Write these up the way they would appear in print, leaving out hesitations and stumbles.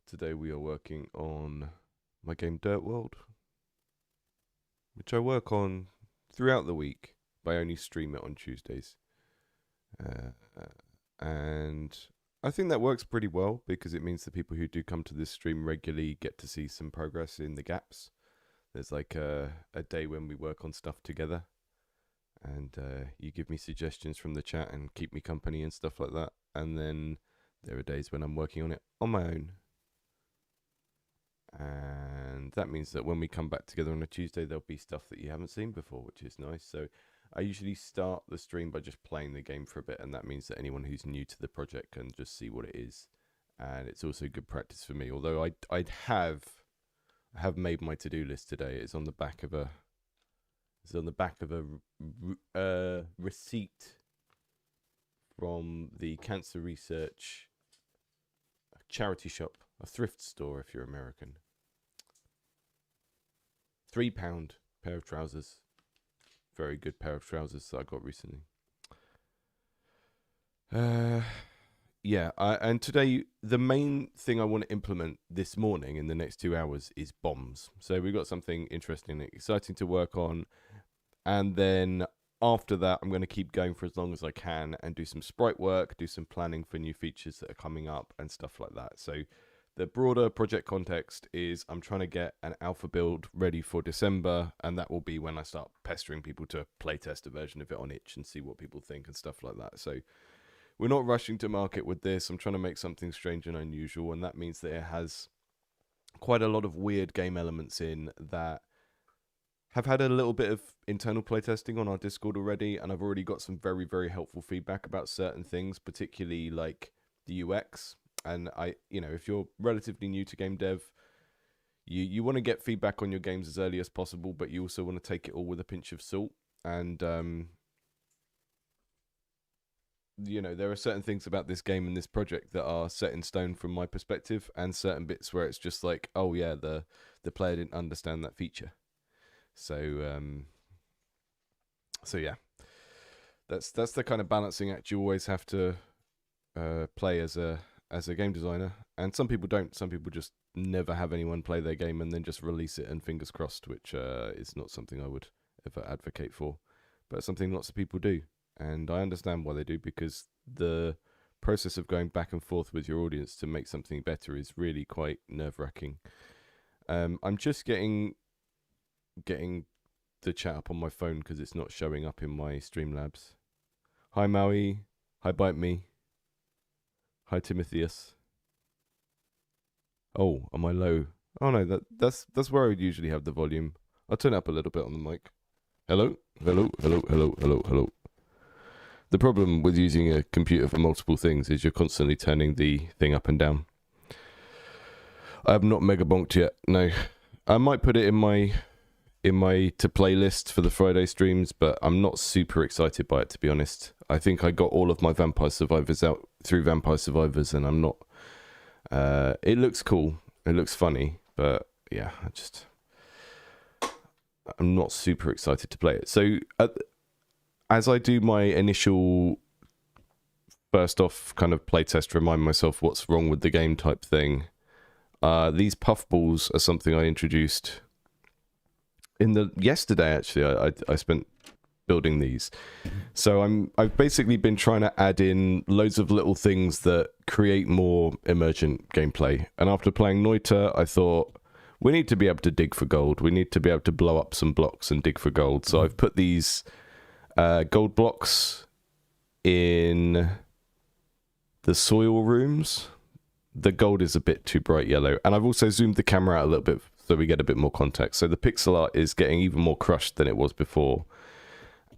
Today we are working on my game Dirt World, which I work on throughout the week, but I only stream it on Tuesdays. And I think that works pretty well because it means the people who do come to this stream regularly get to see some progress in the gaps. There's like a day when we work on stuff together, and you give me suggestions from the chat and keep me company and stuff like that. And then there are days when I'm working on it on my own. And that means that when we come back together on a Tuesday, there'll be stuff that you haven't seen before, which is nice. So I usually start the stream by just playing the game for a bit, and that means that anyone who's new to the project can just see what it is. And it's also good practice for me. Although I have made my to-do list today. It's on the back of a receipt from the Cancer Research charity shop, a thrift store if you're American. £3 pair of trousers. Very good pair of trousers that I got recently. And today the main thing I want to implement this morning in the next 2 hours is bombs. So we've got something interesting and exciting to work on, and then after that I'm going to keep going for as long as I can and do some sprite work, do some planning for new features that are coming up and stuff like that. So the broader project context is I'm trying to get an alpha build ready for December, and that will be when I start pestering people to playtest a version of it on itch and see what people think and stuff like that. So we're not rushing to market with this. I'm trying to make something strange and unusual, and that means that it has quite a lot of weird game elements in that have had a little bit of internal playtesting on our Discord already, and I've already got some very, very helpful feedback about certain things, particularly like the UX. And if you're relatively new to game dev, you want to get feedback on your games as early as possible, but you also want to take it all with a pinch of salt. And there are certain things about this game and this project that are set in stone from my perspective, and certain bits where it's just like, oh yeah, the player didn't understand that feature. So yeah, that's the kind of balancing act you always have to play as a game designer. And some people don't. Some people just never have anyone play their game and then just release it and fingers crossed, which is not something I would ever advocate for, but something lots of people do. And I understand why they do, because the process of going back and forth with your audience to make something better is really quite nerve-wracking. I'm just getting the chat up on my phone because it's not showing up in my Streamlabs. Hi Maui. Hi Bite Me. Hi Timotheus. Oh, am I low? Oh no, that's where I would usually have the volume. I'll turn it up a little bit on the mic. Hello? Hello? Hello? Hello? Hello? Hello? The problem with using a computer for multiple things is you're constantly turning the thing up and down. I have not mega bonked yet, no. I might put it in my to playlist for the Friday streams, but I'm not super excited by it, to be honest. I think I got all of my Vampire Survivors out through Vampire Survivors, and I'm not... it looks cool, it looks funny, but yeah, I'm not super excited to play it. So as I do my initial first off kind of playtest, remind myself what's wrong with the game type thing, these puffballs are something I introduced yesterday actually. I spent building these. So I've basically been trying to add in loads of little things that create more emergent gameplay. And after playing Noita, I thought we need to be able to dig for gold. We need to be able to blow up some blocks and dig for gold. So I've put these gold blocks in the soil rooms. The gold is a bit too bright yellow. And I've also zoomed the camera out a little bit so we get a bit more context. So the pixel art is getting even more crushed than it was before.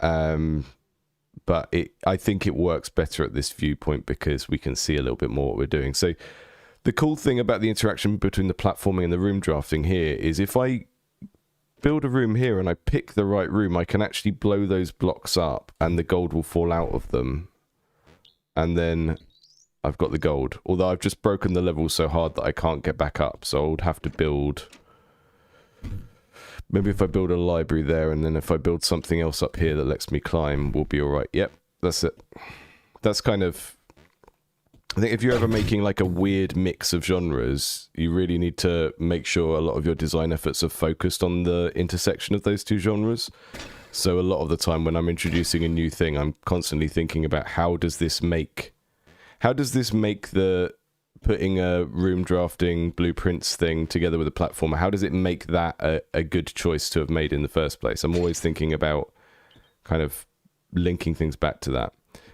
But I think it works better at this viewpoint because we can see a little bit more what we're doing. So the cool thing about the interaction between the platforming and the room drafting here is if I build a room here and I pick the right room, I can actually blow those blocks up and the gold will fall out of them. And then I've got the gold. Although I've just broken the level so hard that I can't get back up. So I would have to build... Maybe if I build a library there, and then if I build something else up here that lets me climb, we'll be all right. Yep, that's it. That's kind of I think if you're ever making like a weird mix of genres, you really need to make sure a lot of your design efforts are focused on the intersection of those two genres. So a lot of the time when I'm introducing a new thing, I'm constantly thinking about how does this make the putting a room drafting blueprints thing together with a platformer, how does it make that a good choice to have made in the first place? I'm always thinking about kind of linking things back to that.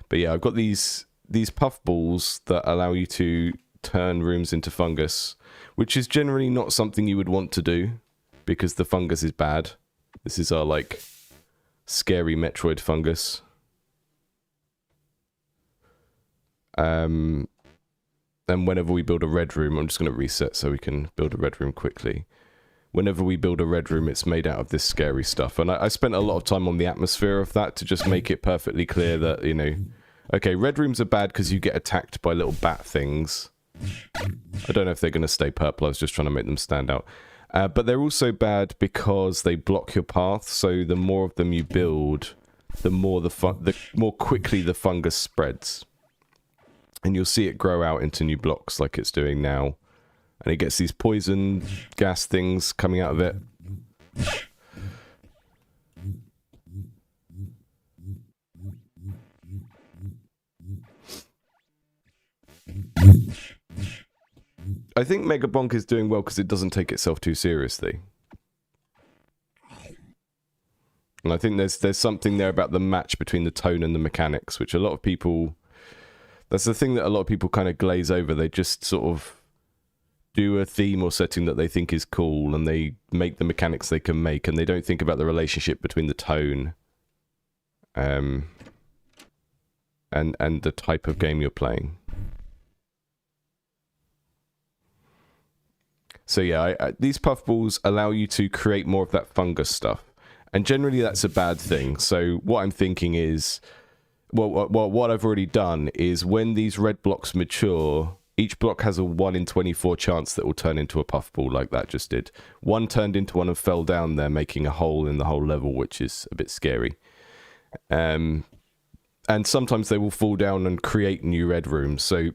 But yeah, I've got these puffballs that allow you to turn rooms into fungus, which is generally not something you would want to do because the fungus is bad. This is our like scary Metroid fungus. And whenever we build a red room, I'm just going to reset so we can build a red room quickly. Whenever we build a red room, it's made out of this scary stuff. And I spent a lot of time on the atmosphere of that to just make it perfectly clear that, you know, okay, red rooms are bad because you get attacked by little bat things. I don't know if they're going to stay purple. I was just trying to make them stand out. But they're also bad because they block your path. So the more of them you build, the more quickly the fungus spreads. And you'll see it grow out into new blocks like it's doing now. And it gets these poison gas things coming out of it. I think Megabonk is doing well because it doesn't take itself too seriously. And I think there's something there about the match between the tone and the mechanics, which a lot of people... That's the thing that a lot of people kind of glaze over. They just sort of do a theme or setting that they think is cool, and they make the mechanics they can make, and they don't think about the relationship between the tone and the type of game you're playing. So yeah, these puffballs allow you to create more of that fungus stuff, and generally that's a bad thing. So what I'm thinking is, well, what I've already done is when these red blocks mature, each block has a 1 in 24 chance that will turn into a puffball like that just did. One turned into one and fell down there, making a hole in the whole level, which is a bit scary. And sometimes they will fall down and create new red rooms. So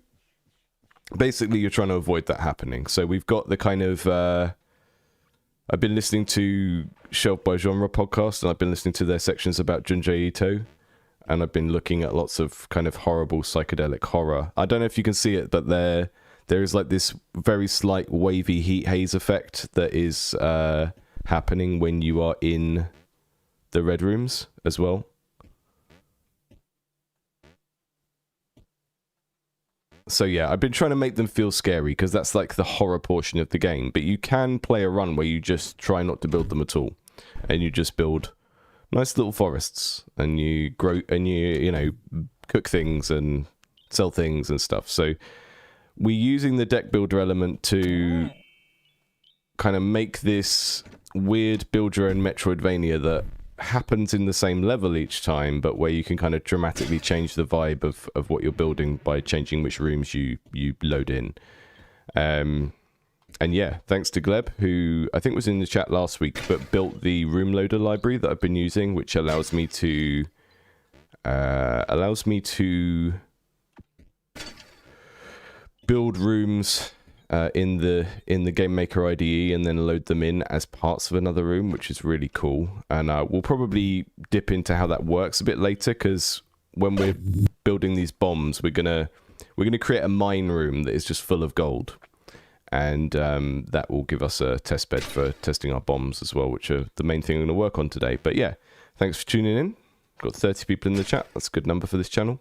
basically you're trying to avoid that happening. So we've got the kind of... I've been listening to Shelf by Genre podcast, and I've been listening to their sections about Junji Ito. And I've been looking at lots of kind of horrible psychedelic horror. I don't know if you can see it, but there is like this very slight wavy heat haze effect that is happening when you are in the red rooms as well. So yeah, I've been trying to make them feel scary because that's like the horror portion of the game. But you can play a run where you just try not to build them at all, and you just build nice little forests, and you grow, and you know, cook things and sell things and stuff. So we're using the deck builder element to kind of make this weird build your own Metroidvania that happens in the same level each time, but where you can kind of dramatically change the vibe of what you're building by changing which rooms you load in. And yeah, thanks to Gleb, who I think was in the chat last week, but built the RoomLoader library that I've been using, which allows me to build rooms in the GameMaker IDE and then load them in as parts of another room, which is really cool. And we'll probably dip into how that works a bit later, because when we're building these bombs, we're gonna create a mine room that is just full of gold. And that will give us a test bed for testing our bombs as well, which are the main thing I'm going to work on today. But yeah, thanks for tuning in. Got 30 people in the chat. That's a good number for this channel.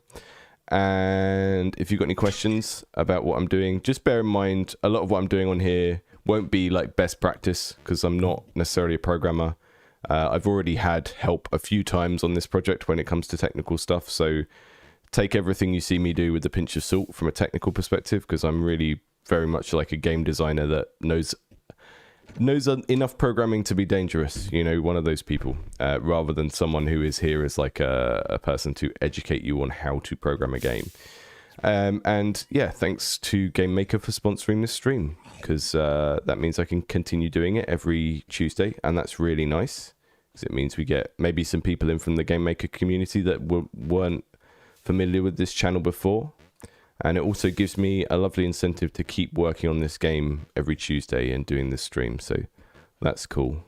And if you've got any questions about what I'm doing, just bear in mind, a lot of what I'm doing on here won't be like best practice, because I'm not necessarily a programmer. I've already had help a few times on this project when it comes to technical stuff. So take everything you see me do with a pinch of salt from a technical perspective, because I'm really very much like a game designer that knows enough programming to be dangerous, you know, one of those people, rather than someone who is here as like a person to educate you on how to program a game. And yeah, thanks to GameMaker for sponsoring this stream, because that means I can continue doing it every Tuesday, and that's really nice, because it means we get maybe some people in from the GameMaker community that weren't familiar with this channel before. And it also gives me a lovely incentive to keep working on this game every Tuesday and doing this stream. So that's cool.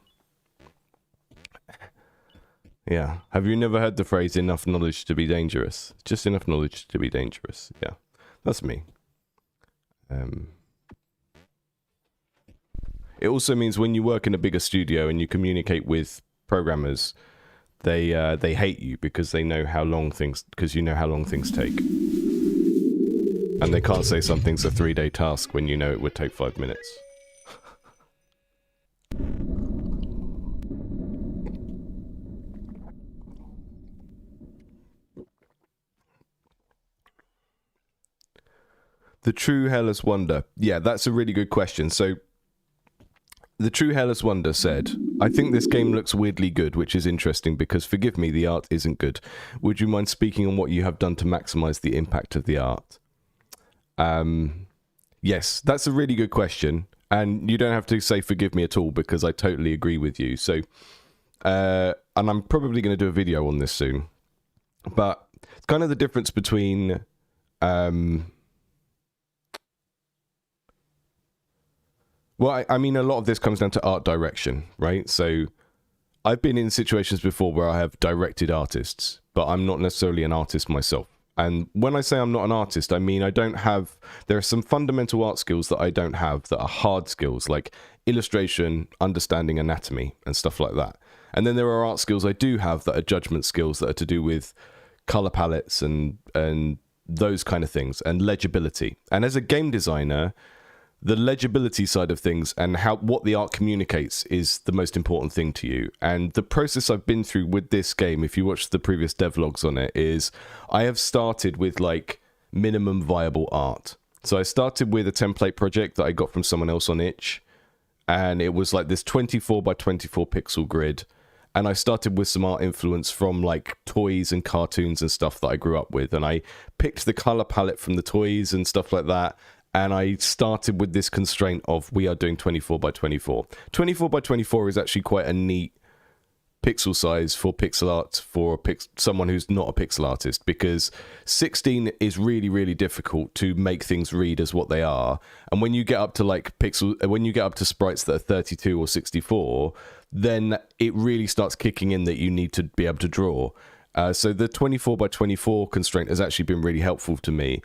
Yeah. Have you never heard the phrase, enough knowledge to be dangerous? Just enough knowledge to be dangerous. Yeah. That's me. It also means when you work in a bigger studio and you communicate with programmers, they hate you because they know how long things, because you know how long things take. And they can't say something's a 3-day task when you know it would take 5 minutes. The True Hellas Wonder. Yeah, that's a really good question. So, the True Hellas Wonder said, I think this game looks weirdly good, which is interesting because, forgive me, the art isn't good. Would you mind speaking on what you have done to maximize the impact of the art? Yes, that's a really good question. And you don't have to say forgive me at all because I totally agree with you. So, and I'm probably going to do a video on this soon. But it's kind of the difference between... Well, I mean, a lot of this comes down to art direction, right? So I've been in situations before where I have directed artists, but I'm not necessarily an artist myself. And when I say I'm not an artist, I mean I don't have... There are some fundamental art skills that I don't have that are hard skills, like illustration, understanding anatomy, and stuff like that. And then there are art skills I do have that are judgment skills that are to do with color palettes and those kind of things, and legibility. And as a game designer... the legibility side of things and what the art communicates is the most important thing to you. And the process I've been through with this game, if you watch the previous devlogs on it, is I have started with like minimum viable art. So I started with a template project that I got from someone else on Itch, and it was like this 24 by 24 pixel grid. And I started with some art influence from like toys and cartoons and stuff that I grew up with. And I picked the color palette from the toys and stuff like that. And I started with this constraint of we are doing 24 by 24. 24 by 24 is actually quite a neat pixel size for pixel art for someone who's not a pixel artist, because 16 is really, really difficult to make things read as what they are. And when you get up to like when you get up to sprites that are 32 or 64, then it really starts kicking in that you need to be able to draw. So the 24 by 24 constraint has actually been really helpful to me.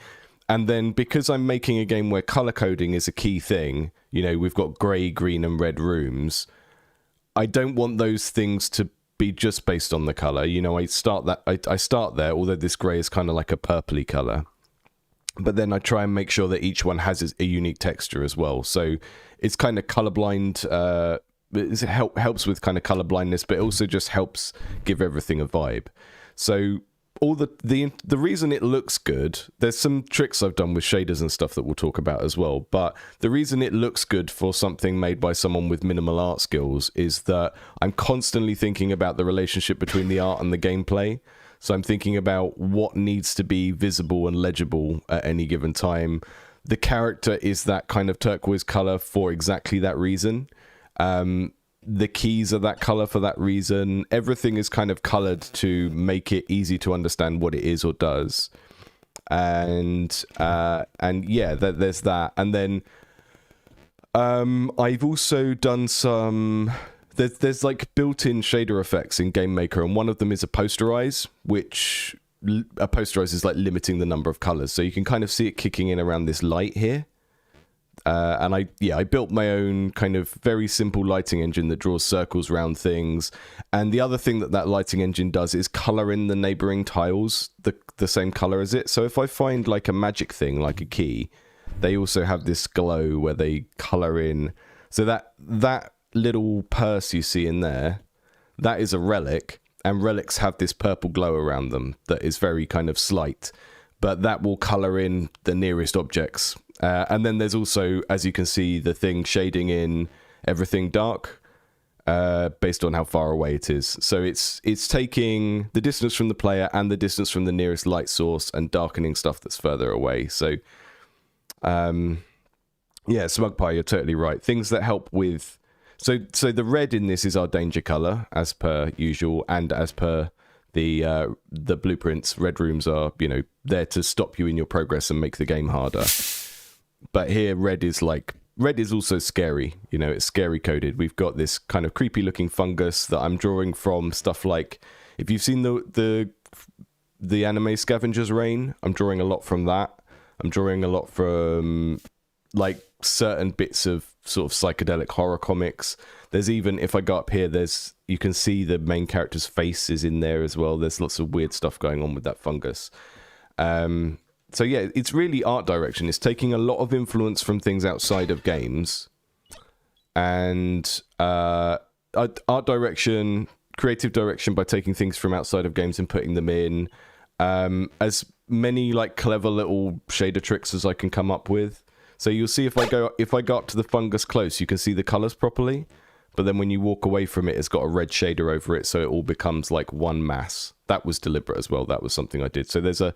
And then because I'm making a game where color coding is a key thing, you know, we've got grey, green, and red rooms. I don't want those things to be just based on the color. You know, I start there, although this grey is kind of like a purpley color. But then I try and make sure that each one has a unique texture as well. So it's kind of colorblind. It helps with kind of color blindness, but it also just helps give everything a vibe. So all the reason it looks good, there's some tricks I've done with shaders and stuff that we'll talk about as well, but the reason it looks good for something made by someone with minimal art skills is that I'm constantly thinking about the relationship between the art and the gameplay. So I'm thinking about what needs to be visible and legible at any given time. The character is that kind of turquoise color for exactly that reason. The keys are that color for that reason. Everything is kind of colored to make it easy to understand what it is or does. And yeah, there's that. And then I've also done some... There's like built-in shader effects in GameMaker, and one of them is a posterize, which a posterize is like limiting the number of colors. So you can kind of see it kicking in around this light here. And I built my own kind of very simple lighting engine that draws circles around things. And the other thing that lighting engine does is color in the neighboring tiles the same color as it. So if I find like a magic thing, like a key, they also have this glow where they color in. So that little purse you see in there, that is a relic. And relics have this purple glow around them that is very kind of slight. But that will color in the nearest objects. And then there's also, as you can see, the thing shading in everything dark based on how far away it is. So it's taking the distance from the player and the distance from the nearest light source and darkening stuff that's further away. So, yeah, Smugpie, you're totally right. Things that help with... So the red in this is our danger color, as per usual, and as per the blueprints, red rooms are, you know, there to stop you in your progress and make the game harder. But here, red is also scary. You know, it's scary coded. We've got this kind of creepy looking fungus that I'm drawing from stuff like, if you've seen the anime Scavenger's Reign, I'm drawing a lot from that. I'm drawing a lot from like certain bits of sort of psychedelic horror comics. There's even, if I go up here, you can see the main character's face is in there as well. There's lots of weird stuff going on with that fungus. So yeah, it's really art direction. It's taking a lot of influence from things outside of games, and art direction, creative direction by taking things from outside of games and putting them in. As many like clever little shader tricks as I can come up with. So you'll see if I go up to the fungus close, you can see the colors properly. But then when you walk away from it, it's got a red shader over it, so it all becomes like one mass. That was deliberate as well. That was something I did. So there's a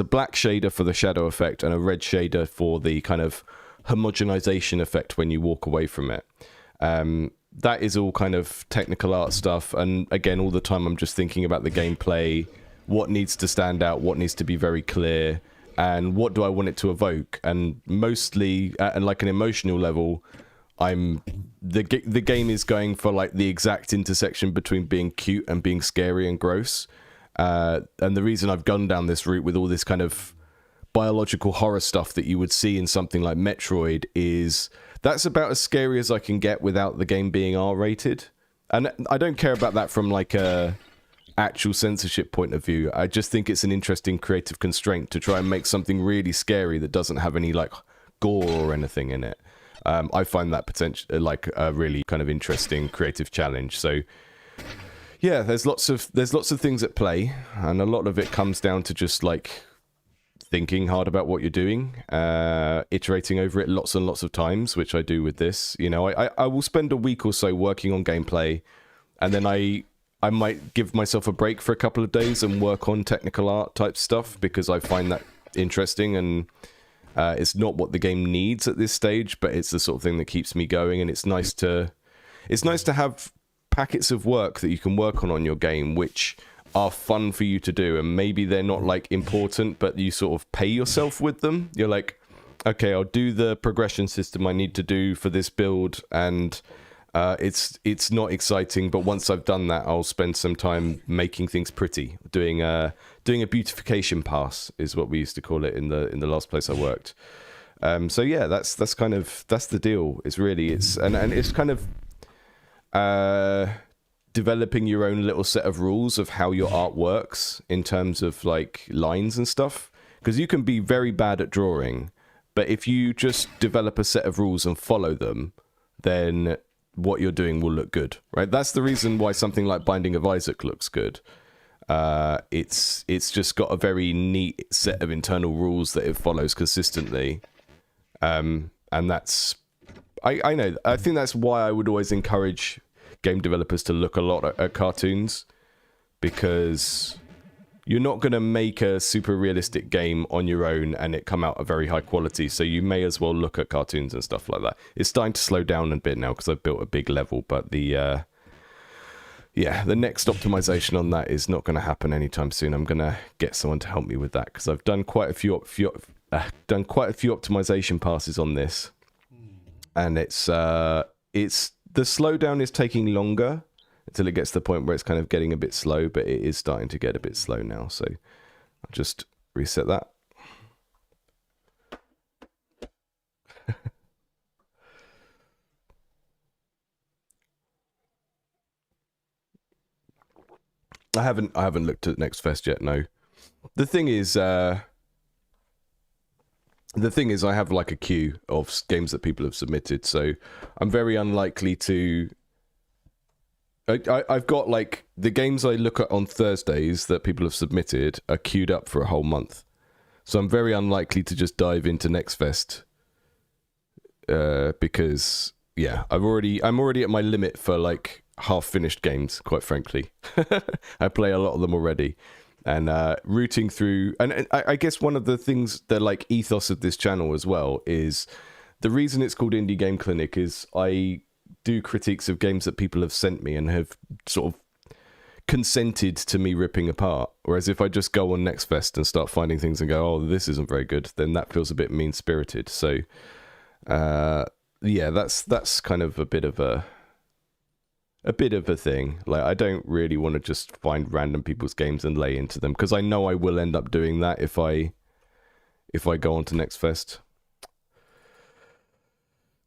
black shader for the shadow effect and a red shader for the kind of homogenization effect when you walk away from it. That is all kind of technical art stuff. And again, all the time I'm just thinking about the gameplay, what needs to stand out, what needs to be very clear, and what do I want it to evoke. And mostly at like an emotional level, the game is going for like the exact intersection between being cute and being scary and gross. And the reason I've gone down this route with all this kind of biological horror stuff that you would see in something like Metroid is that's about as scary as I can get without the game being R-rated. And I don't care about that from like a actual censorship point of view. I just think it's an interesting creative constraint to try and make something really scary that doesn't have any like gore or anything in it. I find that potential like a really kind of interesting creative challenge. So yeah, there's lots of things at play, and a lot of it comes down to just like thinking hard about what you're doing, iterating over it lots and lots of times, which I do with this. You know, I will spend a week or so working on gameplay, and then I might give myself a break for a couple of days and work on technical art type stuff because I find that interesting, and it's not what the game needs at this stage, but it's the sort of thing that keeps me going. And it's nice to have packets of work that you can work on your game which are fun for you to do, and maybe they're not like important, but you sort of pay yourself with them. You're like, okay, I'll do the progression system I need to do for this build, and it's not exciting, but once I've done that, I'll spend some time making things pretty, doing a beautification pass is what we used to call it in the last place I worked. So yeah, that's the deal. And it's kind of developing your own little set of rules of how your art works in terms of like lines and stuff, because you can be very bad at drawing, but if you just develop a set of rules and follow them, then what you're doing will look good, right? That's the reason why something like Binding of Isaac looks good. It's just got a very neat set of internal rules that it follows consistently, and that's I know. I think that's why I would always encourage game developers to look a lot at cartoons, because you're not going to make a super realistic game on your own and it come out a very high quality. So you may as well look at cartoons and stuff like that. It's starting to slow down a bit now because I've built a big level, but the next optimization on that is not going to happen anytime soon. I'm going to get someone to help me with that because I've done quite a few optimization passes on this. And it's the slowdown is taking longer until it gets to the point where it's kind of getting a bit slow, but it is starting to get a bit slow now. So I'll just reset that. I haven't looked at Next Fest yet. No, the thing is I have like a queue of games that people have submitted, so I'm very unlikely to. I've got like the games I look at on Thursdays that people have submitted are queued up for a whole month, so I'm very unlikely to just dive into Next Fest because I'm already at my limit for like half-finished games, quite frankly. I play a lot of them already. And rooting through, and I guess one of the things, the like ethos of this channel as well, is the reason it's called Indie Game Clinic is I do critiques of games that people have sent me and have sort of consented to me ripping apart. Whereas if I just go on Next Fest and start finding things and go, oh, this isn't very good, then that feels a bit mean-spirited. So, yeah, that's kind of a bit of a thing. Like, I don't really want to just find random people's games and lay into them, because I know I will end up doing that if I go on to Next Fest.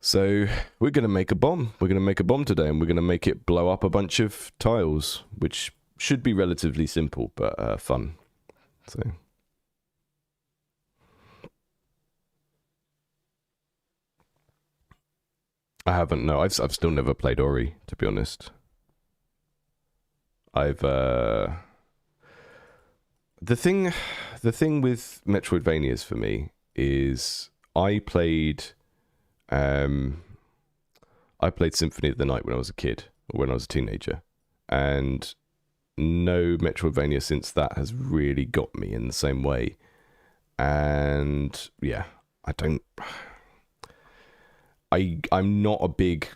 So we're going to make a bomb. We're going to make a bomb today, and we're going to make it blow up a bunch of tiles, which should be relatively simple, but fun. So I haven't. No, I've still never played Ori, to be honest. I've the thing with Metroidvanias for me is I played Symphony of the Night when I was a kid, or when I was a teenager, and no Metroidvania since that has really got me in the same way. And yeah, I'm not a big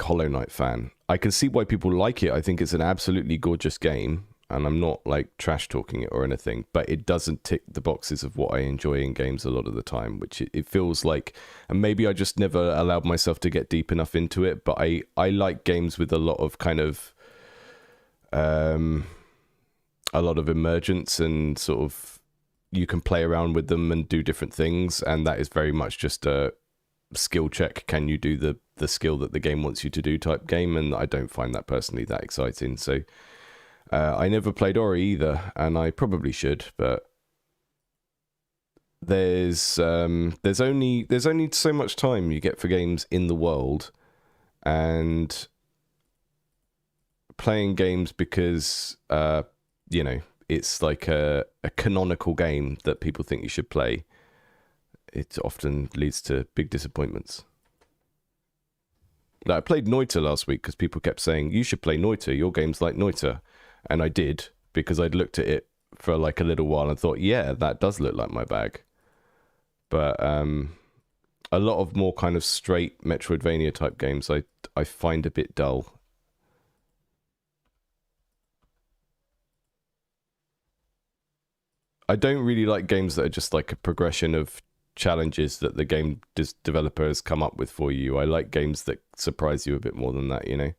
Hollow Knight fan. I can see why people like it. I think it's an absolutely gorgeous game, and I'm not like trash talking it or anything, but it doesn't tick the boxes of what I enjoy in games a lot of the time, which it feels like, and maybe I just never allowed myself to get deep enough into it, but I like games with a lot of kind of a lot of emergence, and sort of you can play around with them and do different things, and that is very much just a skill check. Can you do the skill that the game wants you to do type game? And I don't find that personally that exciting. So I never played Ori either, and I probably should, but there's only so much time you get for games in the world, and playing games because you know, it's like a canonical game that people think you should play, it often leads to big disappointments. Like, I played Noita last week because people kept saying, you should play Noita, your game's like Noita. And I did, because I'd looked at it for like a little while and thought, yeah, that does look like my bag. But a lot of more kind of straight Metroidvania type games I find a bit dull. I don't really like games that are just like a progression of challenges that the game developer has come up with for you. I like games that surprise you a bit more than that, you know?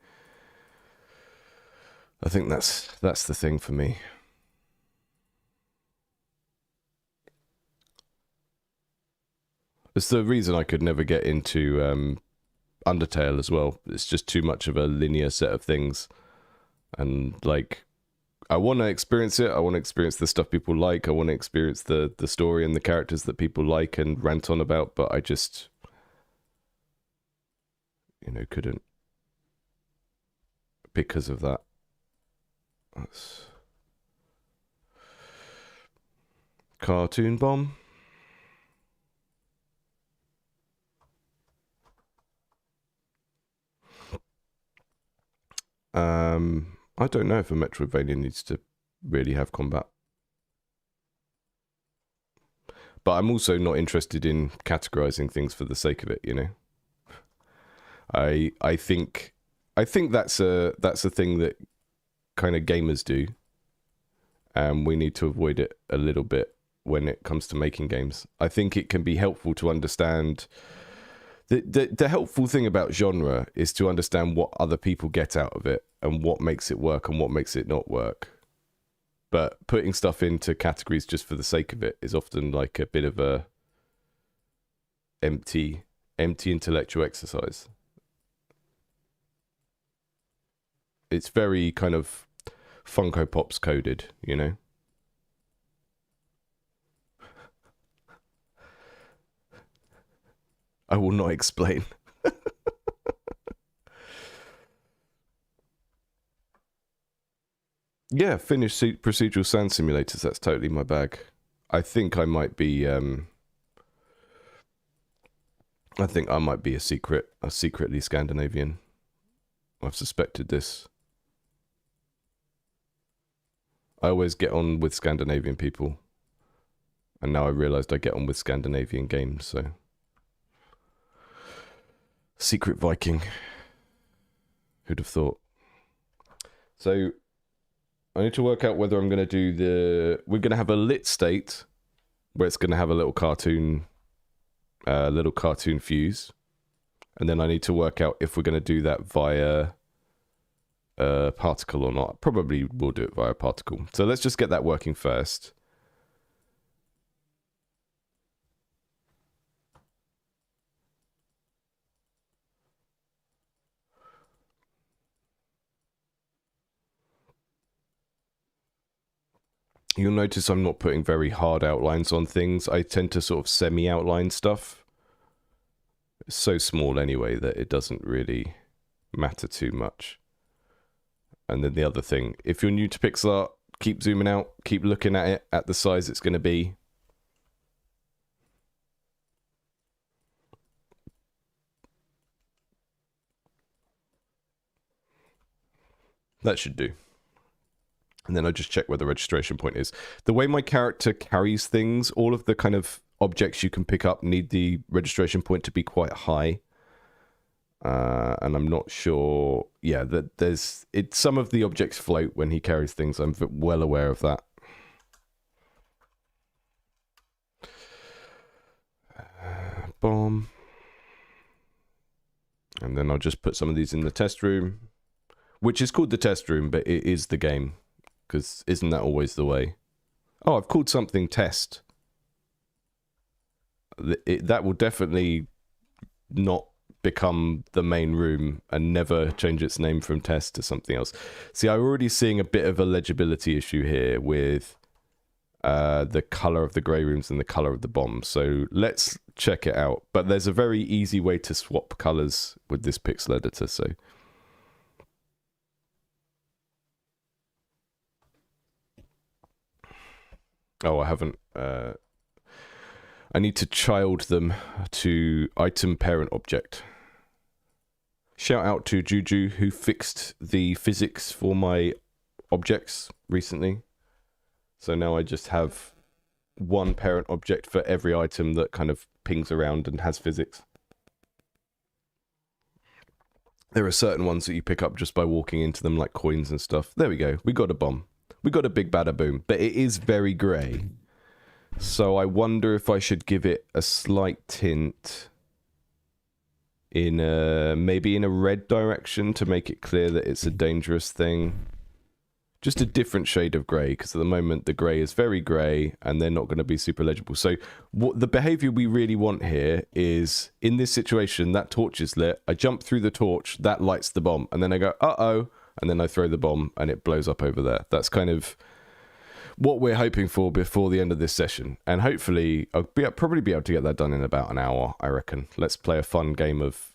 I think that's the thing for me. It's the reason I could never get into Undertale as well. It's just too much of a linear set of things. And like, I want to experience it. I want to experience the stuff people like. I want to experience the story and the characters that people like and rant on about, but I just, you know, couldn't, because of that. That's Cartoon Bomb. I don't know if a Metroidvania needs to really have combat. But I'm also not interested in categorizing things for the sake of it, you know. I think that's a thing that kind of gamers do, and we need to avoid it a little bit when it comes to making games. I think it can be helpful to understand. The helpful thing about genre is to understand what other people get out of it and what makes it work and what makes it not work. But putting stuff into categories just for the sake of it is often like a bit of a empty intellectual exercise. It's very kind of Funko Pops coded, you know? I will not explain. Yeah, Finnish procedural sand simulators, that's totally my bag. I think I might be a secretly Scandinavian. I've suspected this. I always get on with Scandinavian people, and now I realized I get on with Scandinavian games, so secret Viking. Who'd have thought? So I need to work out whether I'm going to do we're going to have a lit state where it's going to have a little cartoon fuse. And then I need to work out if we're going to do that via particle or not. Probably we'll do it via particle. So let's just get that working first. You'll notice I'm not putting very hard outlines on things. I tend to sort of semi-outline stuff. It's so small anyway that it doesn't really matter too much. And then the other thing, if you're new to pixel art, keep zooming out, keep looking at it at the size it's going to be. That should do. And then I just check where the registration point is. The way my character carries things, all of the kind of objects you can pick up need the registration point to be quite high. And I'm not sure, yeah, that some of the objects float when he carries things. I'm well aware of that. Bomb. And then I'll just put some of these in the test room, which is called the test room, but it is the game. Because isn't that always the way? Oh, I've called something test. That will definitely not become the main room and never change its name from test to something else. See, I'm already seeing a bit of a legibility issue here with the color of the grey rooms and the color of the bombs. So let's check it out. But there's a very easy way to swap colors with this pixel editor. So oh, I haven't. I need to child them to item parent object. Shout out to Juju, who fixed the physics for my objects recently. So now I just have one parent object for every item that kind of pings around and has physics. There are certain ones that you pick up just by walking into them, like coins and stuff. There we go. We got a bomb. We got a big bada boom, but it is very grey. So I wonder if I should give it a slight tint in maybe in a red direction to make it clear that it's a dangerous thing. Just a different shade of grey, because at the moment the grey is very grey and they're not going to be super legible. So what the behaviour we really want here is, in this situation, that torch is lit. I jump through the torch, that lights the bomb, and then I go, uh-oh, and then I throw the bomb and it blows up over there. That's kind of what we're hoping for before the end of this session. And hopefully I'll probably be able to get that done in about an hour, I reckon. Let's play a fun game of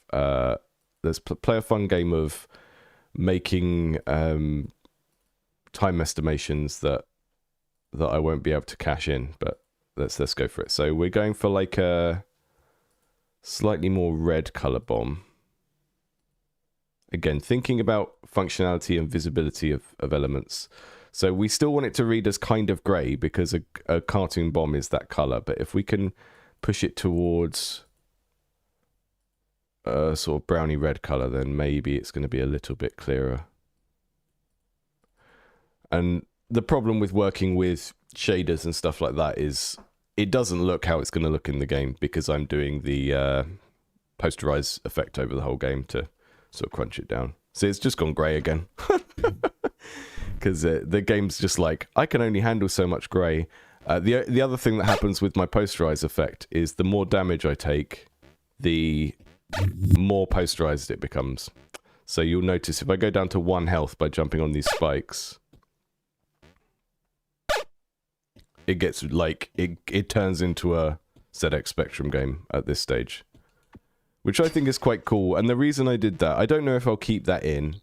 making time estimations that I won't be able to cash in, but let's go for it. So we're going for like a slightly more red color bomb. Again, thinking about functionality and visibility of elements. So we still want it to read as kind of grey because a cartoon bomb is that color. But if we can push it towards a sort of browny red color, then maybe it's going to be a little bit clearer. And the problem with working with shaders and stuff like that is it doesn't look how it's going to look in the game because I'm doing the posterize effect over the whole game to sort of crunch it down. See, it's just gone grey again. Because the game's just like, I can only handle so much grey. The other thing that happens with my posterize effect is the more damage I take, the more posterized it becomes. So you'll notice if I go down to 1 health by jumping on these spikes, it gets like, it turns into a ZX Spectrum game at this stage. Which I think is quite cool. And the reason I did that, I don't know if I'll keep that in.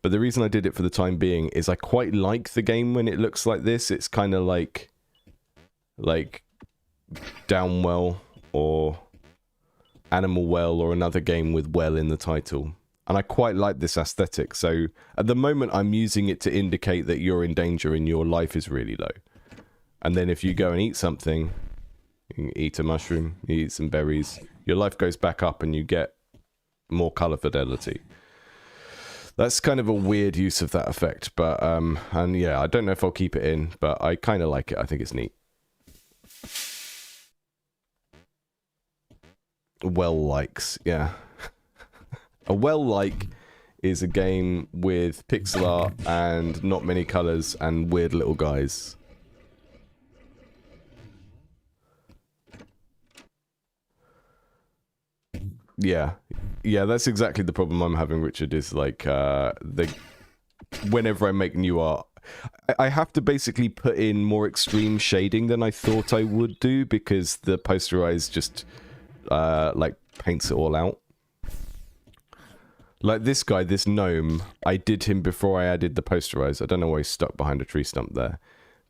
But the reason I did it for the time being is I quite like the game when it looks like this. It's kind of like Downwell or Animal Well or another game with well in the title. And I quite like this aesthetic. So at the moment I'm using it to indicate that you're in danger and your life is really low. And then if you go and eat something, you can eat a mushroom, you eat some berries, your life goes back up and you get more color fidelity. That's kind of a weird use of that effect, but and yeah, I don't know if I'll keep it in, but I kind of like it. I think it's neat. Well likes, yeah. A well like is a game with pixel art and not many colors and weird little guys. Yeah, yeah, that's exactly the problem I'm having, Richard, is like, whenever I make new art, I have to basically put in more extreme shading than I thought I would do, because the posterize just, like, paints it all out. Like this guy, this gnome, I did him before I added the posterize. I don't know why he's stuck behind a tree stump there,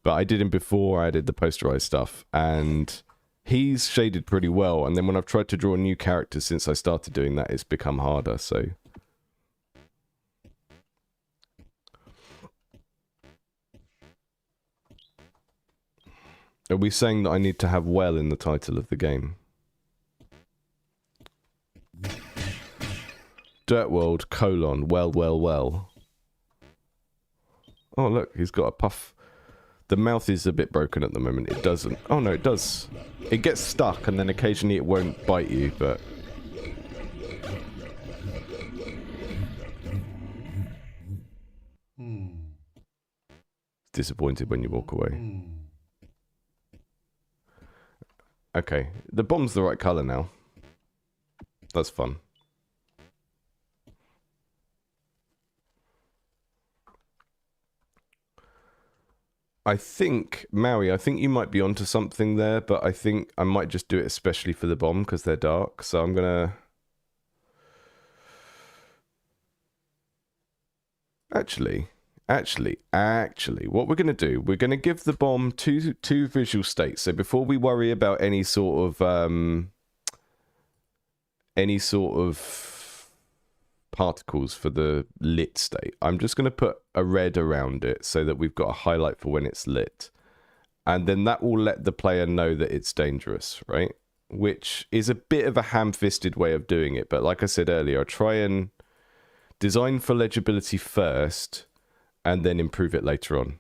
but I did him before I added the posterize stuff, and he's shaded pretty well, and then when I've tried to draw a new character since I started doing that, it's become harder, so... Are we saying that I need to have well in the title of the game? Dirt World, : well. Oh look, he's got a puff. The mouth is a bit broken at the moment. It doesn't. Oh no, it does. It gets stuck and then occasionally it won't bite you, but... Disappointed when you walk away. Okay, the bomb's the right colour now. That's fun. I think, Maui, I think you might be onto something there, but I think I might just do it especially for the bomb because they're dark. So I'm gonna... Actually, what we're gonna do, we're gonna give the bomb two visual states. So before we worry about any sort of particles for the lit state, I'm just going to put a red around it so that we've got a highlight for when it's lit, and then that will let the player know that it's dangerous, right? Which is a bit of a ham-fisted way of doing it, but like I said earlier, I try and design for legibility first and then improve it later on.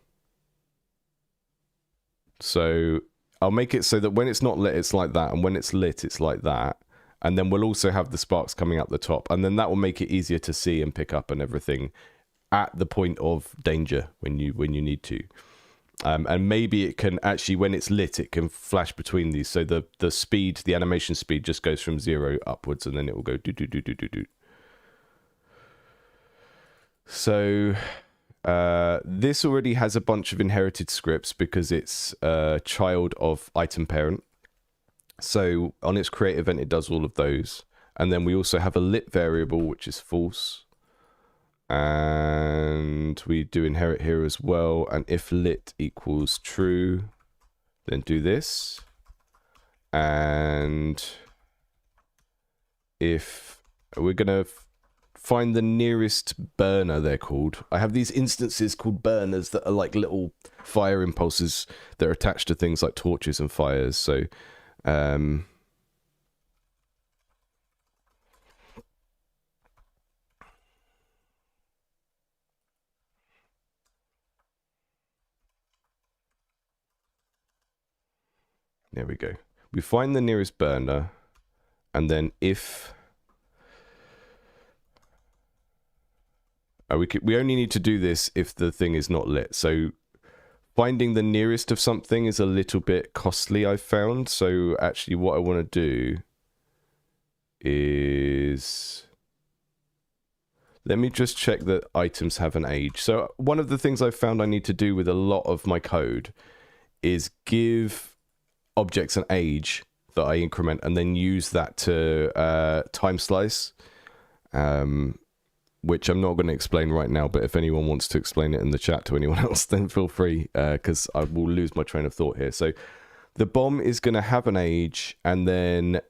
So I'll make it so that when it's not lit it's like that, and when it's lit it's like that. And then we'll also have the sparks coming up the top. And then that will make it easier to see and pick up and everything at the point of danger when you need to. And maybe it can actually, when it's lit, it can flash between these. So the speed, the animation speed just goes from 0 upwards, and then it will go do. So this already has a bunch of inherited scripts because it's a child of item parent. So on its create event, it does all of those. And then we also have a lit variable, which is false. And we do inherit here as well. And if lit equals true, then do this. And if we're going to find the nearest burner, they're called. I have these instances called burners that are like little fire impulses that are attached to things like torches and fires. So... there we go. We find the nearest burner, and then if... we only need to do this if the thing is not lit. So finding the nearest of something is a little bit costly, I've found. So actually what I want to do is... Let me just check that items have an age. So one of the things I've found I need to do with a lot of my code is give objects an age that I increment and then use that to time slice. Which I'm not going to explain right now, but if anyone wants to explain it in the chat to anyone else, then feel free, because I will lose my train of thought here. So the bomb is going to have an age, and then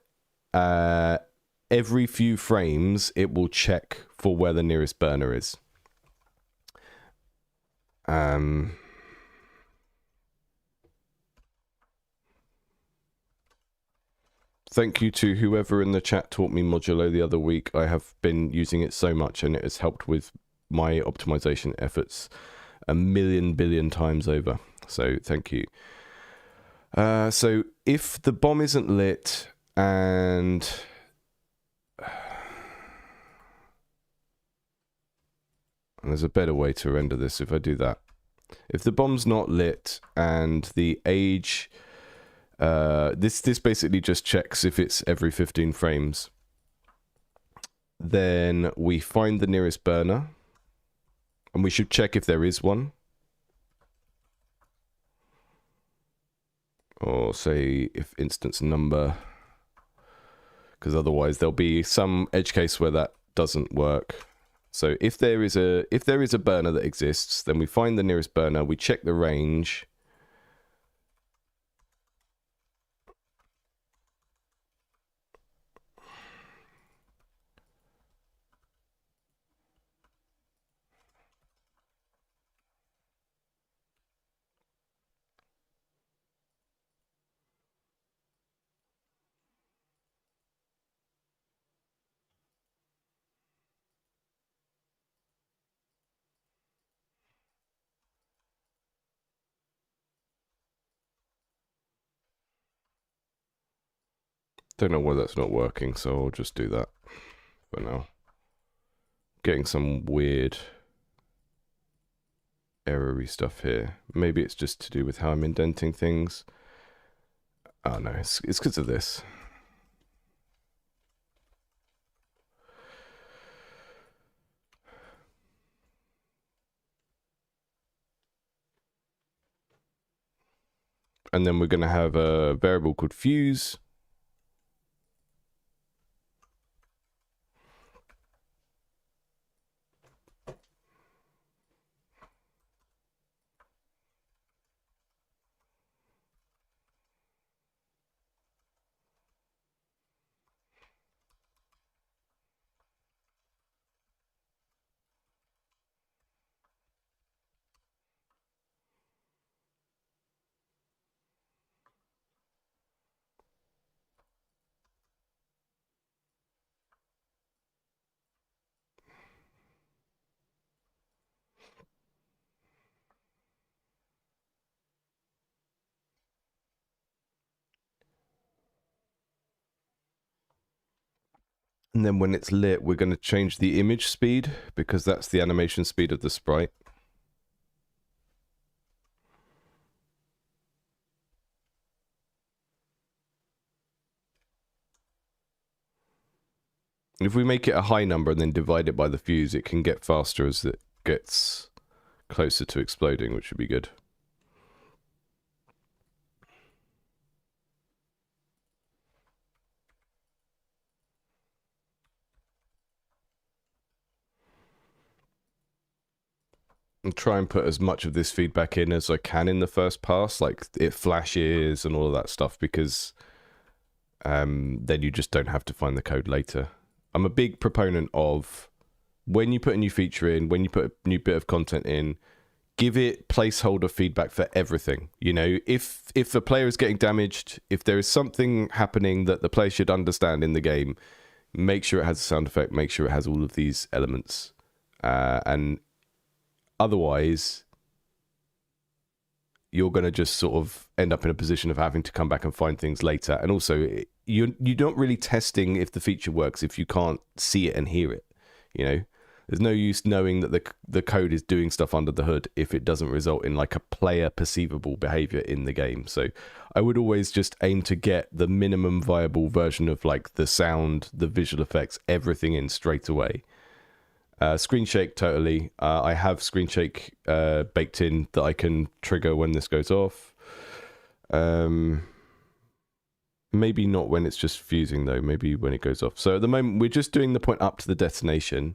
every few frames, it will check for where the nearest burner is. Thank you to whoever in the chat taught me Modulo the other week. I have been using it so much, and it has helped with my optimization efforts a million billion times over. So thank you. So if the bomb isn't lit and there's a better way to render this if I do that. If the bomb's not lit and the age, this basically just checks if it's every 15 frames. Then we find the nearest burner, and we should check if there is one. Or say if instance number, because otherwise there'll be some edge case where that doesn't work. So if there is a burner that exists, then we find the nearest burner, we check the range. Don't know why that's not working, so I'll just do that for now. Getting some weird error-y stuff here. Maybe it's just to do with how I'm indenting things. Oh no, it's because of this. And then we're going to have a variable called fuse. And then when it's lit, we're going to change the image speed, because that's the animation speed of the sprite. If we make it a high number and then divide it by the fuse, it can get faster as it gets closer to exploding, which would be good. And try and put as much of this feedback in as I can in the first pass, like it flashes and all of that stuff, because then you just don't have to find the code later. I'm a big proponent of when you put a new feature in, when you put a new bit of content in, give it placeholder feedback for everything. You know, if the player is getting damaged, if there is something happening that the player should understand in the game, make sure it has a sound effect, make sure it has all of these elements. And otherwise, you're going to just sort of end up in a position of having to come back and find things later. And also, you're not really testing if the feature works if you can't see it and hear it. You know, there's no use knowing that the code is doing stuff under the hood if it doesn't result in like a player perceivable behavior in the game. So I would always just aim to get the minimum viable version of like the sound, the visual effects, everything in straight away. Screen shake, totally. I have screen shake baked in that I can trigger when this goes off. Maybe not when it's just fusing though, maybe when it goes off. So at the moment, we're just doing the point up to the detonation.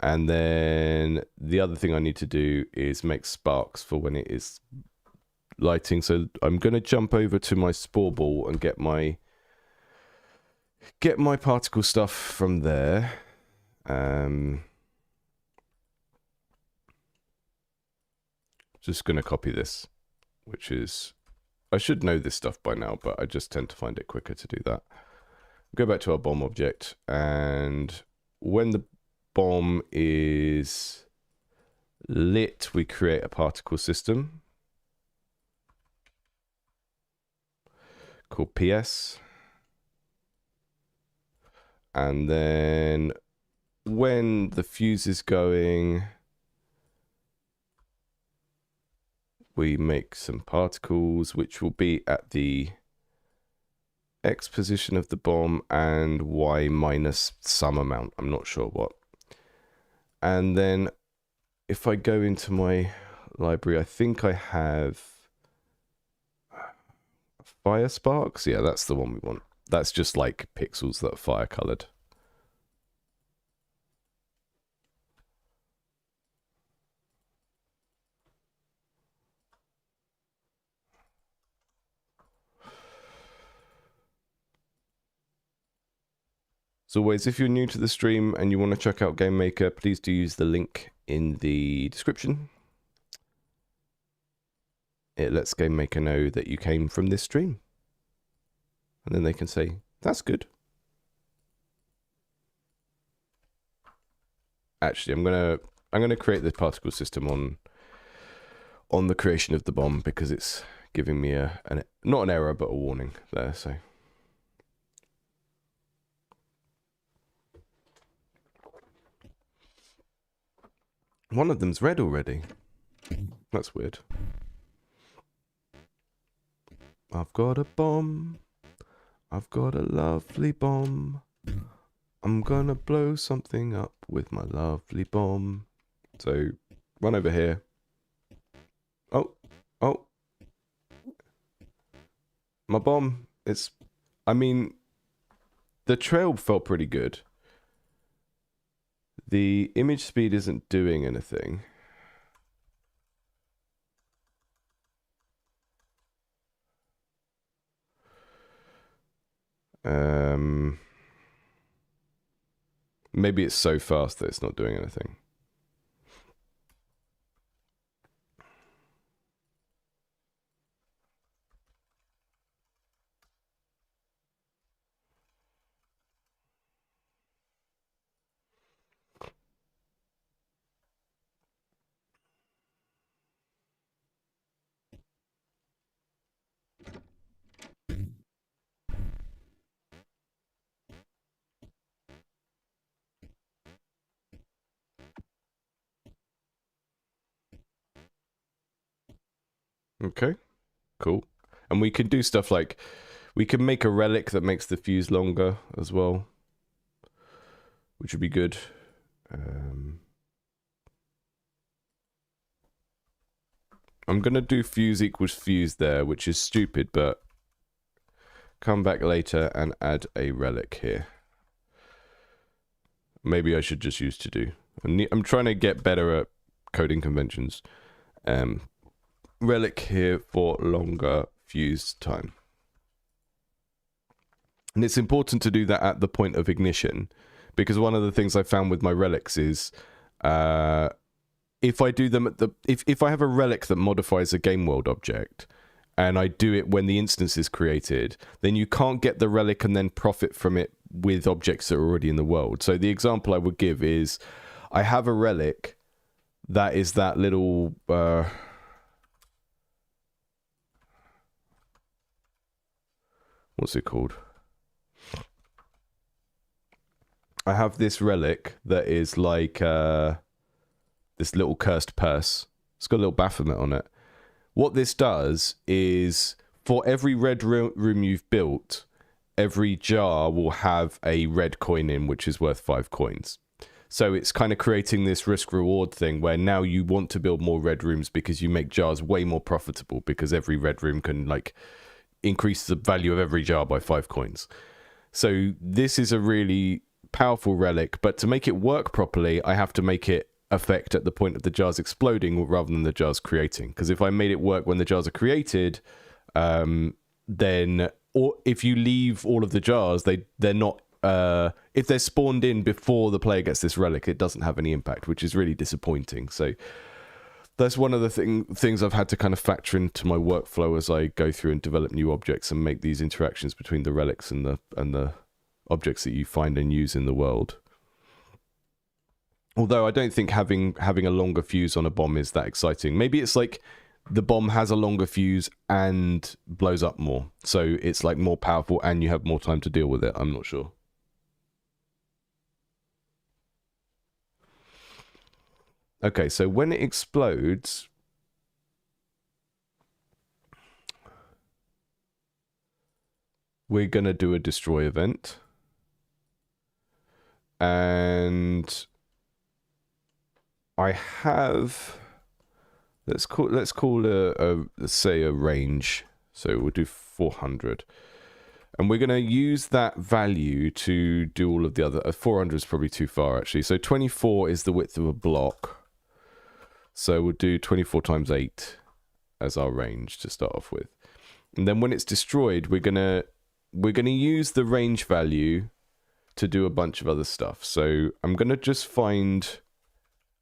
And then the other thing I need to do is make sparks for when it is lighting. So I'm going to jump over to my spore ball and get my particle stuff from there. Just going to copy this, which is, I should know this stuff by now, but I just tend to find it quicker to do that. Go back to our bomb object, and when the bomb is lit, we create a particle system called PS. And then when the fuse is going, we make some particles which will be at the X position of the bomb and Y minus some amount. I'm not sure what. And then if I go into my library, I think I have fire sparks. Yeah, that's the one we want. That's just like pixels that are fire colored. As always, if you're new to the stream and you want to check out Game Maker, please do use the link in the description. It lets Game Maker know that you came from this stream. And then they can say, that's good. Actually, I'm gonna create this particle system on the creation of the bomb because it's giving me not an error but a warning there. So one of them's red already. That's weird. I've got a bomb. I've got a lovely bomb. I'm gonna blow something up with my lovely bomb. So, run over here. Oh. My bomb, I mean, the trail felt pretty good. The image speed isn't doing anything. Maybe it's so fast that it's not doing anything. Okay, cool. And we can do stuff like, we can make a relic that makes the fuse longer as well, which would be good. I'm going to do fuse equals fuse there, which is stupid, but come back later and add a relic here. Maybe I should just use to do. I'm trying to get better at coding conventions. Relic here for longer fuse time. And it's important to do that at the point of ignition, because one of the things I found with my relics is if I do them at if I have a relic that modifies a game world object and I do it when the instance is created, then you can't get the relic and then profit from it with objects that are already in the world. So the example I would give is I have a relic that is that little what's it called? I have this relic that is like this little cursed purse. It's got a little Baphomet on it. What this does is for every red room you've built, every jar will have a red coin in, which is worth 5 coins. So it's kind of creating this risk-reward thing where now you want to build more red rooms because you make jars way more profitable because every red room can like increase the value of every jar by 5 coins. So this is a really powerful relic, but to make it work properly, I have to make it affect at the point of the jars exploding rather than the jars creating. Because if I made it work when the jars are created, then, or if you leave all of the jars, they're not, if they're spawned in before the player gets this relic, it doesn't have any impact, which is really disappointing. So that's one of the things I've had to kind of factor into my workflow as I go through and develop new objects and make these interactions between the relics and the objects that you find and use in the world. Although I don't think having a longer fuse on a bomb is that exciting. Maybe it's like the bomb has a longer fuse and blows up more. So it's like more powerful and you have more time to deal with it. I'm not sure. Okay, so when it explodes, we're going to do a destroy event. And I have, let's call let's say a range. So we'll do 400. And we're going to use that value to do all of the other, 400 is probably too far actually. So 24 is the width of a block. So we'll do 24 times 8 as our range to start off with. And then when it's destroyed, we're gonna use the range value to do a bunch of other stuff. So I'm gonna just find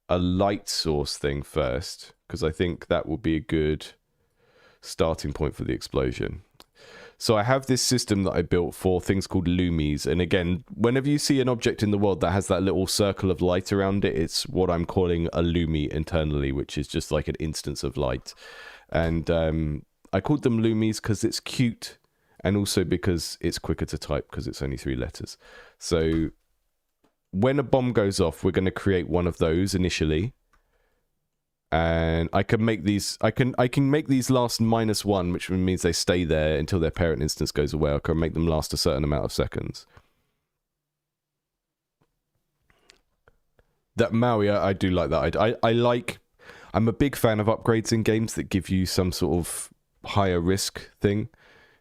a light source thing first, because I think that will be a good starting point for the explosion. So I have this system that I built for things called loomies. And again, whenever you see an object in the world that has that little circle of light around it, it's what I'm calling a loomie internally, which is just like an instance of light. And I called them loomies because it's cute, and also because it's quicker to type because it's only 3 letters. So when a bomb goes off, we're going to create one of those initially. And I can make these, I can make these last -1, which means they stay there until their parent instance goes away. I can make them last a certain amount of seconds. That Maui, I do like that. I'm a big fan of upgrades in games that give you some sort of higher risk thing.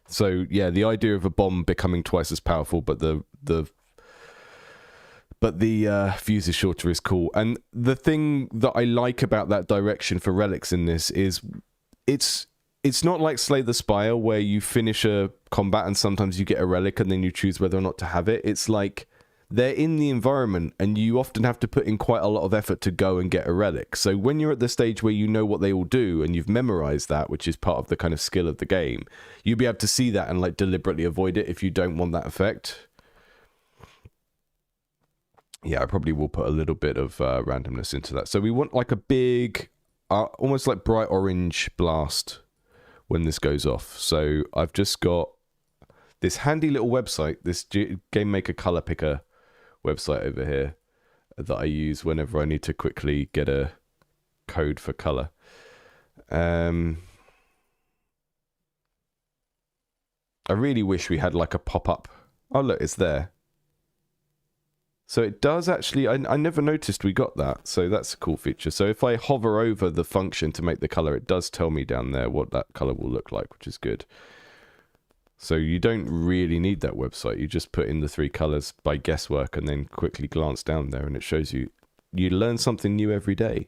So yeah, the idea of a bomb becoming twice as powerful, but the fuse is shorter is cool. And the thing that I like about that direction for relics in this is it's not like Slay the Spire where you finish a combat and sometimes you get a relic and then you choose whether or not to have it. It's like they're in the environment and you often have to put in quite a lot of effort to go and get a relic. So when you're at the stage where you know what they all do and you've memorized that, which is part of the kind of skill of the game, you'll be able to see that and like deliberately avoid it if you don't want that effect. Yeah, I probably will put a little bit of randomness into that. So we want like a big, almost like bright orange blast when this goes off. So I've just got this handy little website, this Game Maker Color Picker website over here that I use whenever I need to quickly get a code for color. I really wish we had like a pop-up. Oh, look, it's there. So it does actually, I never noticed we got that. So that's a cool feature. So if I hover over the function to make the color, it does tell me down there what that color will look like, which is good. So you don't really need that website. You just put in the 3 colors by guesswork and then quickly glance down there and it shows you, you learn something new every day.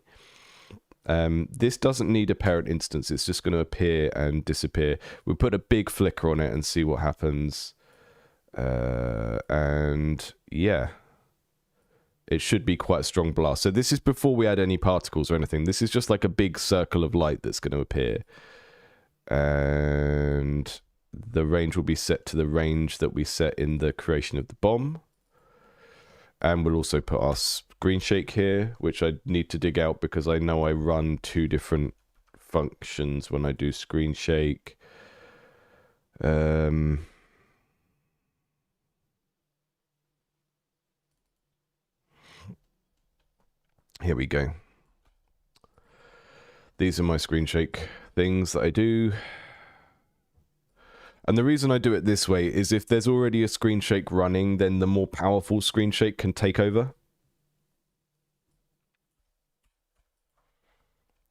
This doesn't need a parent instance. It's just going to appear and disappear. We'll put a big flicker on it and see what happens. And yeah. It should be quite a strong blast. So this is before we add any particles or anything. This is just like a big circle of light that's going to appear. And the range will be set to the range that we set in the creation of the bomb. And we'll also put our screen shake here, which I need to dig out because I know I run 2 different functions when I do screen shake. Here we go. These are my screen shake things that I do. And the reason I do it this way is if there's already a screen shake running, then the more powerful screen shake can take over.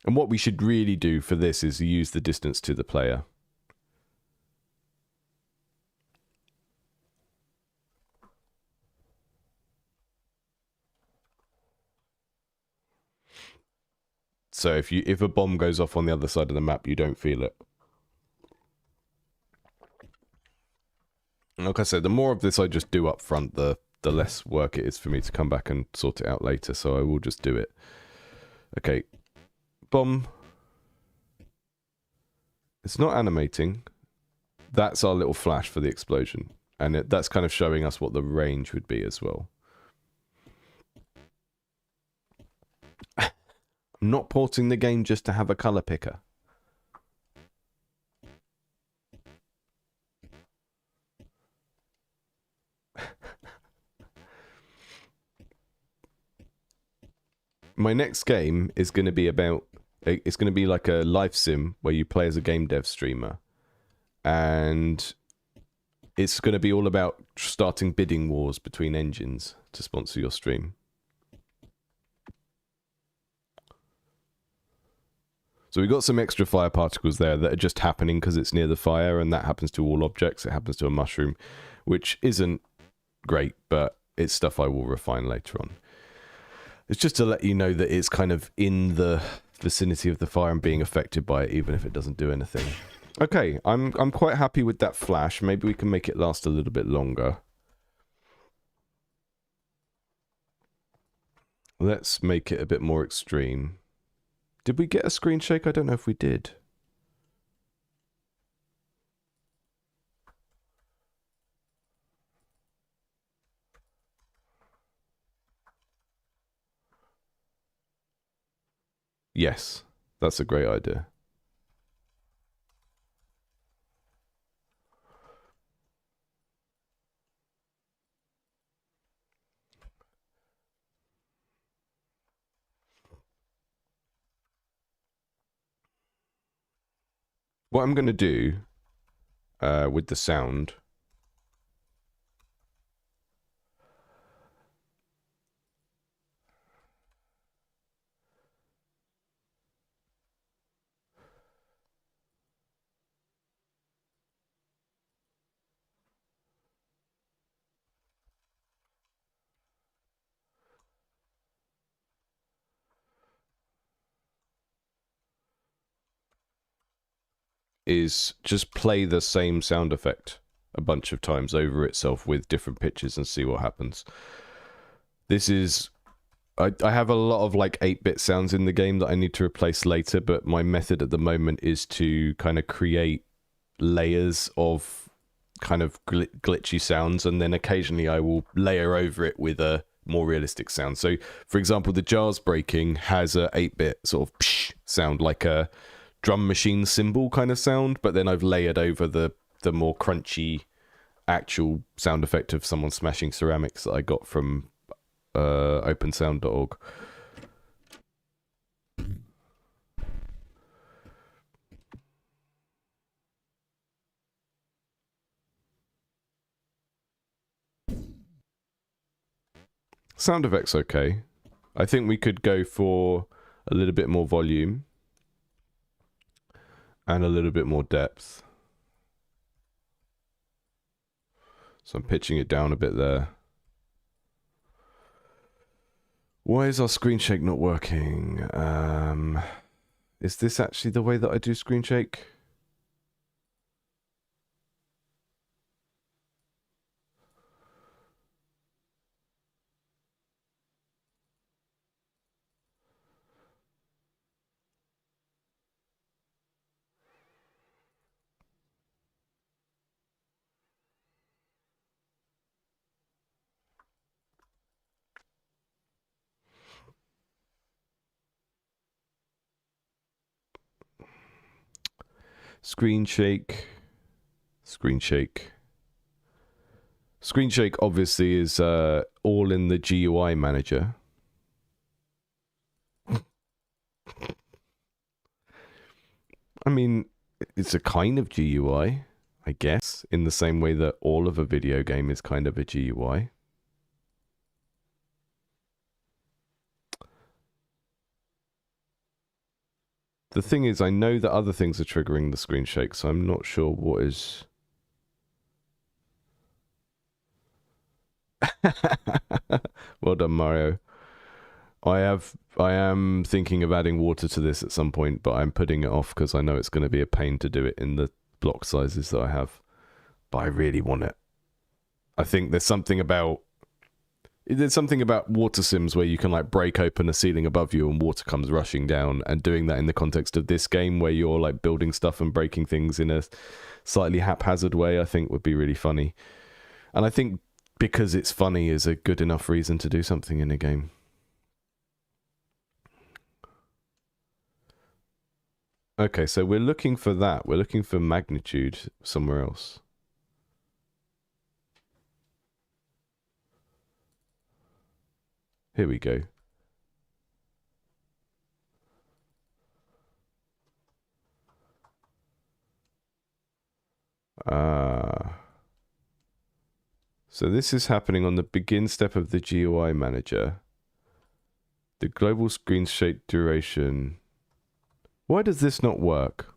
And what we should really do for this is use the distance to the player. So if a bomb goes off on the other side of the map, you don't feel it. Like I said, the more of this I just do up front, the less work it is for me to come back and sort it out later. So I will just do it. Okay. Bomb. It's not animating. That's our little flash for the explosion. And that's kind of showing us what the range would be as well. not porting the game just to have a color picker. My next game is going to be about... It's going to be like a live sim where you play as a game dev streamer. And it's going to be all about starting bidding wars between engines to sponsor your stream. So we got some extra fire particles there that are just happening because it's near the fire, and that happens to all objects. It happens to a mushroom, which isn't great, but it's stuff I will refine later on. It's just to let you know that it's kind of in the vicinity of the fire and being affected by it, even if it doesn't do anything. Okay, I'm quite happy with that flash. Maybe we can make it last a little bit longer. Let's make it a bit more extreme. Did we get a screen shake? I don't know if we did. Yes, that's a great idea. What I'm going to do with the sound is just play the same sound effect a bunch of times over itself with different pitches and see what happens. This is... I have a lot of like 8-bit sounds in the game that I need to replace later, but my method at the moment is to kind of create layers of kind of glitchy sounds, and then occasionally I will layer over it with a more realistic sound. So, for example, the jars breaking has a 8-bit sort of psh sound, like a drum machine cymbal kind of sound, but then I've layered over the more crunchy actual sound effect of someone smashing ceramics that I got from opensound.org. Sound effects okay. I think we could go for a little bit more volume and a little bit more depth. So I'm pitching it down a bit there. Why is our screen shake not working? Is this actually the way that I do screen shake? Screen shake. Screen shake. Screen shake obviously is all in the GUI manager. I mean, it's a kind of GUI, I guess, in the same way that all of a video game is kind of a GUI. The thing is, I know that other things are triggering the screen shake, so I'm not sure what is... Well done, Mario. I am thinking of adding water to this at some point, but I'm putting it off because I know it's going to be a pain to do it in the block sizes that I have. But I really want it. I think there's something about water sims where you can like break open a ceiling above you and water comes rushing down, and doing that in the context of this game where you're like building stuff and breaking things in a slightly haphazard way, I think would be really funny. And I think because it's funny is a good enough reason to do something in a game. Okay, so we're looking for that. We're looking for magnitude somewhere else. Here we go. So this is happening on the begin step of the GUI manager. The global screen shake duration. Why does this not work?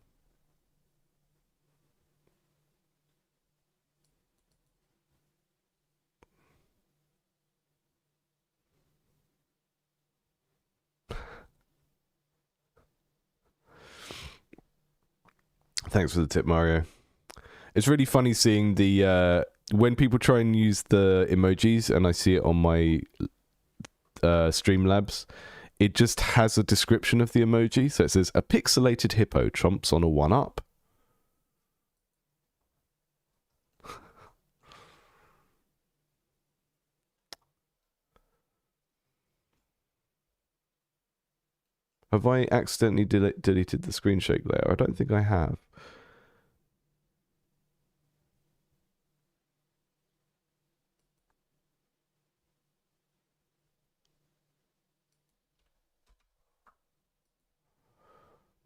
Thanks for the tip, Mario. It's really funny seeing the when people try and use the emojis, and I see it on my Streamlabs, it just has a description of the emoji. So it says, a pixelated hippo trumps on a 1-up. Have I accidentally deleted the screen shake layer? I don't think I have.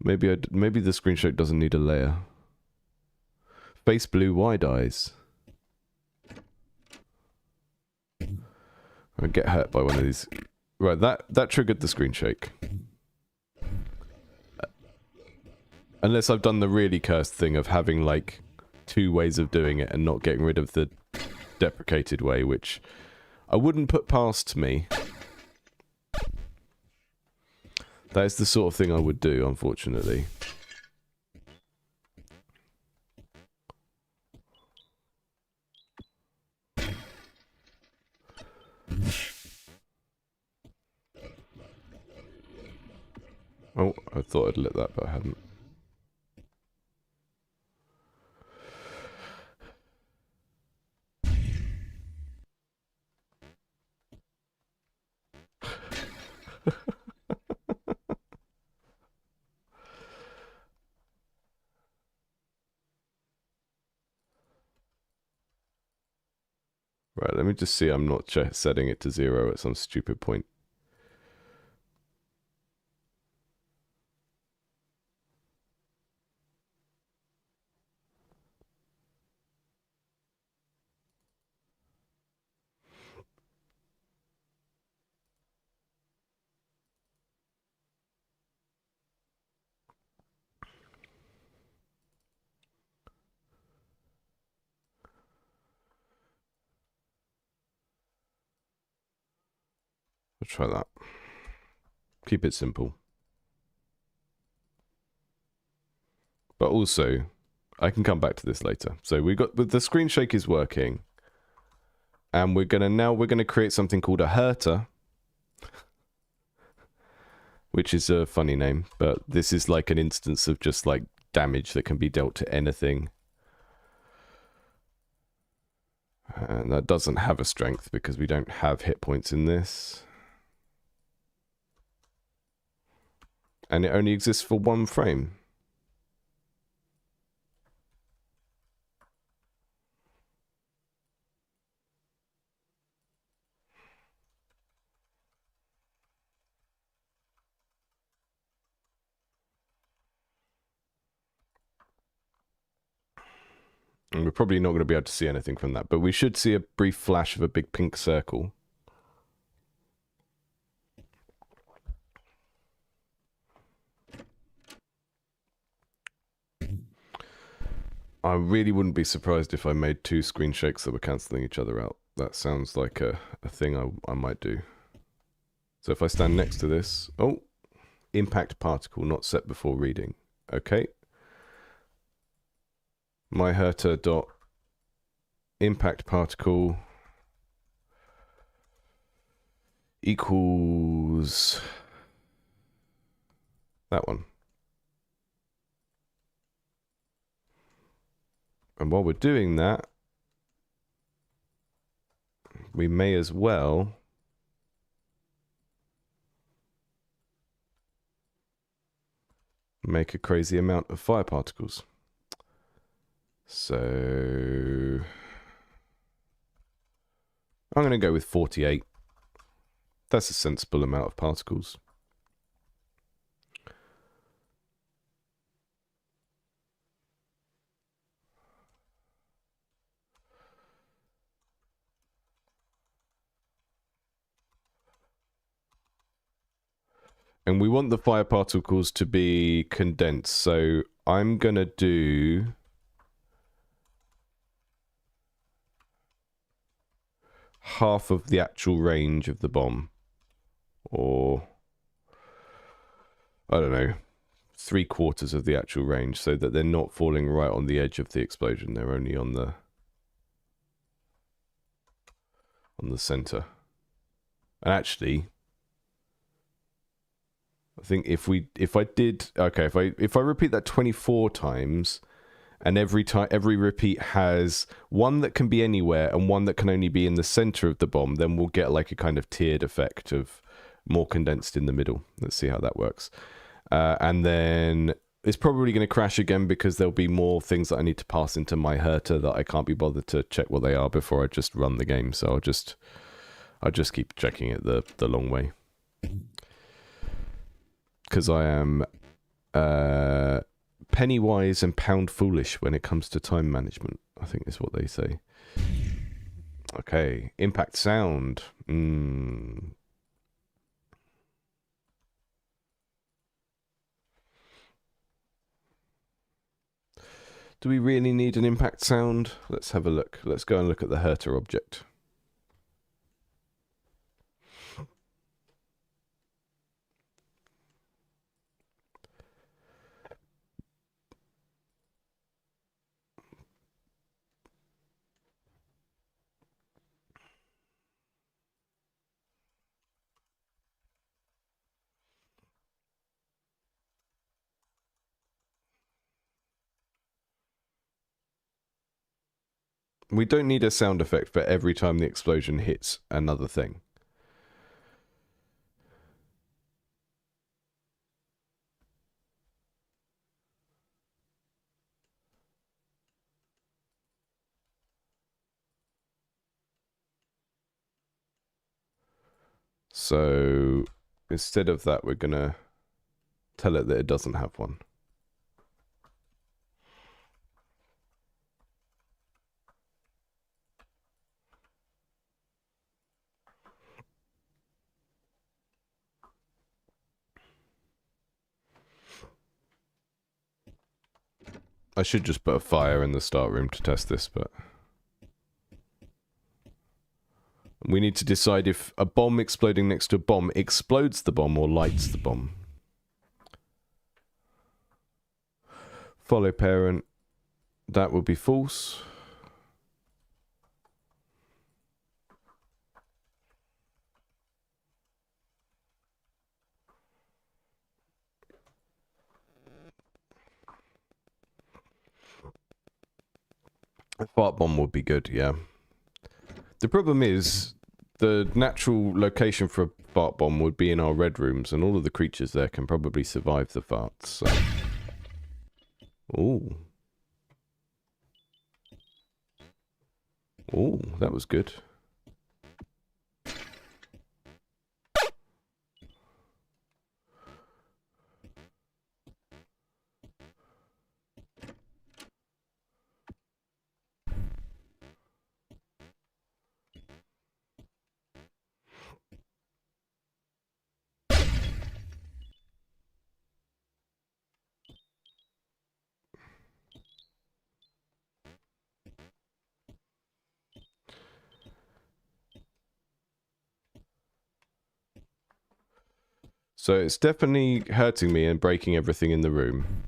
Maybe the screen shake doesn't need a layer. Face blue wide eyes. I get hurt by one of these. Right, that triggered the screen shake. Unless I've done the really cursed thing of having like 2 ways of doing it and not getting rid of the deprecated way, which I wouldn't put past me. That is the sort of thing I would do, unfortunately. Oh, I thought I'd lit that, but I hadn't. Right, let me just see I'm not setting it to 0 at some stupid point. I'll try that. Keep it simple. But also, I can come back to this later. So we got the screen shake is working. And we're gonna create something called a hurter. Which is a funny name, but this is like an instance of just like damage that can be dealt to anything. And that doesn't have a strength because we don't have hit points in this. And it only exists for 1 frame. And we're probably not going to be able to see anything from that, but we should see a brief flash of a big pink circle. I really wouldn't be surprised if I made 2 screen shakes that were cancelling each other out. That sounds like a thing I might do. So if I stand next to this... Oh! Impact particle not set before reading. Okay. My hurter dot impact particle equals that one. And while we're doing that, we may as well make a crazy amount of fire particles. So I'm going to go with 48. That's a sensible amount of particles. And we want the fire particles to be condensed. So I'm going to do half of the actual range of the bomb. Or, I don't know, 3/4 of the actual range, so that they're not falling right on the edge of the explosion. They're only on the center. And actually, I think if I repeat that 24 times, and every repeat has one that can be anywhere and one that can only be in the center of the bomb, then we'll get like a kind of tiered effect of more condensed in the middle. Let's see how that works. And then it's probably going to crash again because there'll be more things that I need to pass into my herter that I can't be bothered to check what they are before I just run the game. So I'll just keep checking it the long way. Because I am penny wise and pound foolish when it comes to time management, I think is what they say. Okay, impact sound. Do we really need an impact sound? Let's have a look. Let's go and look at the herter object. We don't need a sound effect for every time the explosion hits another thing. So instead of that, we're going to tell it that it doesn't have one. I should just put a fire in the start room to test this, but we need to decide if a bomb exploding next to a bomb explodes the bomb or lights the bomb. Follow parent, that would be false. A fart bomb would be good, yeah. The problem is, the natural location for a fart bomb would be in our red rooms, and all of the creatures there can probably survive the farts, so. Ooh. Ooh, that was good. So it's definitely hurting me and breaking everything in the room.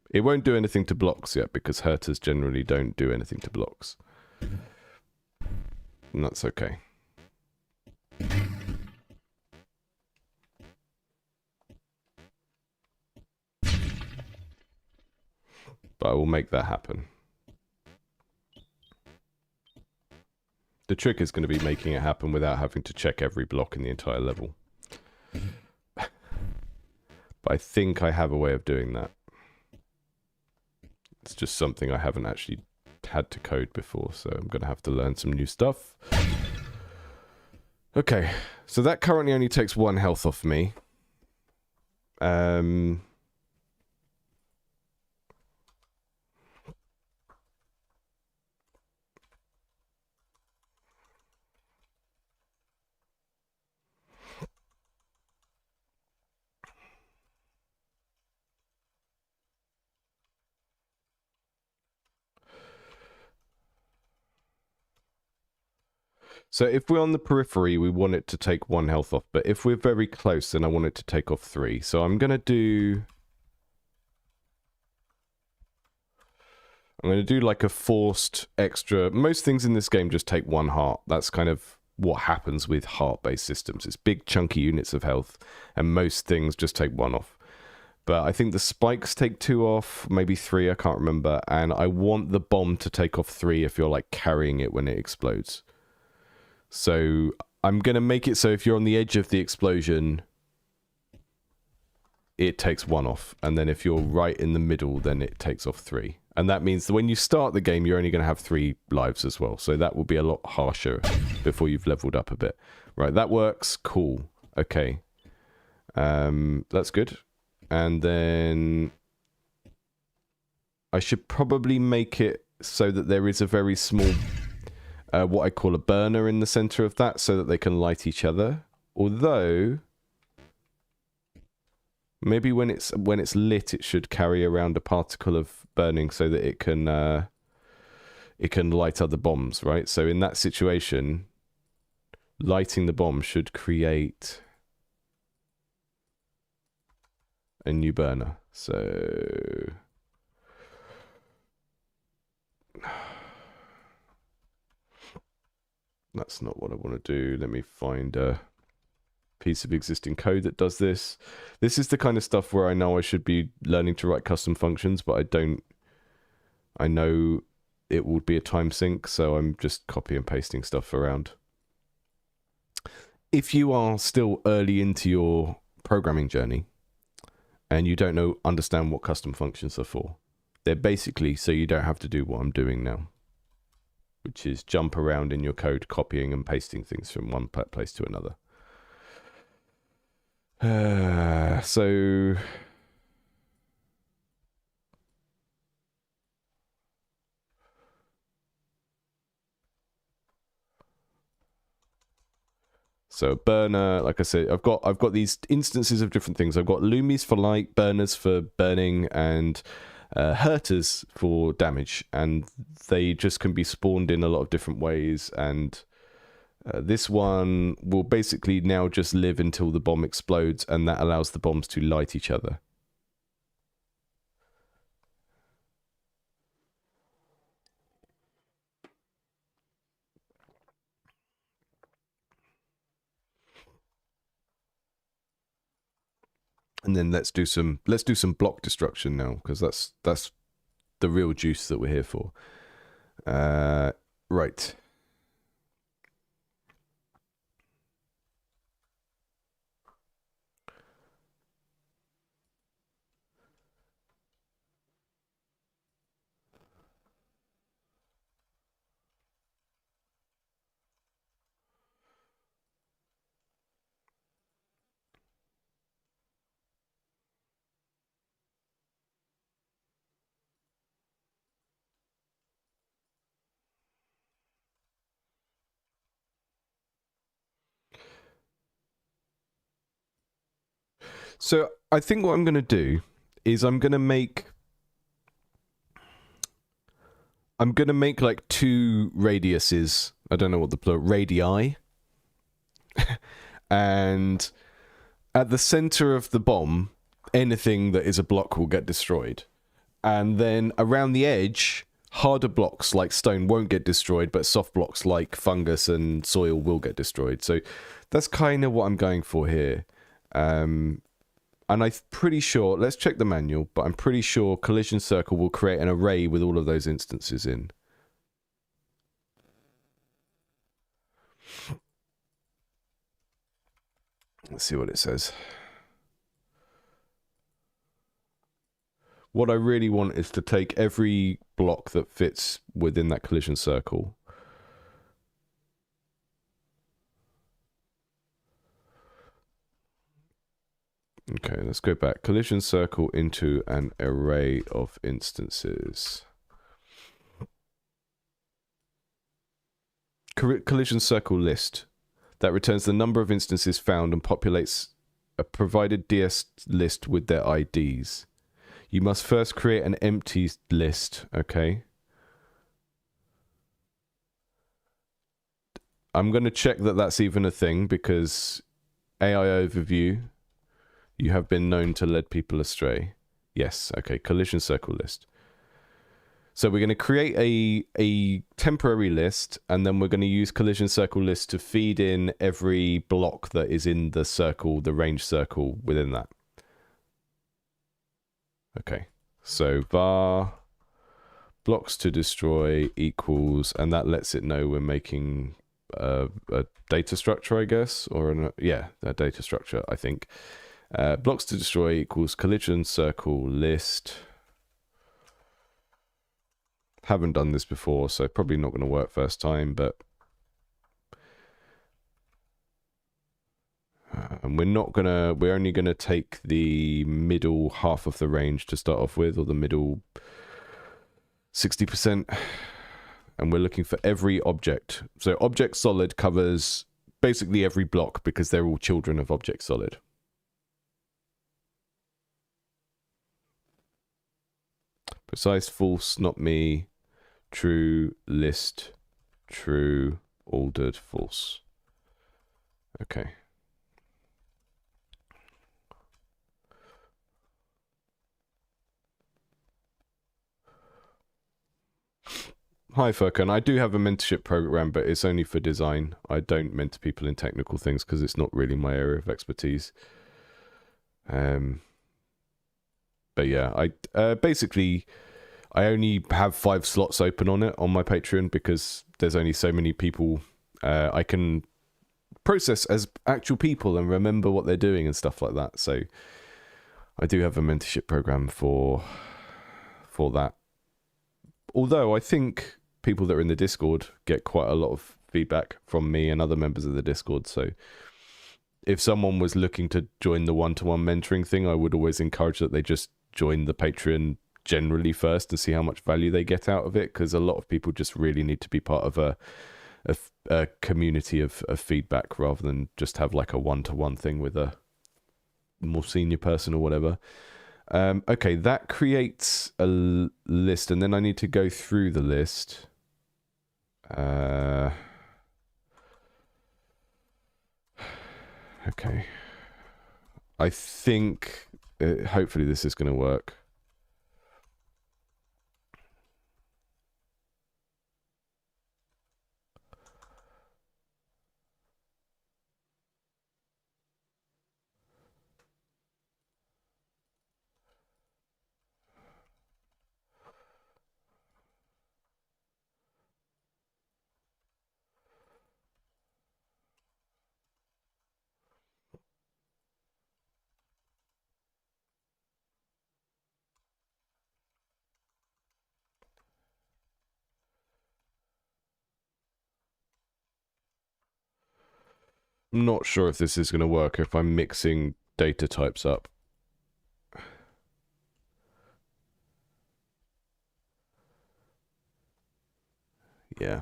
It won't do anything to blocks yet because hurters generally don't do anything to blocks. And that's okay. But I will make that happen. The trick is going to be making it happen without having to check every block in the entire level. But I think I have a way of doing that. It's just something I haven't actually had to code before, so I'm going to have to learn some new stuff. Okay, so that currently only takes 1 health off me. So if we're on the periphery, we want it to take 1 health off. But if we're very close, then I want it to take off 3. So I'm going to do like a forced extra. Most things in this game just take 1 heart. That's kind of what happens with heart-based systems. It's big chunky units of health, and most things just take 1 off. But I think the spikes take 2 off, maybe 3, I can't remember. And I want the bomb to take off 3 if you're like carrying it when it explodes. So I'm going to make it so if you're on the edge of the explosion, it takes 1 off. And then if you're right in the middle, then it takes off 3. And that means that when you start the game, you're only going to have 3 lives as well. So that will be a lot harsher before you've leveled up a bit. Right, that works. Cool. Okay. That's good. And then I should probably make it so that there is a very small... what I call a burner in the center of that so that they can light each other. Although maybe when it's lit, it should carry around a particle of burning so that it can light other bombs, right? So in that situation, lighting the bomb should create a new burner. So that's not what I want to do. Let me find a piece of existing code that does this. This is the kind of stuff where I know I should be learning to write custom functions, but I don't. I know it would be a time sink, so I'm just copy and pasting stuff around. If you are still early into your programming journey and you don't understand what custom functions are for, they're basically so you don't have to do what I'm doing now, which is jump around in your code, copying and pasting things from one place to another. So burner, like I said, I've got these instances of different things. I've got loomies for light, burners for burning, and hurters for damage, and they just can be spawned in a lot of different ways. And this one will basically now just live until the bomb explodes, and that allows the bombs to light each other. And then let's do some block destruction now, because that's the real juice that we're here for. Right. So I think what I'm going to do is I'm going to make like 2 radiuses. I don't know what the plural, radii. And at the center of the bomb, anything that is a block will get destroyed. And then around the edge, harder blocks like stone won't get destroyed, but soft blocks like fungus and soil will get destroyed. So that's kind of what I'm going for here. And I'm pretty sure, let's check the manual, but I'm pretty sure collision circle will create an array with all of those instances in. Let's see what it says. What I really want is to take every block that fits within that collision circle. Okay, let's go back. Collision circle into an array of instances. Collision circle list that returns the number of instances found and populates a provided DS list with their IDs. You must first create an empty list, okay? I'm going to check that that's even a thing because AI overview, you have been known to lead people astray. Yes, okay, collision circle list. So we're going to create a temporary list, and then we're going to use collision circle list to feed in every block that is in the circle, the range circle within that. Okay, so var blocks to destroy equals, and that lets it know we're making a data structure, I guess, or a data structure, I think. Blocks to destroy equals collision circle list. Haven't done this before, so probably not going to work first time, but and we're only gonna take the middle half of the range to start off with, or the middle 60%, and we're looking for every object. So object solid covers basically every block because they're all children of object solid. Precise, false, not me. True, list, true, ordered, false. Okay. Hi, Furkan. I do have a mentorship program, but it's only for design. I don't mentor people in technical things because it's not really my area of expertise. But yeah, basically, I only have 5 slots open on it on my Patreon because there's only so many people I can process as actual people and remember what they're doing and stuff like that. So I do have a mentorship program for that. Although I think people that are in the Discord get quite a lot of feedback from me and other members of the Discord. So if someone was looking to join the one-to-one mentoring thing, I would always encourage that they just join the Patreon generally first and see how much value they get out of it, because a lot of people just really need to be part of a community of feedback rather than just have like a one-to-one thing with a more senior person or whatever. Okay, that creates a list, and then I need to go through the list. Okay. I think hopefully this is going to work. I'm not sure if this is going to work if I'm mixing data types up. Yeah.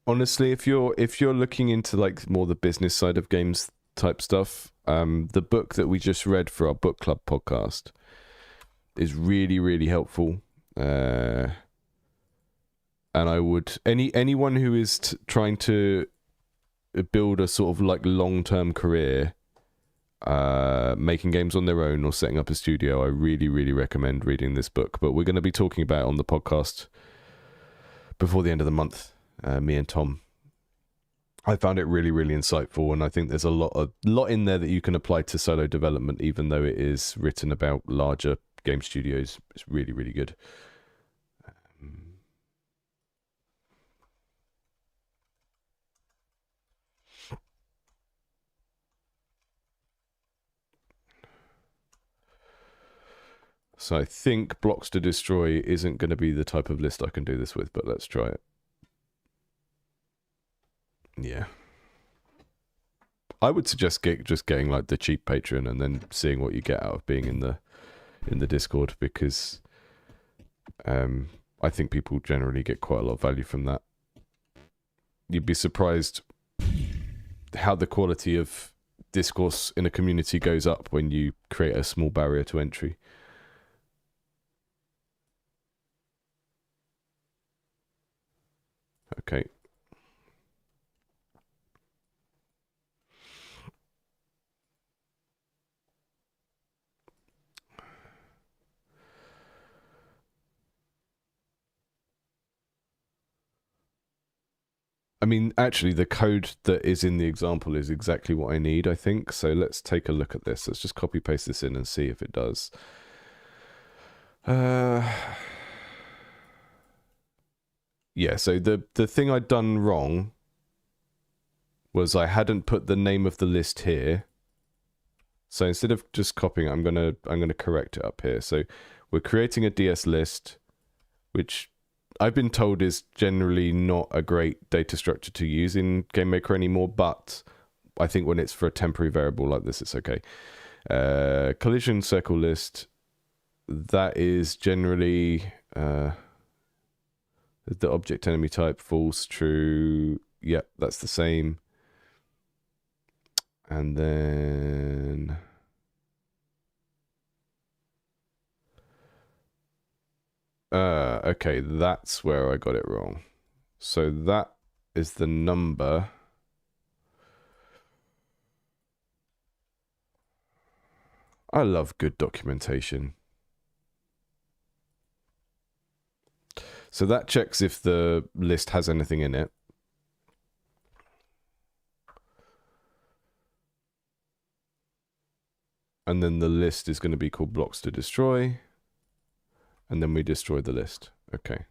Honestly, if you're looking into like more the business side of games type stuff, the book that we just read for our book club podcast is really, really helpful. And I would anyone who is trying to build a sort of like long-term career making games on their own or setting up a studio, I really, really recommend reading this book. But we're going to be talking about it on the podcast before the end of the month, me and Tom. I found it really, really insightful, and I think there's a lot in there that you can apply to solo development, even though it is written about larger game studios. It's really, really good. So I think blocks to destroy isn't going to be the type of list I can do this with, but let's try it. Yeah. I would suggest just getting like the cheap patron and then seeing what you get out of being in the Discord, because I think people generally get quite a lot of value from that. You'd be surprised how the quality of discourse in a community goes up when you create a small barrier to entry. Okay. I mean, actually, the code that is in the example is exactly what I need, I think. So let's take a look at this. Let's just copy paste this in and see if it does. Yeah, so the thing I'd done wrong was I hadn't put the name of the list here. So instead of just copying it, I'm gonna correct it up here. So we're creating a DS list, which I've been told is generally not a great data structure to use in GameMaker anymore, but I think when it's for a temporary variable like this, it's okay. Collision circle list, that is generally the object enemy type, false, true. Yep, that's the same. And then okay, that's where I got it wrong. So that is the number. I love good documentation. So that checks if the list has anything in it. And then the list is going to be called blocks to destroy. And then we destroy the list. Okay.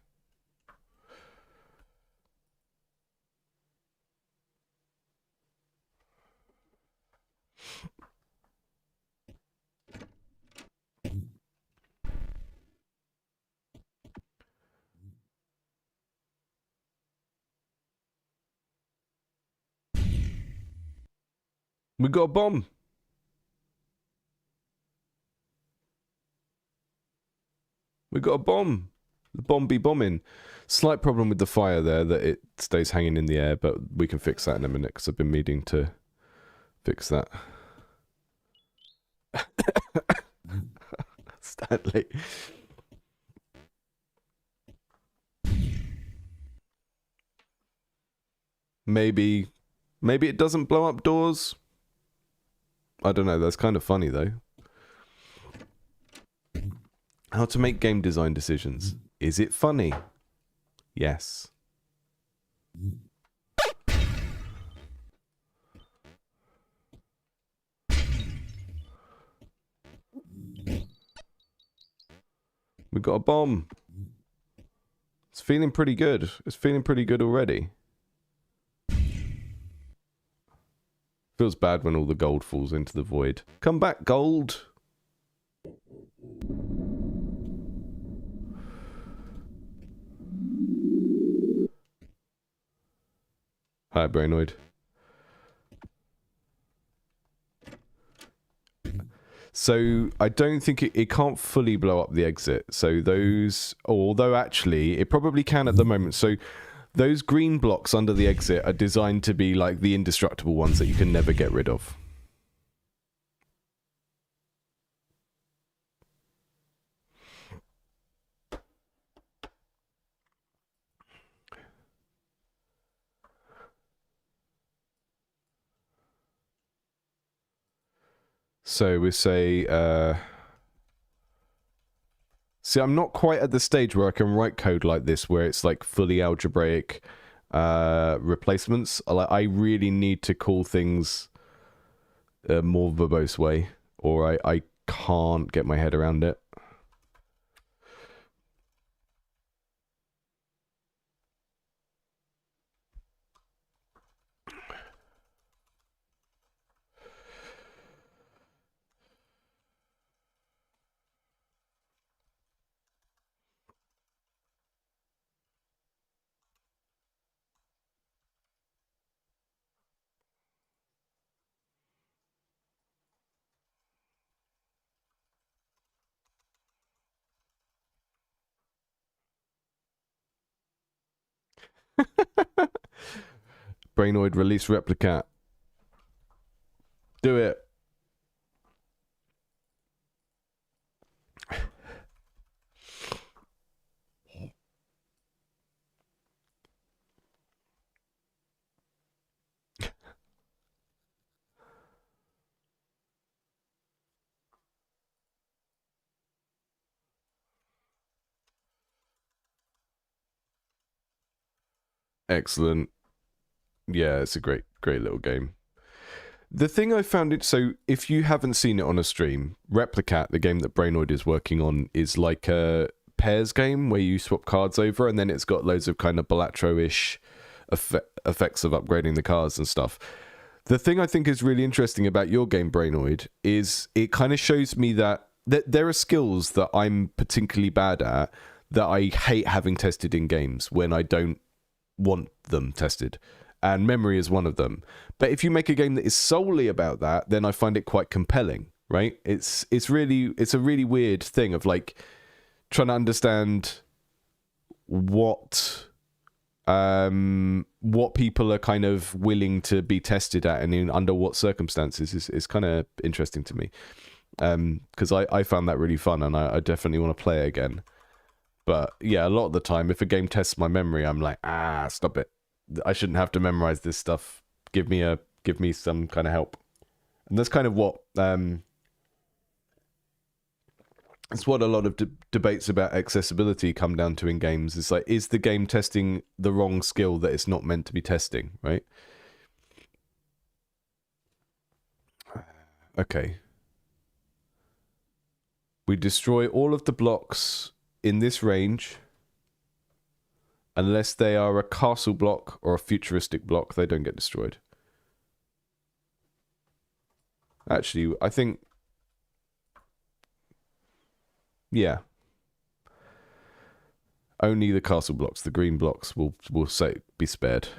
We got a bomb. We got a bomb. The bomb be bombing. Slight problem with the fire there, that it stays hanging in the air, but we can fix that in a minute because I've been meaning to fix that. Stanley. Maybe it doesn't blow up doors. I don't know. That's kind of funny though. How to make game design decisions. Is it funny? Yes. We got a bomb. It's feeling pretty good. It's feeling pretty good already. Feels bad when all the gold falls into the void. Come back, gold! Hi, Brainoid. So I don't think it can't fully blow up the exit. So those, although actually it probably can at the moment. So those green blocks under the exit are designed to be like the indestructible ones that you can never get rid of. So we say, see, I'm not quite at the stage where I can write code like this, where it's like fully algebraic replacements. I really need to call things a more verbose way, or I can't get my head around it. Brainoid, release Replicat. Do it. Excellent. Yeah, it's a great little game. The thing I found it, so if you haven't seen it on a stream, Replicat, the game that Brainoid is working on, is like a pairs game where you swap cards over, and then it's got loads of kind of Balatro-ish effects of upgrading the cards and stuff. The thing I think is really interesting about your game, Brainoid, is it kind of shows me that there are skills that I'm particularly bad at that I hate having tested in games when I don't want them tested. And memory is one of them. But if you make a game that is solely about that, then I find it quite compelling, right? It's a really weird thing of like trying to understand what people are kind of willing to be tested at and under what circumstances is kind of interesting to me. Because I found that really fun, and I definitely want to play it again. But yeah, a lot of the time, if a game tests my memory, I'm like, stop it. I shouldn't have to memorize this stuff. Give me some kind of help. And that's kind of what it's what a lot of debates about accessibility come down to in games. It's like, is the game testing the wrong skill that it's not meant to be testing, right? Okay. We destroy all of the blocks in this range. Unless they are a castle block or a futuristic block, they don't get destroyed. Actually, I think... yeah. Only the castle blocks, the green blocks, will be spared.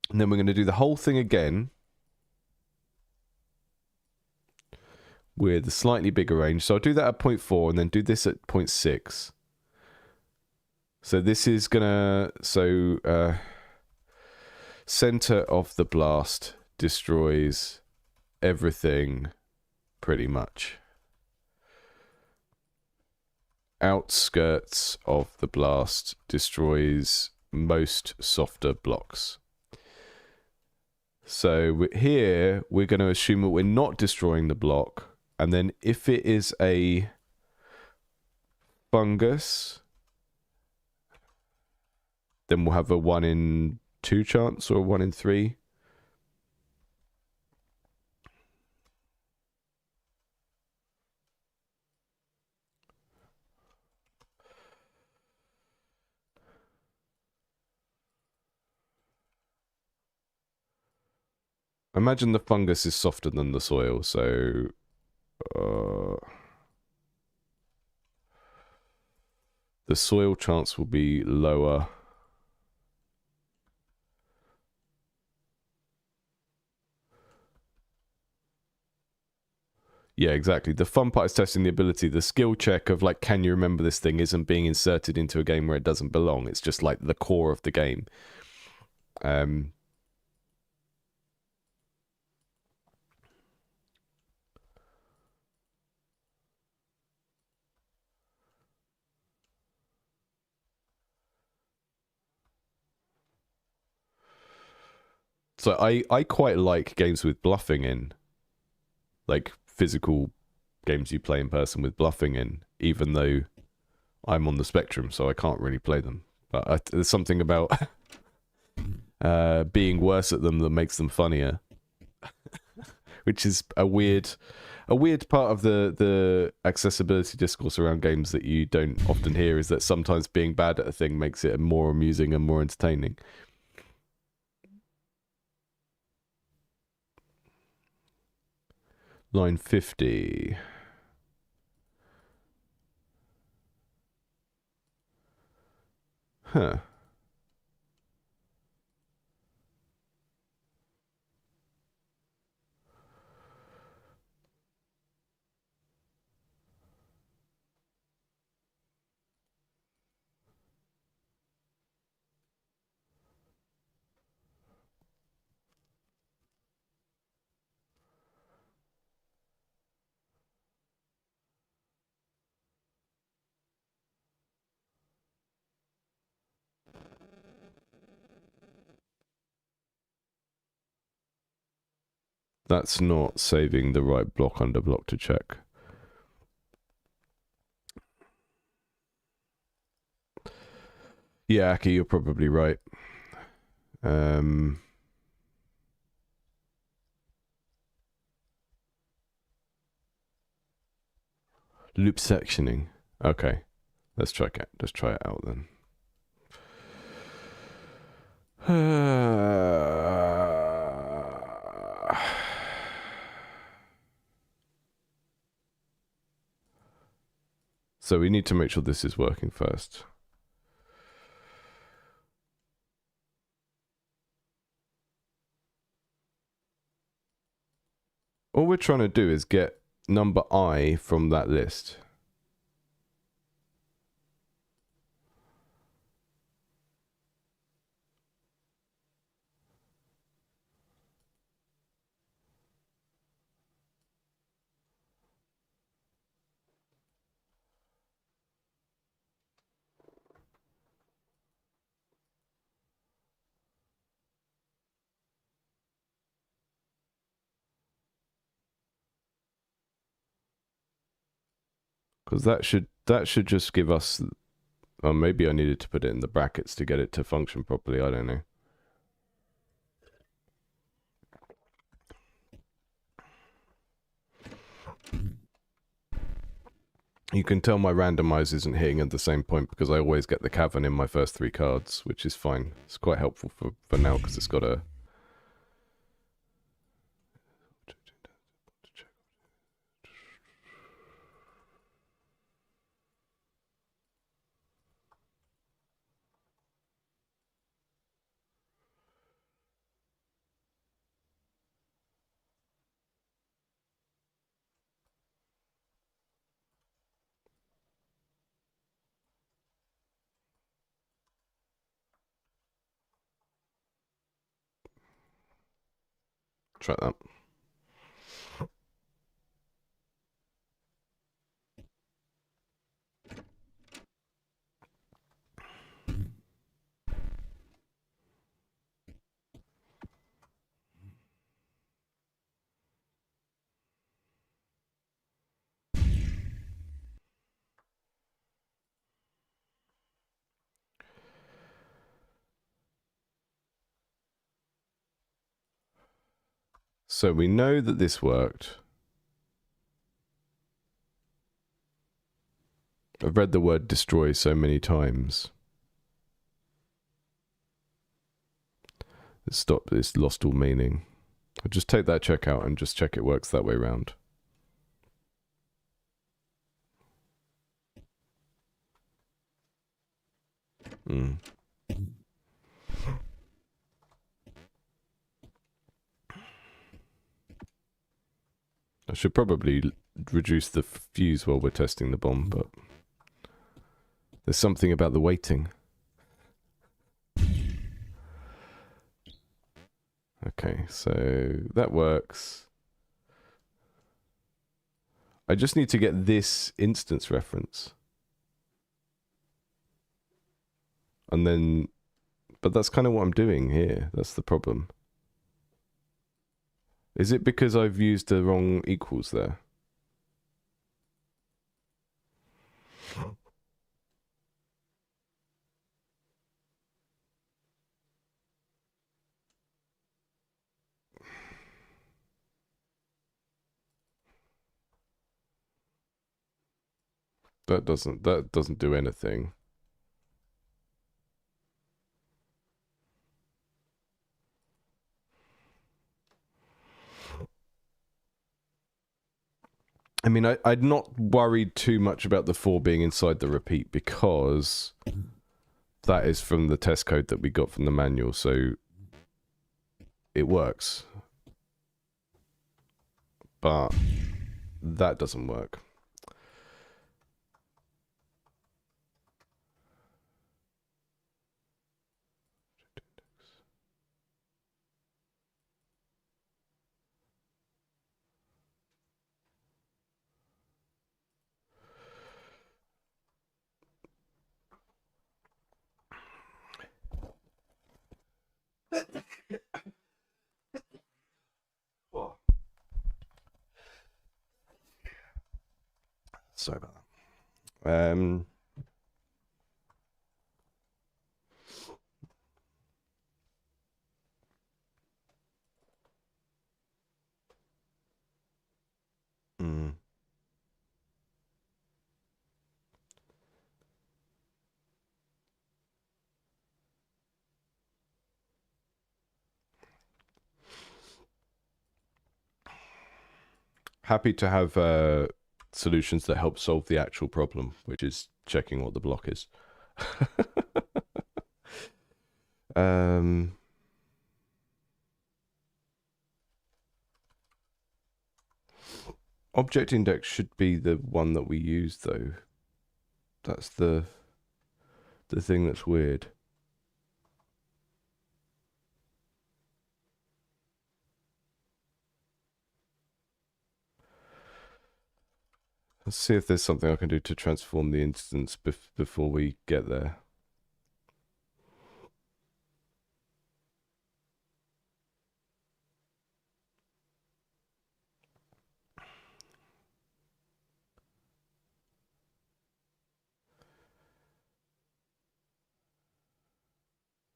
And then we're going to do the whole thing again with a slightly bigger range. So I'll do that at 0.4 and then do this at 0.6. So this is gonna... so center of the blast destroys everything pretty much. Outskirts of the blast destroys most softer blocks. So here we're going to assume that we're not destroying the block. And then if it is a fungus, then we'll have a 1 in 2 chance or a 1 in 3. Imagine the fungus is softer than the soil, so the soil chance will be lower. Yeah, exactly. The fun part is testing the ability. The skill check of like, can you remember this thing, isn't being inserted into a game where it doesn't belong. It's just like the core of the game. So I quite like games with bluffing in. Like physical games you play in person with bluffing in, even though I'm on the spectrum, so I can't really play them. But there's something about being worse at them that makes them funnier. Which is a weird part of the accessibility discourse around games that you don't often hear, is that sometimes being bad at a thing makes it more amusing and more entertaining. Line 50. Huh. That's not saving the right block under block to check. Yeah, Aki, you're probably right. Loop sectioning. Okay. Let's try it out then. So we need to make sure this is working first. All we're trying to do is get number I from that list. Because that should just give us, or maybe I needed to put it in the brackets to get it to function properly, I don't know. You can tell my randomize isn't hitting at the same point because I always get the cavern in my first 3 cards, which is fine. It's quite helpful for now because it's got a... Try that. So we know that this worked. I've read the word destroy so many times. It's lost all meaning. I'll just take that check out and just check it works that way round. I should probably reduce the fuse while we're testing the bomb, but there's something about the waiting. Okay, so that works. I just need to get this instance reference. And then, but that's kind of what I'm doing here. That's the problem. Is it because I've used the wrong equals there? That doesn't do anything. I mean, I'd not worried too much about the 4 being inside the repeat because that is from the test code that we got from the manual, so it works. But that doesn't work. Sorry about that. Mm. Happy to have solutions that help solve the actual problem, which is checking what the block is. Object index should be the one that we use, though. That's the thing that's weird. Let's see if there's something I can do to transform the instance before we get there.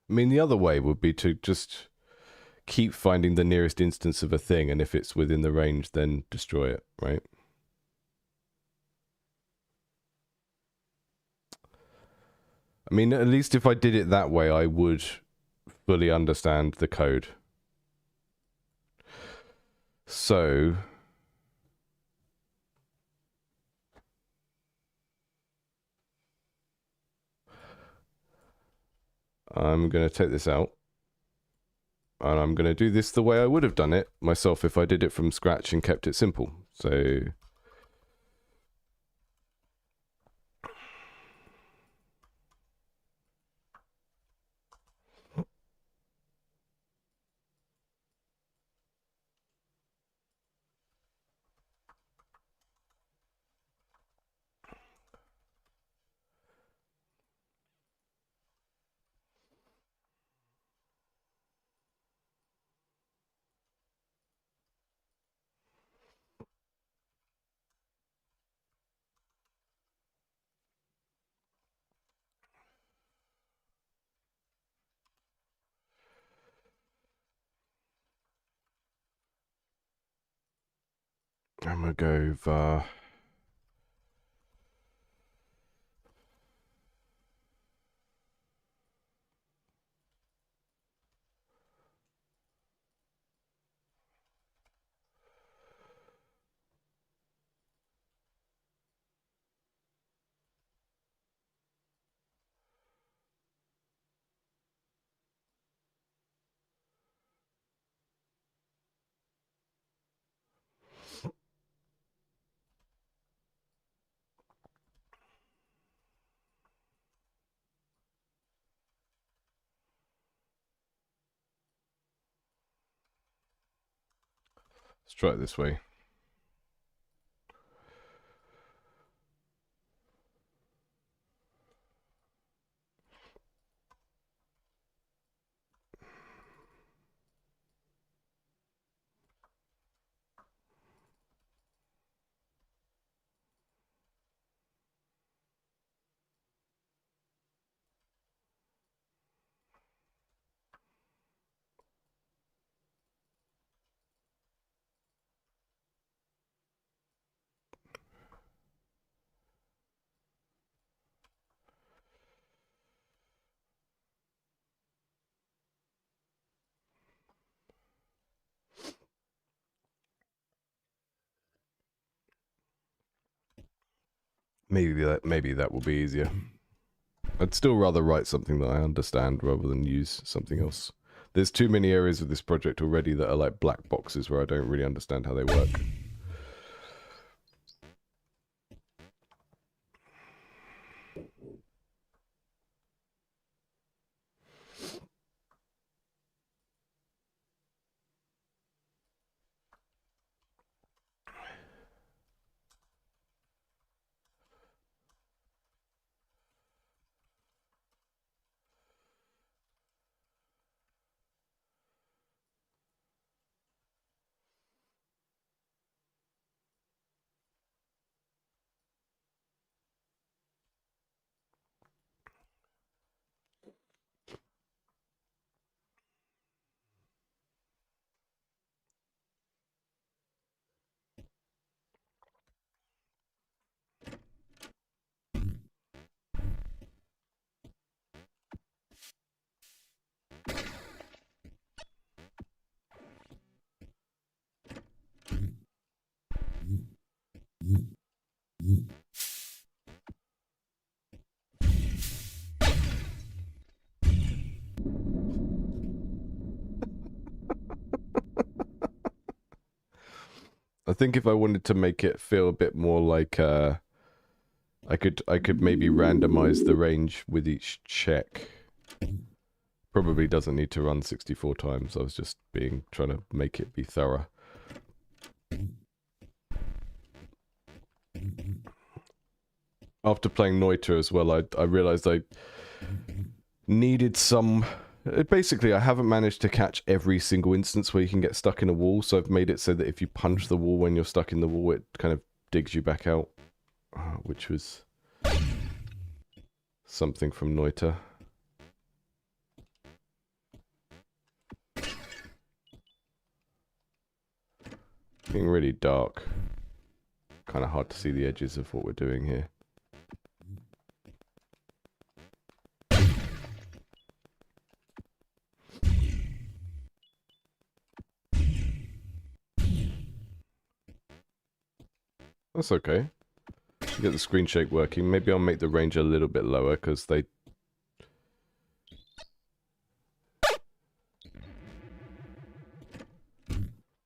I mean, the other way would be to just keep finding the nearest instance of a thing, and if it's within the range, then destroy it, right? I mean, at least if I did it that way, I would fully understand the code. So I'm going to take this out. And I'm going to do this the way I would have done it myself if I did it from scratch and kept it simple. So I'm going to go var. Let's try it this way. Maybe that will be easier. I'd still rather write something that I understand rather than use something else. There's too many areas of this project already that are like black boxes where I don't really understand how they work. I think if I wanted to make it feel a bit more like I could maybe randomize the range with each check. Probably doesn't need to run 64 times. I was just trying to make it be thorough. After playing Noita as well, I realized I needed some... Basically, I haven't managed to catch every single instance where you can get stuck in a wall, so I've made it so that if you punch the wall when you're stuck in the wall, it kind of digs you back out. Which was something from Noita. Getting really dark. Kind of hard to see the edges of what we're doing here. That's okay. Get the screen shake working. Maybe I'll make the range a little bit lower because they...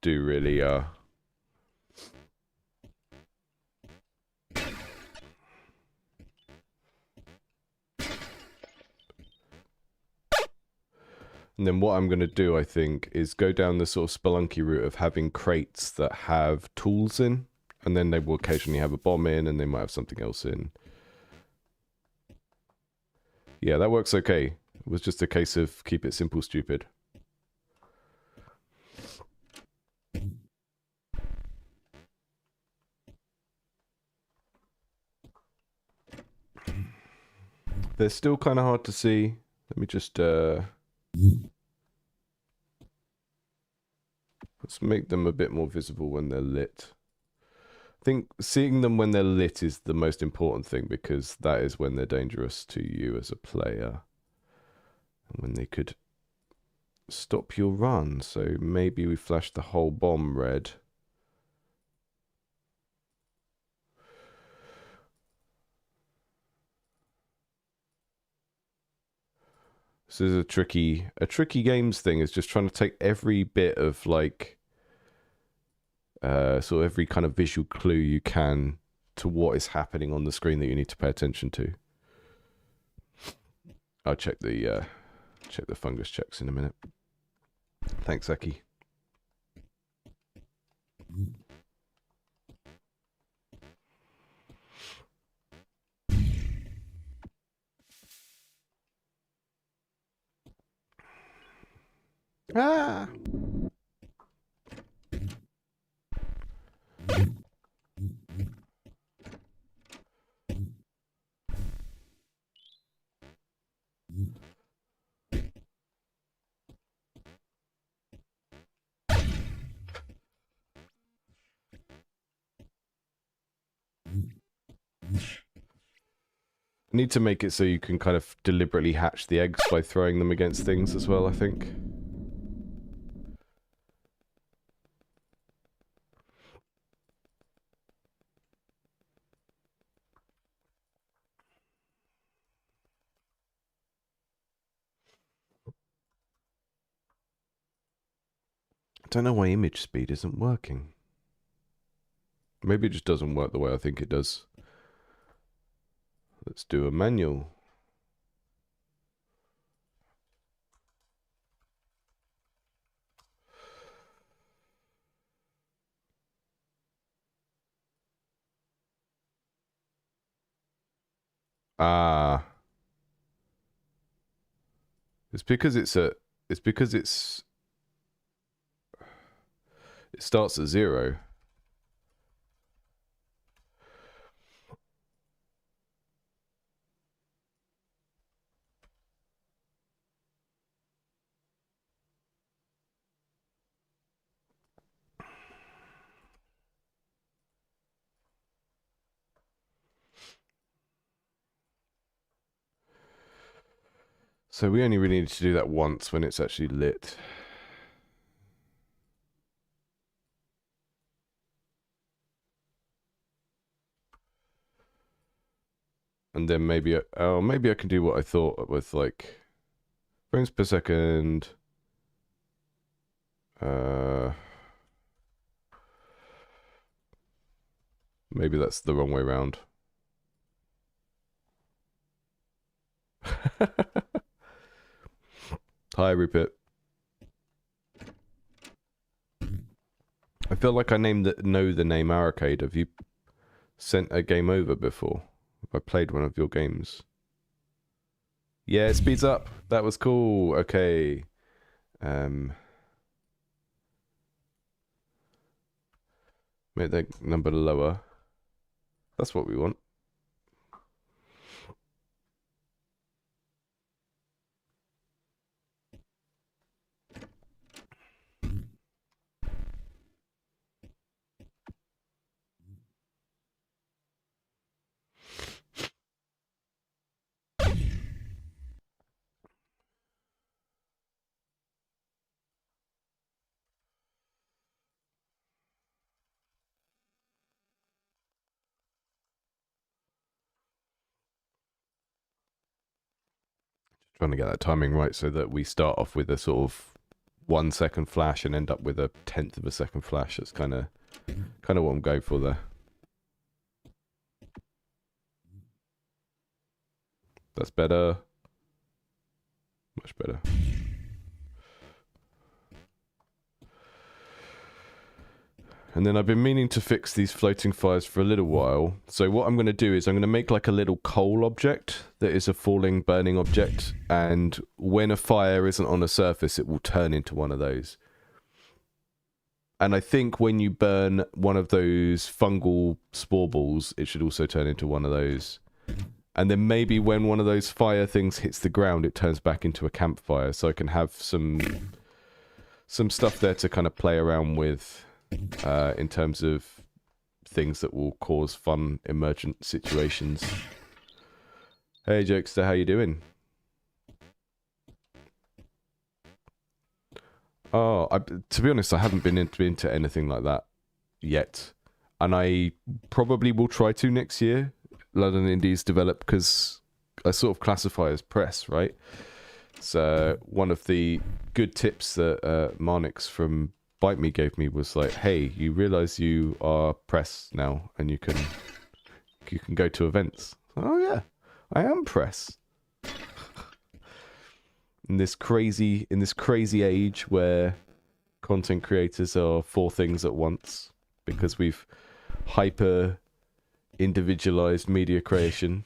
do really, And then what I'm going to do, I think, is go down the sort of Spelunky route of having crates that have tools in, and then they will occasionally have a bomb in, and they might have something else in. Yeah, that works okay. It was just a case of keep it simple, stupid. They're still kind of hard to see. Let me just, let's make them a bit more visible when they're lit. I think seeing them when they're lit is the most important thing, because that is when they're dangerous to you as a player. And when they could stop your run. So maybe we flash the whole bomb red. This is a tricky games thing, is just trying to take every bit of like sort of every kind of visual clue you can to what is happening on the screen that you need to pay attention to. I'll check the fungus checks in a minute. Thanks, Aki. Ah! I need to make it so you can kind of deliberately hatch the eggs by throwing them against things as well, I think. I don't know why image speed isn't working. Maybe it just doesn't work the way I think it does. Let's do a manual. Ah. It's because it starts at 0. So we only really need to do that once when it's actually lit. And then maybe I can do what I thought with like frames per second. Maybe that's the wrong way around. Hi, Rupert. I feel like I know the name Arcade. Have you sent a game over before? Have I played one of your games? Yeah, it speeds up. That was cool. Okay. Make that number lower. That's what we want. Trying to get that timing right so that we start off with a sort of 1 second flash and end up with a 1/10 of a second flash. That's kind of what I'm going for there. That's better. Much better. And then I've been meaning to fix these floating fires for a little while. So what I'm going to do is I'm going to make like a little coal object that is a falling, burning object. And when a fire isn't on a surface, it will turn into one of those. And I think when you burn one of those fungal spore balls, it should also turn into one of those. And then maybe when one of those fire things hits the ground, it turns back into a campfire. So I can have some stuff there to kind of play around with. In terms of things that will cause fun emergent situations. Hey Jokester, how you doing? Oh, to be honest, I haven't been into anything like that yet. And I probably will try to next year. London Indies develop, because I sort of classify as press, right? So one of the good tips that Marnix from Bite Me gave me was like, hey, you realize you are press now and you can go to events. Oh yeah, I am press. in this crazy age where content creators are 4 things at once, because we've hyper individualized media creation.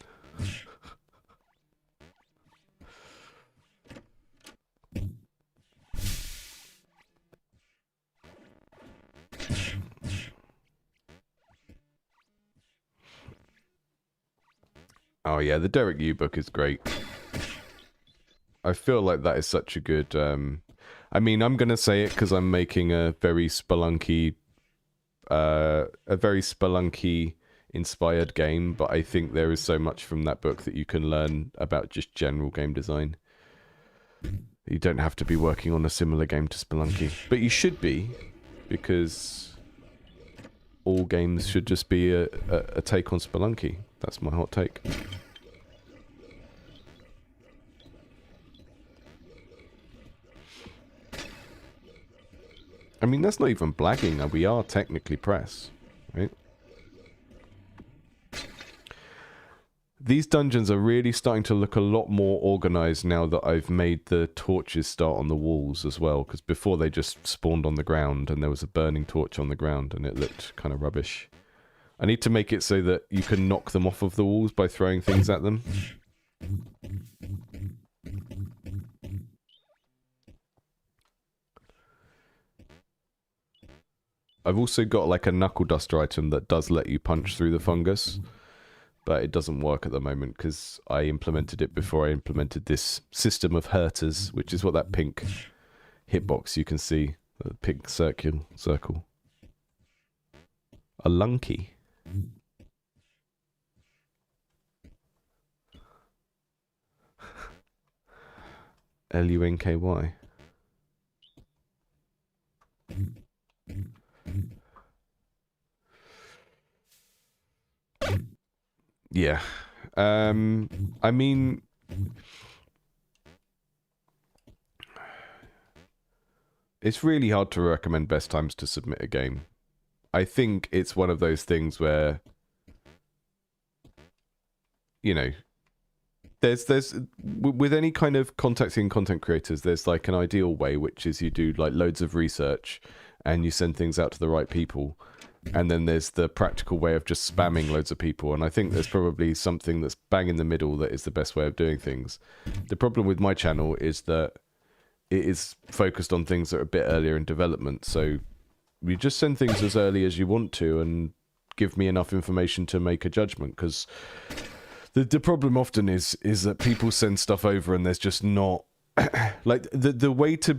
Oh yeah, the Derek Yu book is great. I feel like that is such a good... I mean, I'm going to say it because I'm making a very Spelunky inspired game, but I think there is so much from that book that you can learn about just general game design. You don't have to be working on a similar game to Spelunky, but you should be, because all games should just be a take on Spelunky. That's my hot take. I mean, that's not even blagging. We are technically press, right? These dungeons are really starting to look a lot more organized now that I've made the torches start on the walls as well, because before they just spawned on the ground and there was a burning torch on the ground and it looked kind of rubbish. I need to make it so that you can knock them off of the walls by throwing things at them. I've also got like a knuckle duster item that does let you punch through the fungus, but it doesn't work at the moment because I implemented it before I implemented this system of hurters, which is what that pink hitbox you can see, the pink circle. A lunky. Lunky. Yeah. I mean, it's really hard to recommend best times to submit a game. I think it's one of those things where, you know, there's with any kind of contacting content creators, there's like an ideal way, which is you do like loads of research and you send things out to the right people. And then there's the practical way of just spamming loads of people. And I think there's probably something that's bang in the middle that is the best way of doing things. The problem with my channel is that it is focused on things that are a bit earlier in development. So you just send things as early as you want to and give me enough information to make a judgment. Because the problem often is that people send stuff over and there's just not like the way to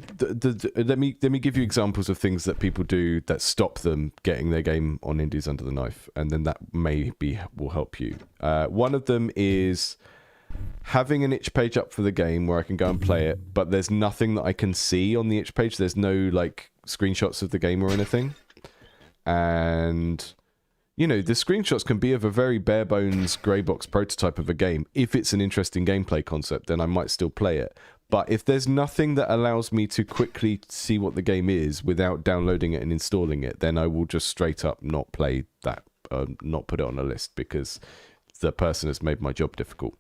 let me give you examples of things that people do that stop them getting their game on indies under the knife, and then that maybe will help you. One of them is having an itch page up for the game where I can go and play it, but there's nothing that I can see on the itch page. There's no like screenshots of the game or anything, and you know, the screenshots can be of a very bare bones grey box prototype of a game. If it's an interesting gameplay concept, then I might still play it. But if there's nothing that allows me to quickly see what the game is without downloading it and installing it, then I will just straight up not play that, not put it on a list, because the person has made my job difficult.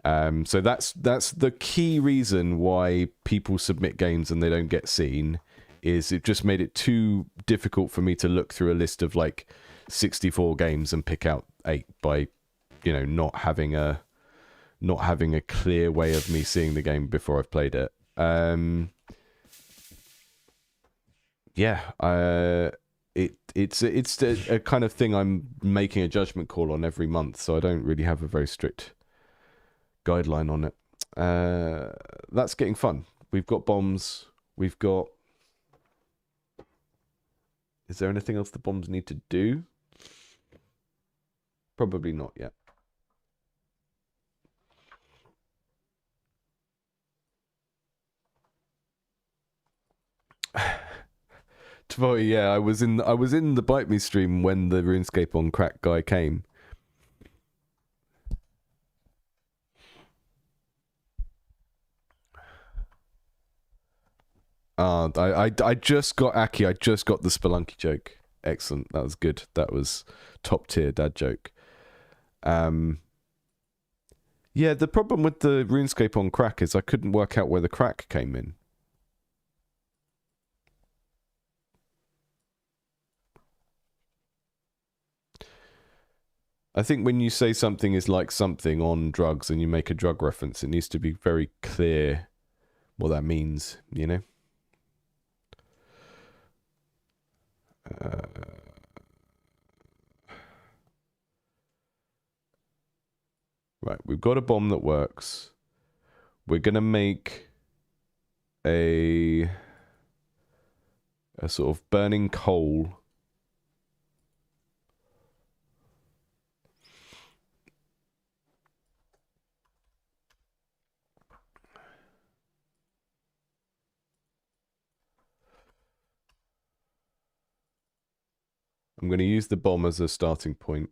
So that's the key reason why people submit games and they don't get seen, is it just made it too difficult for me to look through a list of like 64 games and pick out 8 by, you know, not having a clear way of me seeing the game before I've played it. It's a kind of thing I'm making a judgment call on every month, so I don't really have a very strict guideline on it. That's getting fun. We've got bombs. We've got... Is there anything else the bombs need to do? Probably not yet. Yeah, I was in the Bite Me stream when the RuneScape on Crack guy came. I just got Aki. I just got the Spelunky joke. Excellent. That was good. That was top tier dad joke. Yeah, the problem with the RuneScape on Crack is I couldn't work out where the crack came in. I think when you say something is like something on drugs and you make a drug reference, it needs to be very clear what that means, you know? Right, we've got a bomb that works. We're going to make a sort of burning coal. I'm going to use the bomb as a starting point.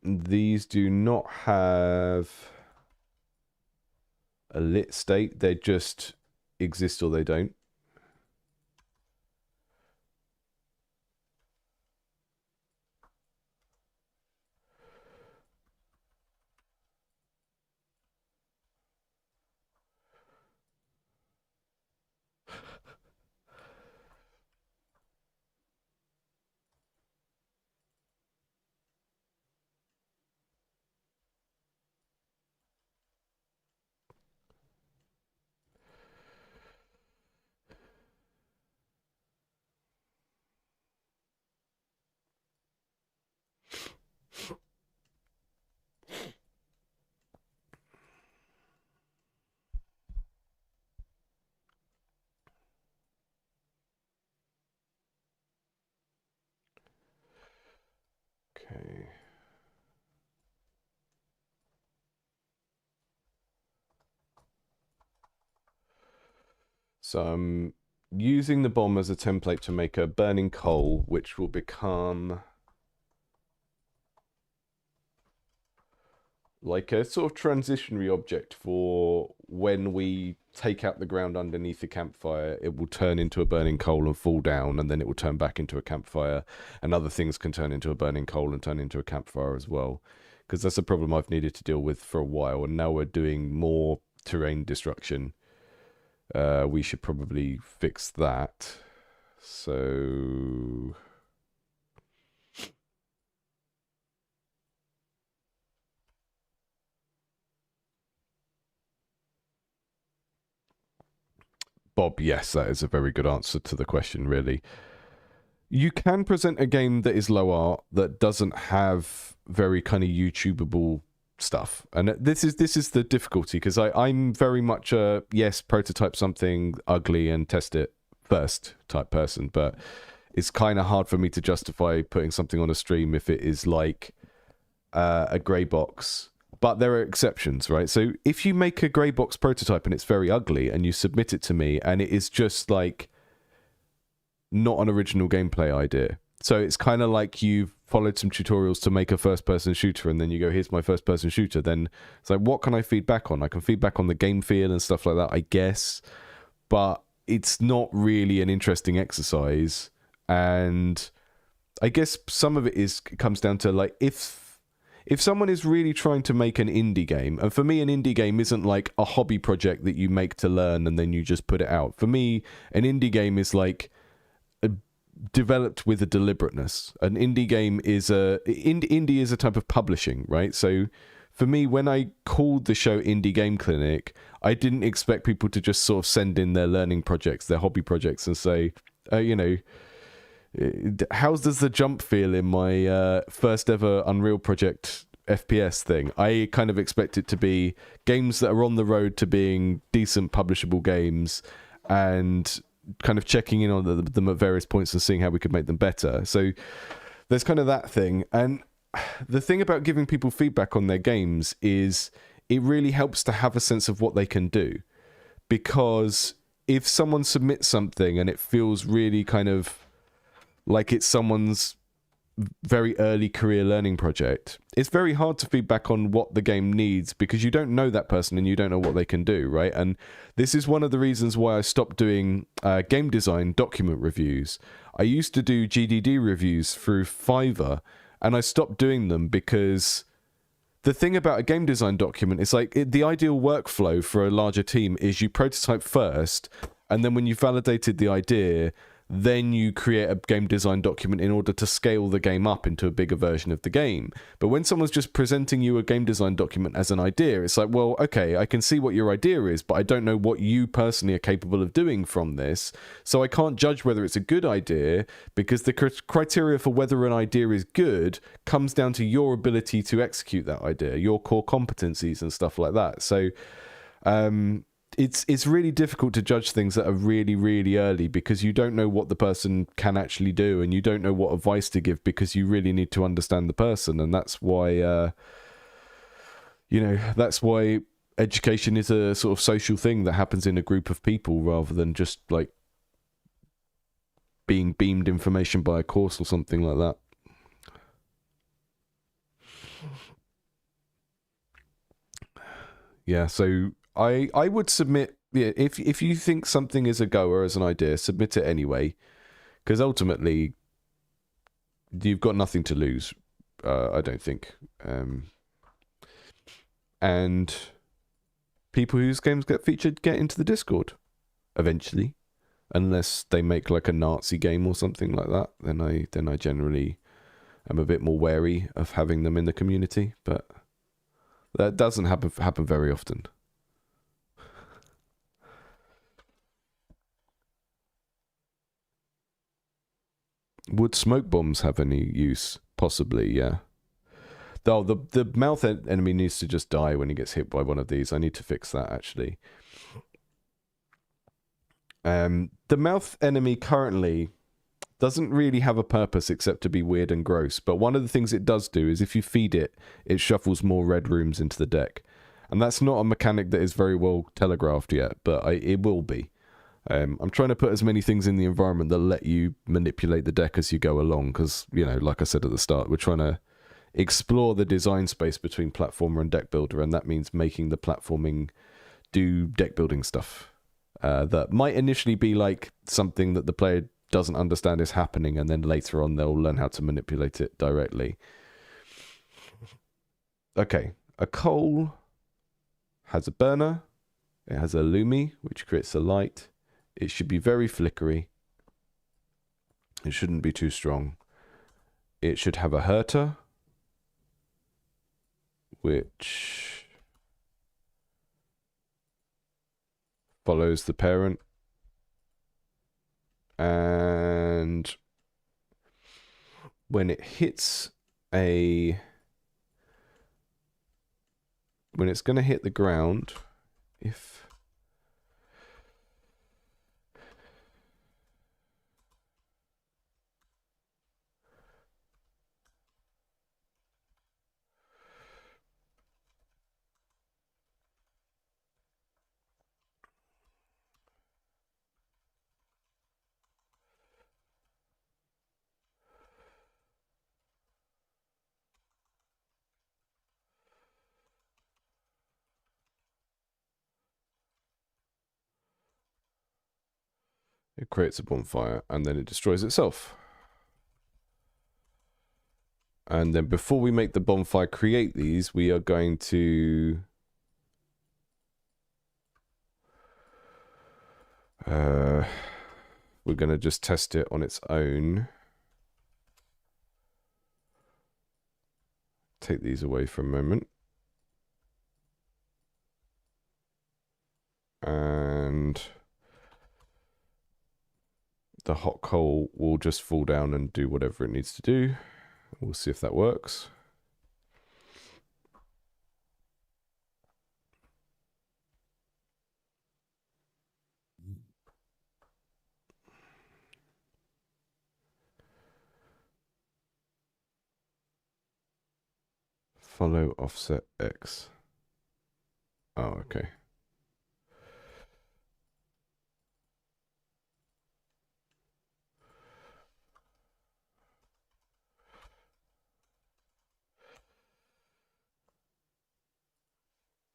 These do not have a lit state. They just exist or they don't. Okay. So I'm using the bomb as a template to make a burning coal, which will become like a sort of transitionary object for when we take out the ground underneath the campfire. It will turn into a burning coal and fall down, and then it will turn back into a campfire, and other things can turn into a burning coal and turn into a campfire as well, because that's a problem I've needed to deal with for a while, and now we're doing more terrain destruction. We should probably fix that. So Bob, yes, that is a very good answer to the question, really. You can present a game that is low art, that doesn't have very kind of YouTubeable stuff, and this is the difficulty, because I'm very much a yes, prototype something ugly and test it first type person, but it's kind of hard for me to justify putting something on a stream if it is like a grey box. But there are exceptions, right? So if you make a grey box prototype and it's very ugly and you submit it to me and it is just like not an original gameplay idea, so it's kind of like you've followed some tutorials to make a first-person shooter, and then you go, here's my first-person shooter, then it's like, what can I feed back on? I can feed back on the game feel and stuff like that, I guess, but it's not really an interesting exercise. And I guess some of it comes down to, like, if someone is really trying to make an indie game, and for me an indie game isn't like a hobby project that you make to learn and then you just put it out. For me, an indie game is like developed with a deliberateness. An indie game is indie is a type of publishing, right? So for me, when I called the show Indie Game Clinic, I didn't expect people to just sort of send in their learning projects, their hobby projects, and say, you know, how does the jump feel in my first ever Unreal Project FPS thing? I kind of expect it to be games that are on the road to being decent publishable games, and kind of checking in on them at various points and seeing how we could make them better. So there's kind of that thing. And the thing about giving people feedback on their games is it really helps to have a sense of what they can do. Because if someone submits something and it feels really kind of like it's someone's very early career learning project, it's very hard to feed back on what the game needs, because you don't know that person and you don't know what they can do, right? And this is one of the reasons why I stopped doing game design document reviews. I used to do GDD reviews through Fiverr, and I stopped doing them because the thing about a game design document is like the ideal workflow for a larger team is you prototype first, and then when you've validated the idea, then you create a game design document in order to scale the game up into a bigger version of the game. But when someone's just presenting you a game design document as an idea, it's like, well, okay, I can see what your idea is, but I don't know what you personally are capable of doing from this. So I can't judge whether it's a good idea, because the criteria for whether an idea is good comes down to your ability to execute that idea, your core competencies and stuff like that. So, it's really difficult to judge things that are really, really early, because you don't know what the person can actually do, and you don't know what advice to give, because you really need to understand the person. And that's why, that's why education is a sort of social thing that happens in a group of people, rather than just like being beamed information by a course or something like that. Yeah, so I would submit, yeah, if you think something is a goer as an idea, submit it anyway, because ultimately you've got nothing to lose, I don't think. And people whose games get featured get into the Discord eventually, unless they make like a Nazi game or something like that. Then I generally am a bit more wary of having them in the community, but that doesn't happen very often. Would smoke bombs have any use? Possibly, yeah. Though the mouth enemy needs to just die when he gets hit by one of these. I need to fix that, actually. The mouth enemy currently doesn't really have a purpose except to be weird and gross. But one of the things it does do is if you feed it, it shuffles more red rooms into the deck. And that's not a mechanic that is very well telegraphed yet, but it will be. I'm trying to put as many things in the environment that let you manipulate the deck as you go along, because, you know, like I said at the start, we're trying to explore the design space between platformer and deck builder, and that means making the platforming do deck building stuff that might initially be like something that the player doesn't understand is happening, and then later on they'll learn how to manipulate it directly. Okay, a coal has a burner, it has a lumi, which creates a light. It should be very flickery. It shouldn't be too strong. It should have a hurter, which follows the parent. And when it hits when it's going to hit the ground, if it creates a bonfire, and then it destroys itself. And then before we make the bonfire create these, we are going to... we're going to just test it on its own. Take these away for a moment. And the hot coal will just fall down and do whatever it needs to do. We'll see if that works. Follow offset X. Oh, okay.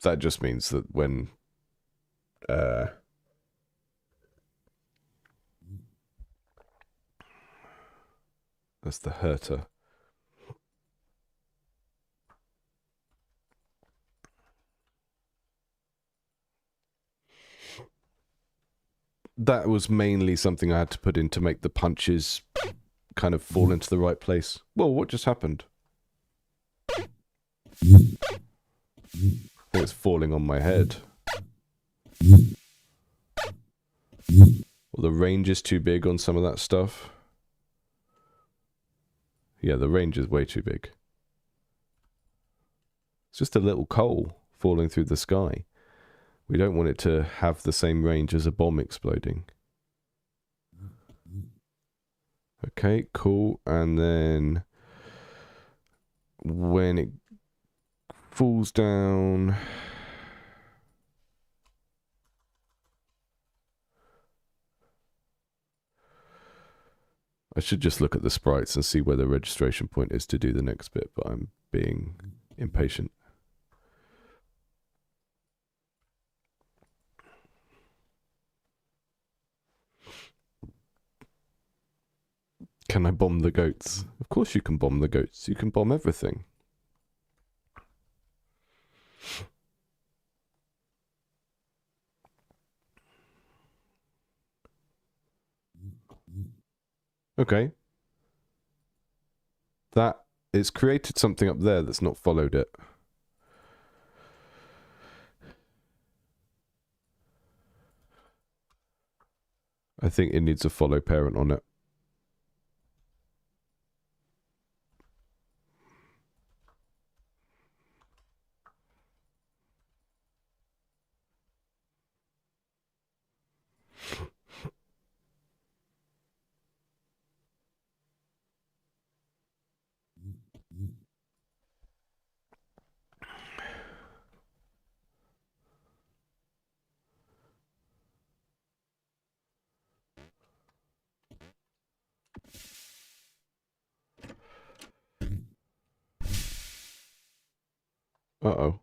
That just means that when that's the hurter. That was mainly something I had to put in to make the punches kind of fall into the right place. Whoa, what just happened? I think it's falling on my head. Well, the range is too big on some of that stuff. Yeah, the range is way too big. It's just a little coal falling through the sky. We don't want it to have the same range as a bomb exploding. Okay, cool. And then when it falls down... I should just look at the sprites and see where the registration point is to do the next bit, but I'm being impatient. Can I bomb the goats? Of course you can bomb the goats. You can bomb everything. Okay. That it's created something up there that's not followed it. I think it needs a follow parent on it. Uh-oh.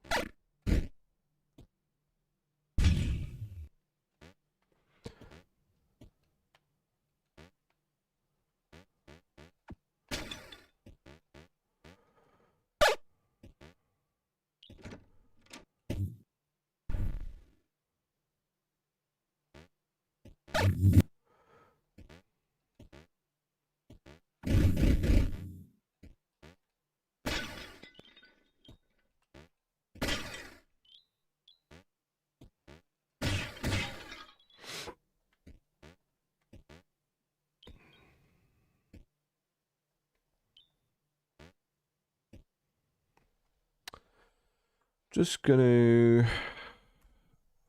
Just gonna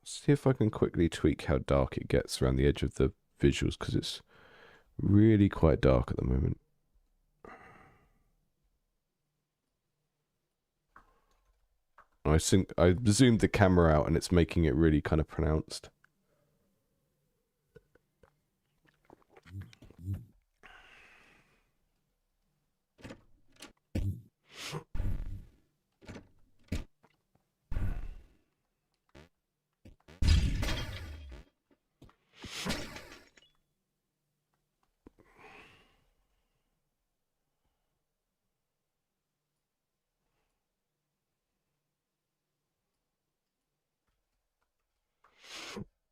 see if I can quickly tweak how dark it gets around the edge of the visuals, because it's really quite dark at the moment. I think I zoomed the camera out and it's making it really kind of pronounced.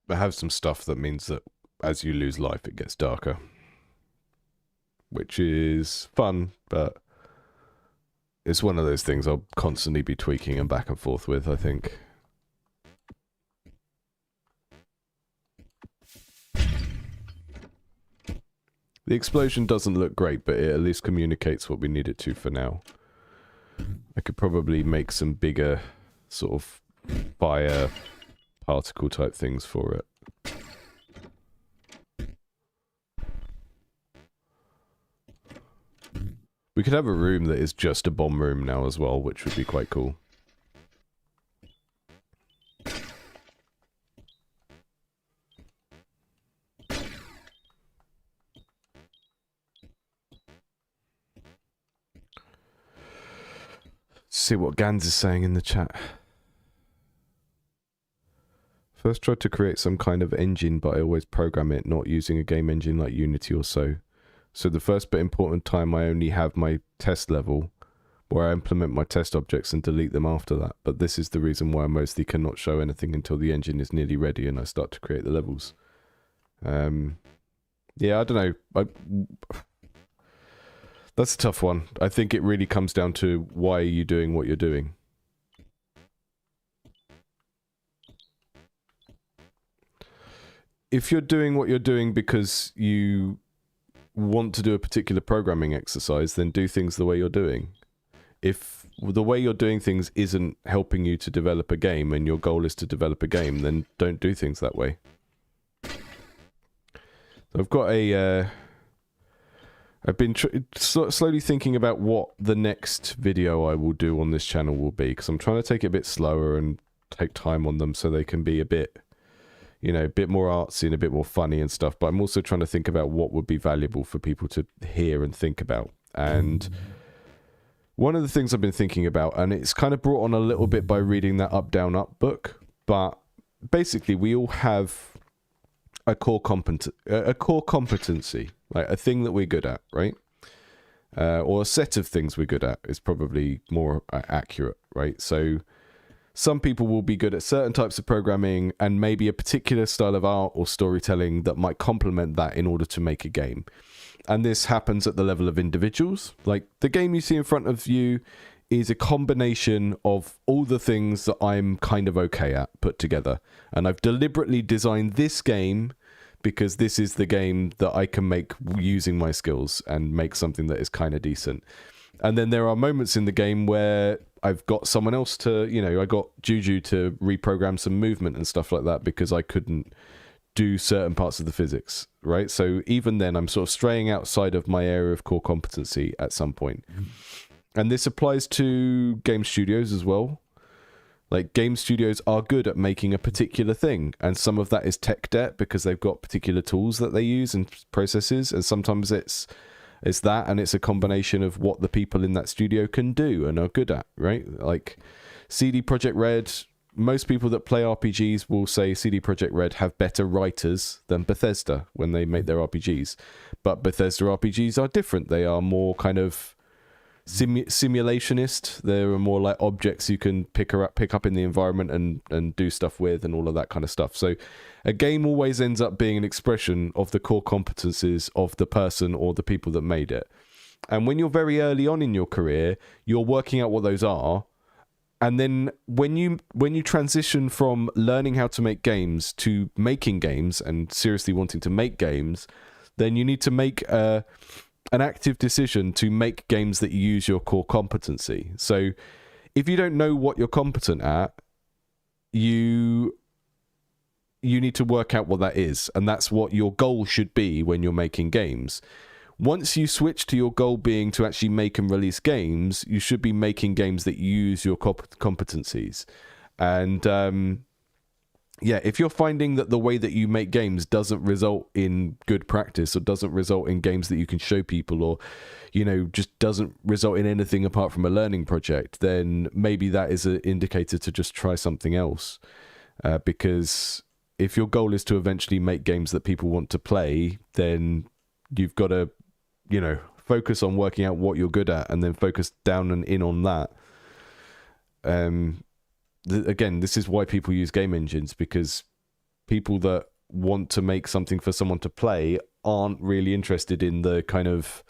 I have some stuff that means that as you lose life, it gets darker, which is fun, but it's one of those things I'll constantly be tweaking and back and forth with, I think. The explosion doesn't look great, but it at least communicates what we need it to for now. I could probably make some bigger sort of fire particle type things for it. We could have a room that is just a bomb room now as well, which would be quite cool. See what Gans is saying in the chat. First tried to create some kind of engine, but I always program it, not using a game engine like Unity or so. So the first but important time I only have my test level, where I implement my test objects and delete them after that. But this is the reason why I mostly cannot show anything until the engine is nearly ready and I start to create the levels. Yeah, I don't know. That's a tough one. I think it really comes down to why are you doing what you're doing. If you're doing what you're doing because you want to do a particular programming exercise, then do things the way you're doing. If the way you're doing things isn't helping you to develop a game and your goal is to develop a game, then don't do things that way. So I've got a... I've been slowly thinking about what the next video I will do on this channel will be, because I'm trying to take it a bit slower and take time on them so they can be a bit, you know, a bit more artsy and a bit more funny and stuff. But I'm also trying to think about what would be valuable for people to hear and think about. And one of the things I've been thinking about, and it's kind of brought on a little bit by reading that Up, Down, Up book, but basically we all have a core competency, like a thing that we're good at, right? Or a set of things we're good at is probably more accurate, right? So some people will be good at certain types of programming and maybe a particular style of art or storytelling that might complement that in order to make a game. And this happens at the level of individuals. Like the game you see in front of you is a combination of all the things that I'm kind of okay at put together. And I've deliberately designed this game because this is the game that I can make using my skills and make something that is kind of decent. And then there are moments in the game where I've got someone else to, you know, I got Juju to reprogram some movement and stuff like that because I couldn't do certain parts of the physics, right? So even then I'm sort of straying outside of my area of core competency at some point. And this applies to game studios as well. Like game studios are good at making a particular thing, and some of that is tech debt because they've got particular tools that they use and processes, and sometimes it's that, and it's a combination of what the people in that studio can do and are good at, right? Like CD Projekt Red, most people that play RPGs will say CD Projekt Red have better writers than Bethesda when they make their RPGs. But Bethesda RPGs are different. They are more kind of simulationist. There are more like objects you can pick up in the environment and do stuff with and all of that kind of stuff. So a game always ends up being an expression of the core competencies of the person or the people that made it. And when you're very early on in your career, you're working out what those are. And then when you transition from learning how to make games to making games and seriously wanting to make games, then you need to make an active decision to make games that use your core competency. So if you don't know what you're competent at, you need to work out what that is. And that's what your goal should be when you're making games. Once you switch to your goal being to actually make and release games, you should be making games that use your competencies. And if you're finding that the way that you make games doesn't result in good practice or doesn't result in games that you can show people or, just doesn't result in anything apart from a learning project, then maybe that is an indicator to just try something else. Because if your goal is to eventually make games that people want to play, then you've got to focus on working out what you're good at and then focus down and in on that. Again, this is why people use game engines, because people that want to make something for someone to play aren't really interested in the kind of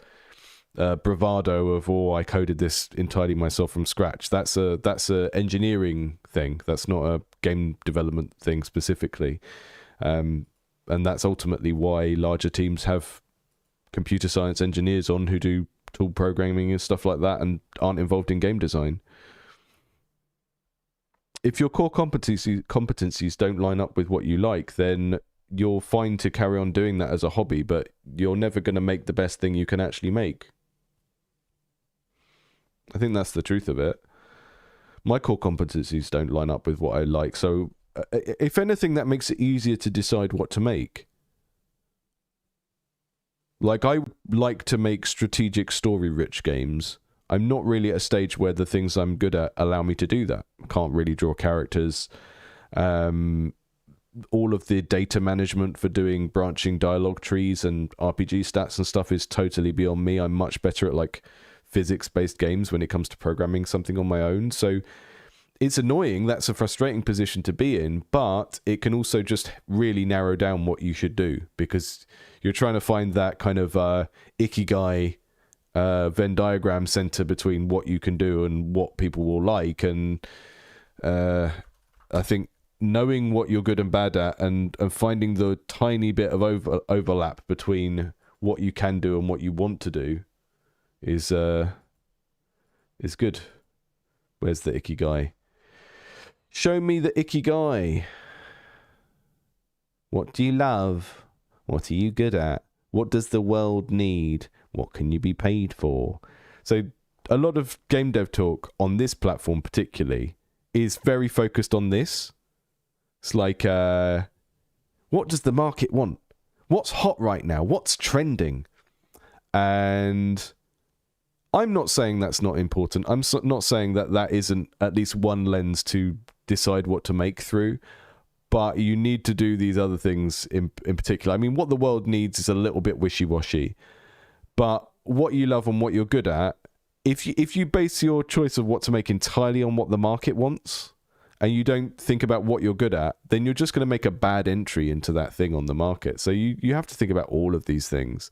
bravado of, I coded this entirely myself from scratch. That's a engineering thing. That's not a game development thing specifically. And that's ultimately why larger teams have computer science engineers on who do tool programming and stuff like that and aren't involved in game design. If your core competencies don't line up with what you like, then you're fine to carry on doing that as a hobby, but you're never going to make the best thing you can actually make. I think that's the truth of it. My core competencies don't line up with what I like, so if anything, that makes it easier to decide what to make. Like, I like to make strategic, story-rich games. I'm not really at a stage where the things I'm good at allow me to do that. I can't really draw characters. All of the data management for doing branching dialogue trees and RPG stats and stuff is totally beyond me. I'm much better at, like, physics-based games when it comes to programming something on my own. So it's annoying. That's a frustrating position to be in, but it can also just really narrow down what you should do, because you're trying to find that kind of ikigai Venn diagram center between what you can do and what people will like. And I think knowing what you're good and bad at and finding the tiny bit of overlap between what you can do and what you want to do is good. Where's the ikigai? Show me the ikigai. What do you love? What are you good at? What does the world need? What can you be paid for? So a lot of game dev talk on this platform particularly is very focused on this. It's like, what does the market want? What's hot right now? What's trending? And I'm not saying that's not important. I'm not saying that isn't at least one lens to decide what to make through. But you need to do these other things in particular. I mean, what the world needs is a little bit wishy-washy. But what you love and what you're good at, if you base your choice of what to make entirely on what the market wants, and you don't think about what you're good at, then you're just going to make a bad entry into that thing on the market. So you have to think about all of these things.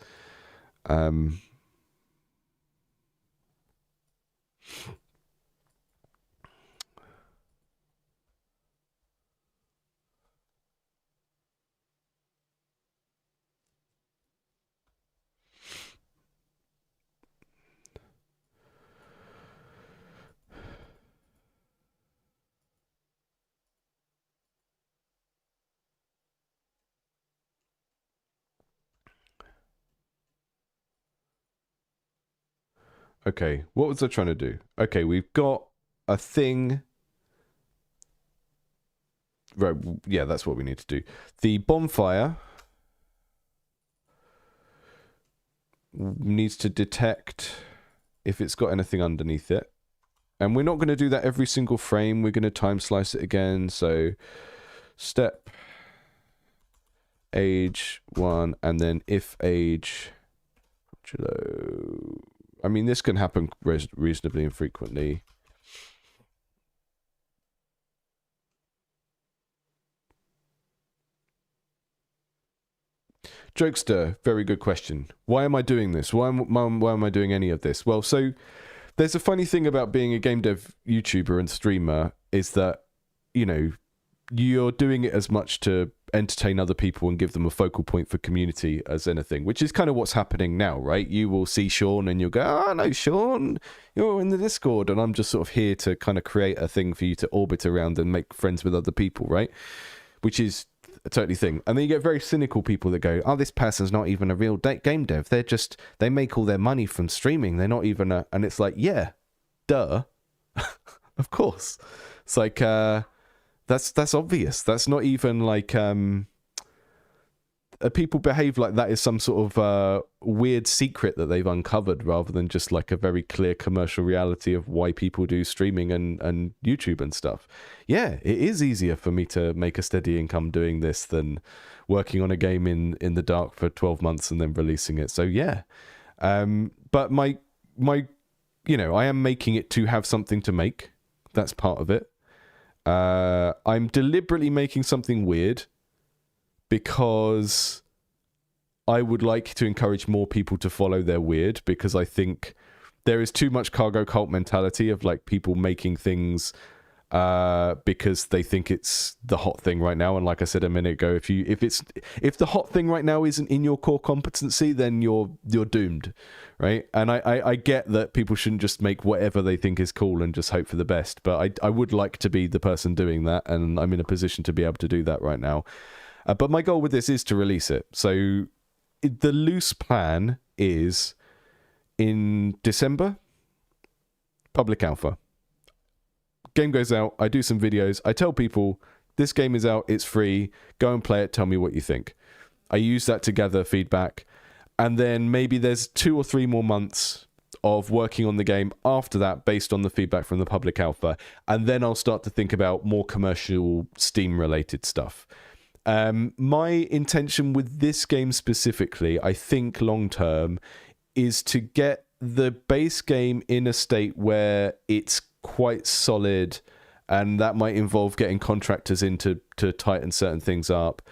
Okay, what was I trying to do? Okay, we've got a thing. Right, yeah, that's what we need to do. The bonfire needs to detect if it's got anything underneath it. And we're not going to do that every single frame. We're going to time slice it again. So step age 1, and then if age modulo. I mean, this can happen reasonably infrequently. Jokester, very good question. Why am I doing this? Why am I doing any of this? Well, so there's a funny thing about being a game dev YouTuber and streamer is that, you know, you're doing it as much to entertain other people and give them a focal point for community as anything, which is kind of what's happening now, right? You will see Sean and you'll go, oh, no, Sean, you're in the Discord. And I'm just sort of here to kind of create a thing for you to orbit around and make friends with other people, right? Which is a totally thing. And then you get very cynical people that go, oh, this person's not even a real game dev. They make all their money from streaming. They're not even a... And it's like, yeah, duh. Of course. It's like, that's obvious. That's not even like... people behave like that is some sort of weird secret that they've uncovered rather than just like a very clear commercial reality of why people do streaming and YouTube and stuff. Yeah, it is easier for me to make a steady income doing this than working on a game in the dark for 12 months and then releasing it. So yeah, but my you know, I am making it to have something to make. That's part of it. I'm deliberately making something weird because I would like to encourage more people to follow their weird, because I think there is too much cargo cult mentality of like people making things because they think it's the hot thing right now. And like I said a minute ago, if the hot thing right now isn't in your core competency, then you're doomed, right? And I get that people shouldn't just make whatever they think is cool and just hope for the best, but I would like to be the person doing that, and I'm in a position to be able to do that right now. But my goal with this is to release it. So the loose plan is in December, public alpha. Game goes out, I do some videos, I tell people, this game is out, it's free, go and play it, tell me what you think. I use that to gather feedback, and then maybe there's 2 or 3 more months of working on the game after that based on the feedback from the public alpha, and then I'll start to think about more commercial Steam-related stuff. My intention with this game specifically, I think long-term, is to get the base game in a state where it's quite solid, and that might involve getting contractors in to tighten certain things up,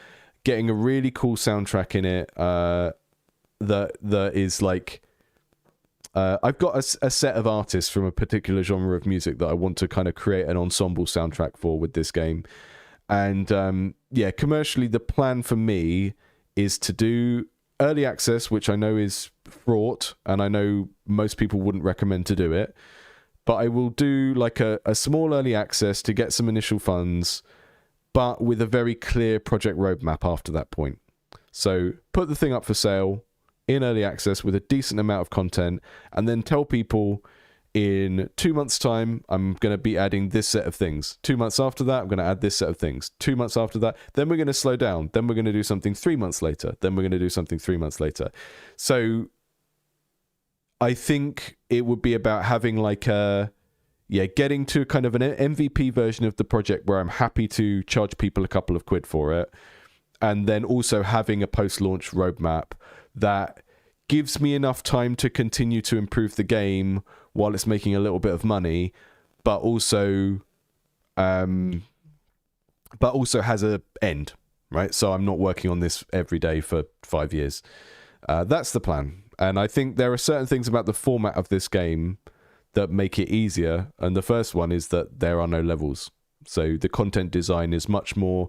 getting a really cool soundtrack in it that is like I've got a set of artists from a particular genre of music that I want to kind of create an ensemble soundtrack for with this game. And yeah, commercially the plan for me is to do early access, which I know is fraught and I know most people wouldn't recommend to do it, but I will do like a small early access to get some initial funds, but with a very clear project roadmap after that point. So put the thing up for sale in early access with a decent amount of content, and then tell people in 2 months' time, I'm going to be adding this set of things. 2 months after that, I'm going to add this set of things. 2 months after that, then we're going to slow down. Then we're going to do something 3 months later. Then we're going to do something 3 months later. So I think it would be about having like getting to kind of an MVP version of the project where I'm happy to charge people a couple of quid for it. And then also having a post-launch roadmap that gives me enough time to continue to improve the game while it's making a little bit of money, but also has a end, right? So I'm not working on this every day for 5 years. That's the plan. And I think there are certain things about the format of this game that make it easier. And the first one is that there are no levels. So the content design is much more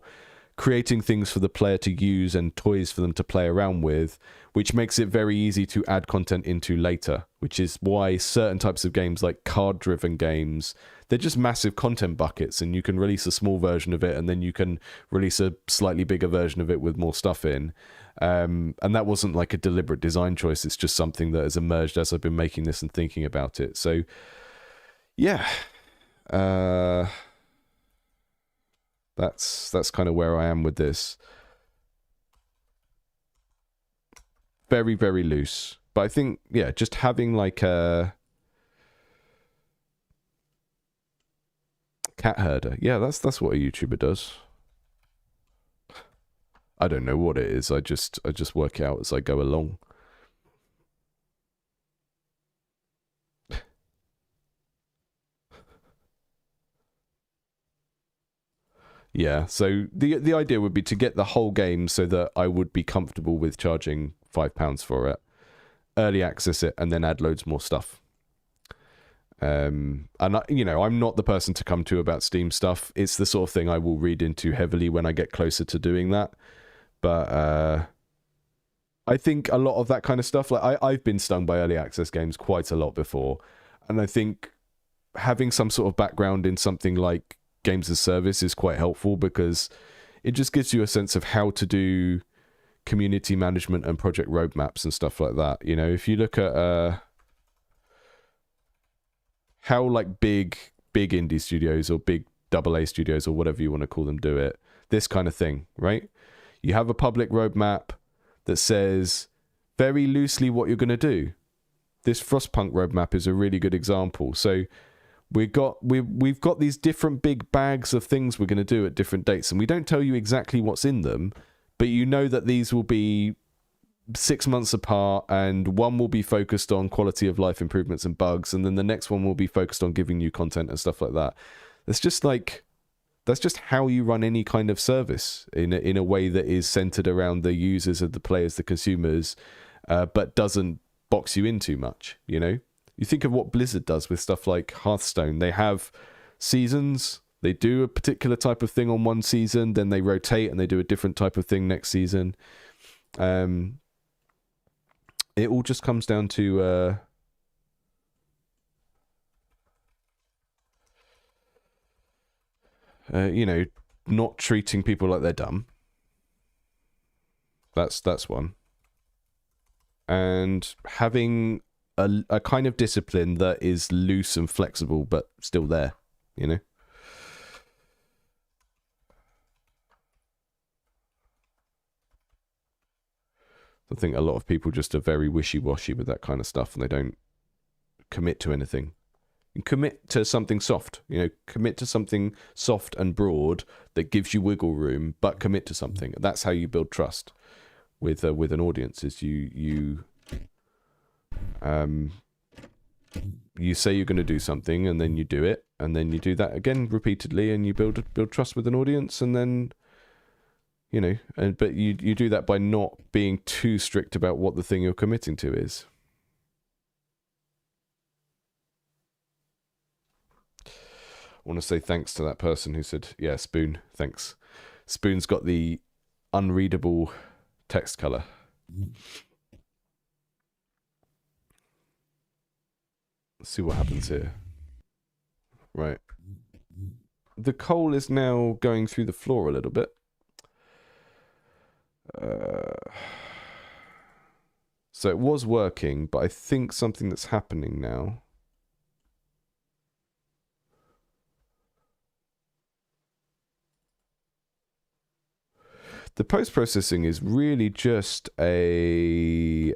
creating things for the player to use and toys for them to play around with, which makes it very easy to add content into later, which is why certain types of games like card-driven games, they're just massive content buckets, and you can release a small version of it and then you can release a slightly bigger version of it with more stuff in. And that wasn't like a deliberate design choice. It's just something that has emerged as I've been making this and thinking about it. So, yeah. That's kind of where I am with this. Very, very loose. But I think, yeah, just having like a... Cat herder. Yeah, that's what a YouTuber does. I don't know what it is. I just work it out as I go along. Yeah, so the idea would be to get the whole game so that I would be comfortable with charging £5 for it, early access it, and then add loads more stuff. And I'm not the person to come to about Steam stuff. It's the sort of thing I will read into heavily when I get closer to doing that. But I think a lot of that kind of stuff, like I've been stung by early access games quite a lot before, and I think having some sort of background in something like games as service is quite helpful, because it just gives you a sense of how to do community management and project roadmaps and stuff like that. You know, if you look at how like big indie studios or big AA studios or whatever you want to call them do it, this kind of thing, right? You have a public roadmap that says very loosely what you're going to do. This Frostpunk roadmap is a really good example. So we've got these different big bags of things we're going to do at different dates, and we don't tell you exactly what's in them, but you know that these will be 6 months apart, and one will be focused on quality of life improvements and bugs, and then the next one will be focused on giving you content and stuff like that. That's just how you run any kind of service in a way that is centered around the users, of the players, the consumers, but doesn't box you in too much. You know, you think of what Blizzard does with stuff like Hearthstone. They have seasons. They do a particular type of thing on one season, then they rotate and they do a different type of thing next season. It all just comes down to not treating people like they're dumb. That's one. And having a kind of discipline that is loose and flexible, but still there, you know? I think a lot of people just are very wishy-washy with that kind of stuff, and they don't commit to anything. You commit to something soft, commit to something soft and broad that gives you wiggle room, but commit to something. That's how you build trust with an audience. Is you say you're going to do something, and then you do it, and then you do that again repeatedly, and you build trust with an audience, and then but you do that by not being too strict about what the thing you're committing to is. I want to say thanks to that person who said, yeah, Spoon, thanks. Spoon's got the unreadable text color. Let's see what happens here. Right. The coal is now going through the floor a little bit. So it was working, but I think something that's happening now. The post-processing is really just it's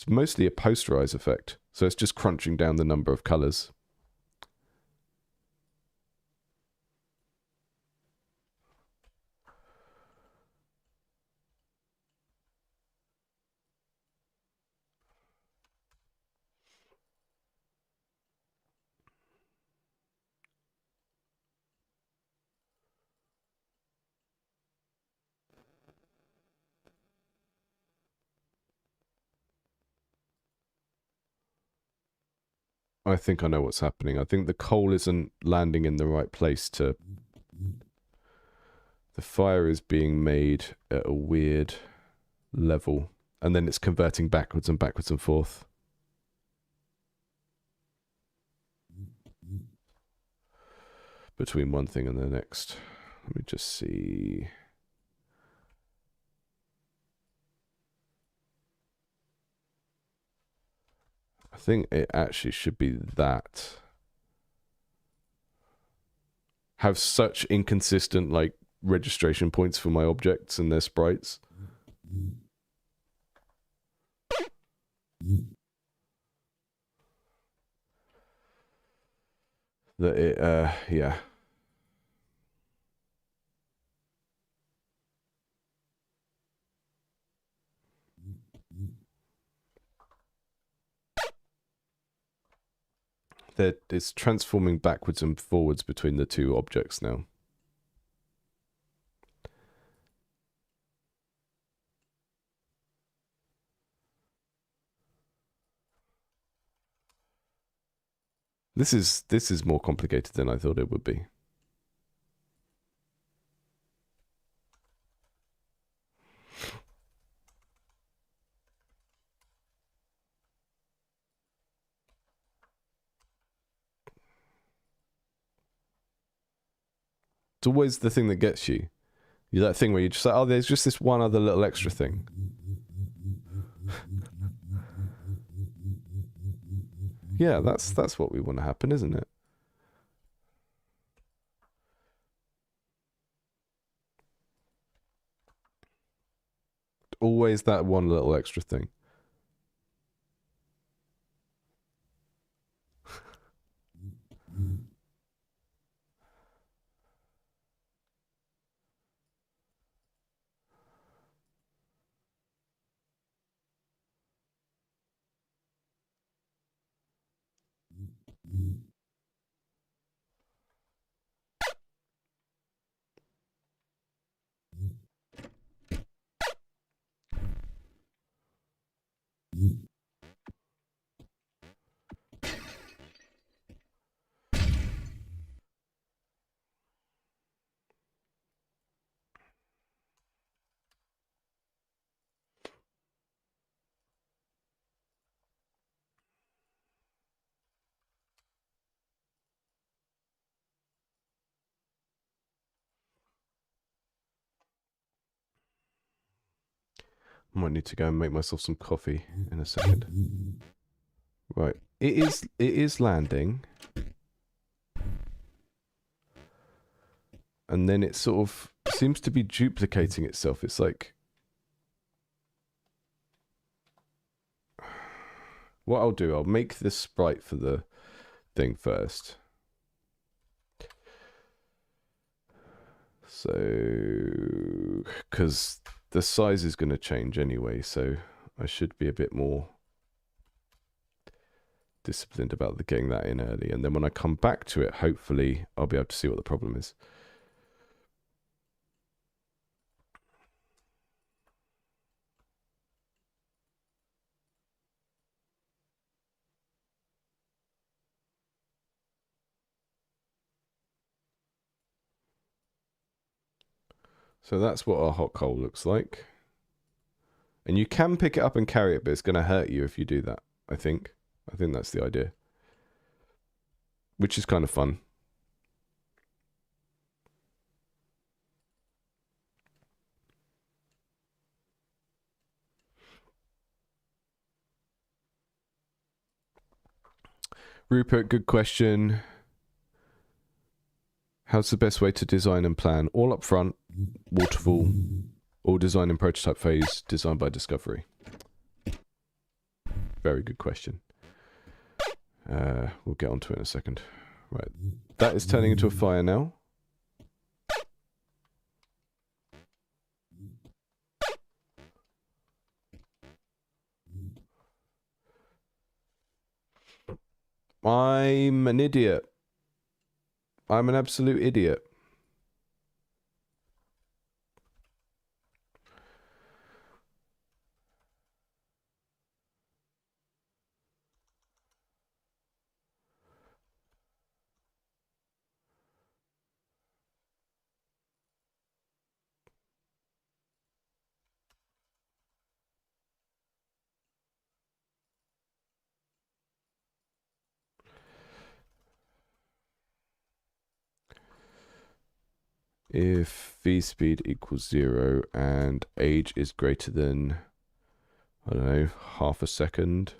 mostly a posterize effect. So it's just crunching down the number of colors. I think I know what's happening. I think the coal isn't landing in the right place to... The fire is being made at a weird level, and then it's converting backwards and backwards and forth. Between one thing and the next. Let me just see... I think it actually should be that. Have such inconsistent, like, registration points for my objects and their sprites. that it, yeah. That it's transforming backwards and forwards between the two objects now. This is more complicated than I thought it would be. It's always the thing that gets you. You're that thing where you just like, oh, there's just this one other little extra thing. Yeah, that's what we want to happen, isn't it? Always that one little extra thing. I might need to go and make myself some coffee in a second. Right. It is landing. And then it sort of seems to be duplicating itself. It's like, what I'll do, I'll make this sprite for the thing first. So, because the size is going to change anyway, so I should be a bit more disciplined about getting that in early. And then when I come back to it, hopefully I'll be able to see what the problem is. So that's what our hot coal looks like. And you can pick it up and carry it, but it's going to hurt you if you do that, I think. I think that's the idea. Which is kind of fun. Rupert, good question. How's the best way to design and plan? All up front, waterfall, all design and prototype phase, design by discovery. Very good question. We'll get onto it in a second. Right, that is turning into a fire now. I'm an idiot. I'm an absolute idiot. If v speed equals 0 and age is greater than, I don't know, half a second.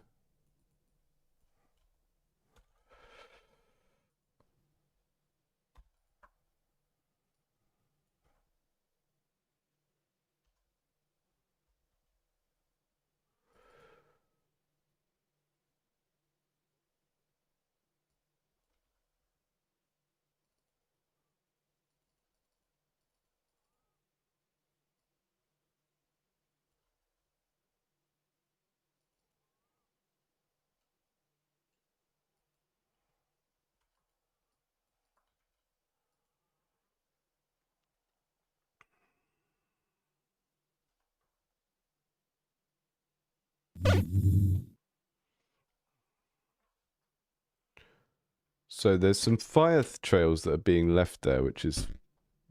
So there's some fire trails that are being left there, which is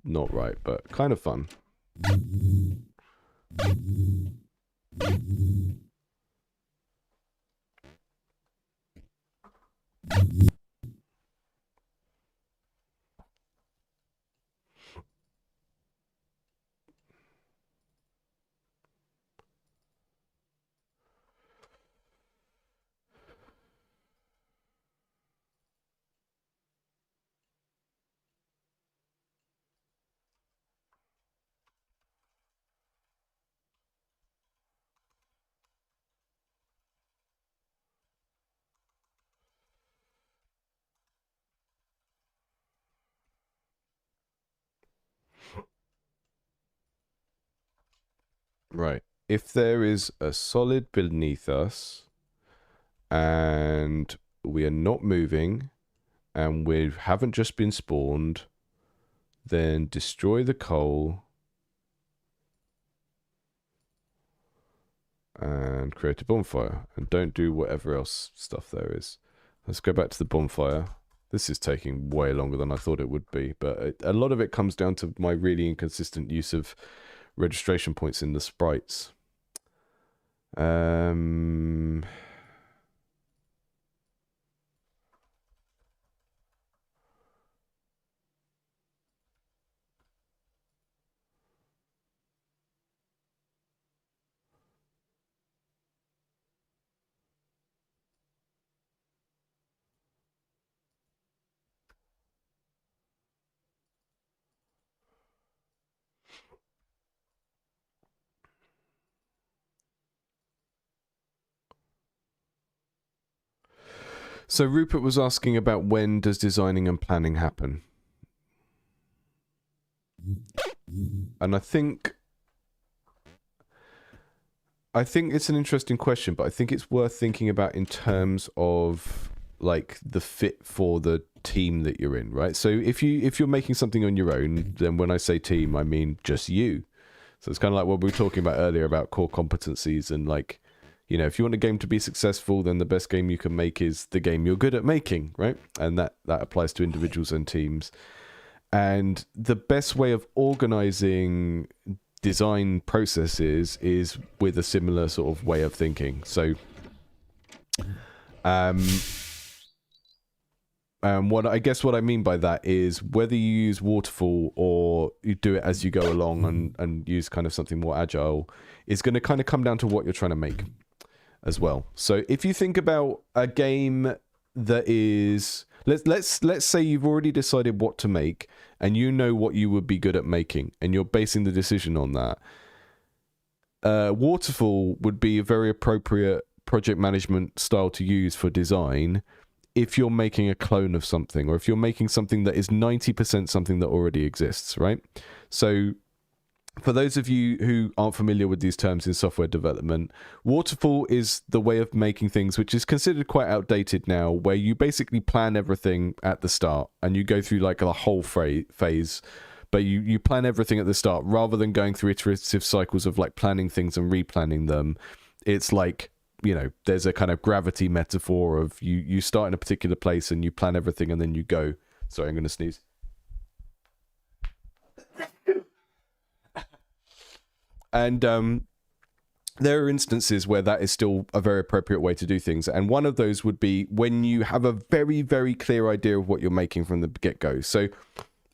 not right, but kind of fun. Right. If there is a solid beneath us and we are not moving and we haven't just been spawned, then destroy the coal and create a bonfire. And don't do whatever else stuff there is. Let's go back to the bonfire. This is taking way longer than I thought it would be, but a lot of it comes down to my really inconsistent use of registration points in the sprites. So Rupert was asking about when does designing and planning happen? And I think it's an interesting question, but I think it's worth thinking about in terms of like the fit for the team that you're in, right? So if you're making something on your own, then when I say team, I mean just you. So it's kind of like what we were talking about earlier about core competencies and like, you know, if you want a game to be successful, then the best game you can make is the game you're good at making, right? And that applies to individuals and teams. And the best way of organizing design processes is with a similar sort of way of thinking. So, what I mean by that is whether you use waterfall or you do it as you go along and use kind of something more agile, is going to kind of come down to what you're trying to make as well. So if you think about a game that is, let's say you've already decided what to make and you know what you would be good at making and you're basing the decision on that. Waterfall would be a very appropriate project management style to use for design if you're making a clone of something or if you're making something that is 90% something that already exists, right? So for those of you who aren't familiar with these terms in software development, waterfall is the way of making things which is considered quite outdated now, where you basically plan everything at the start and you go through like a whole phase, but you plan everything at the start rather than going through iterative cycles of like planning things and replanning them. It's like, you know, there's a kind of gravity metaphor of you start in a particular place and you plan everything and then you go. Sorry, I'm going to sneeze. And there are instances where that is still a very appropriate way to do things. And one of those would be when you have a very, very clear idea of what you're making from the get-go. So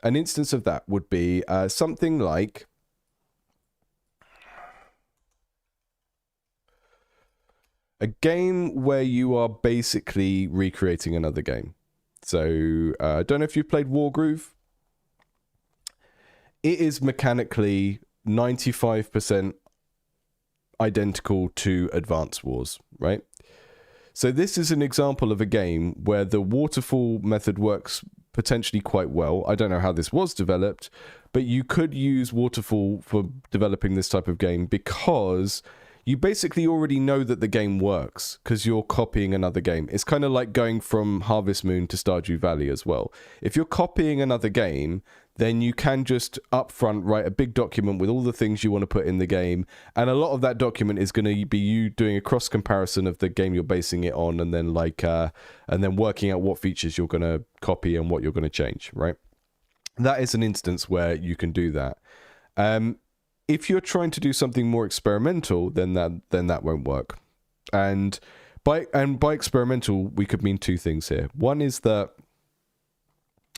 an instance of that would be something like a game where you are basically recreating another game. So I don't know if you've played Wargroove. It is mechanically 95% identical to Advance Wars, right? So this is an example of a game where the waterfall method works potentially quite well. I don't know how this was developed, but you could use waterfall for developing this type of game because you basically already know that the game works because you're copying another game. It's kind of like going from Harvest Moon to Stardew Valley as well. If you're copying another game, then you can just upfront write a big document with all the things you want to put in the game, and a lot of that document is going to be you doing a cross comparison of the game you're basing it on, and then and then working out what features you're going to copy and what you're going to change, right? That is an instance where you can do that. If you're trying to do something more experimental, then that won't work. And by experimental, we could mean two things here. One is that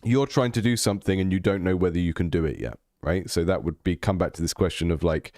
you're trying to do something and you don't know whether you can do it yet, right? So that would come back to this question of like,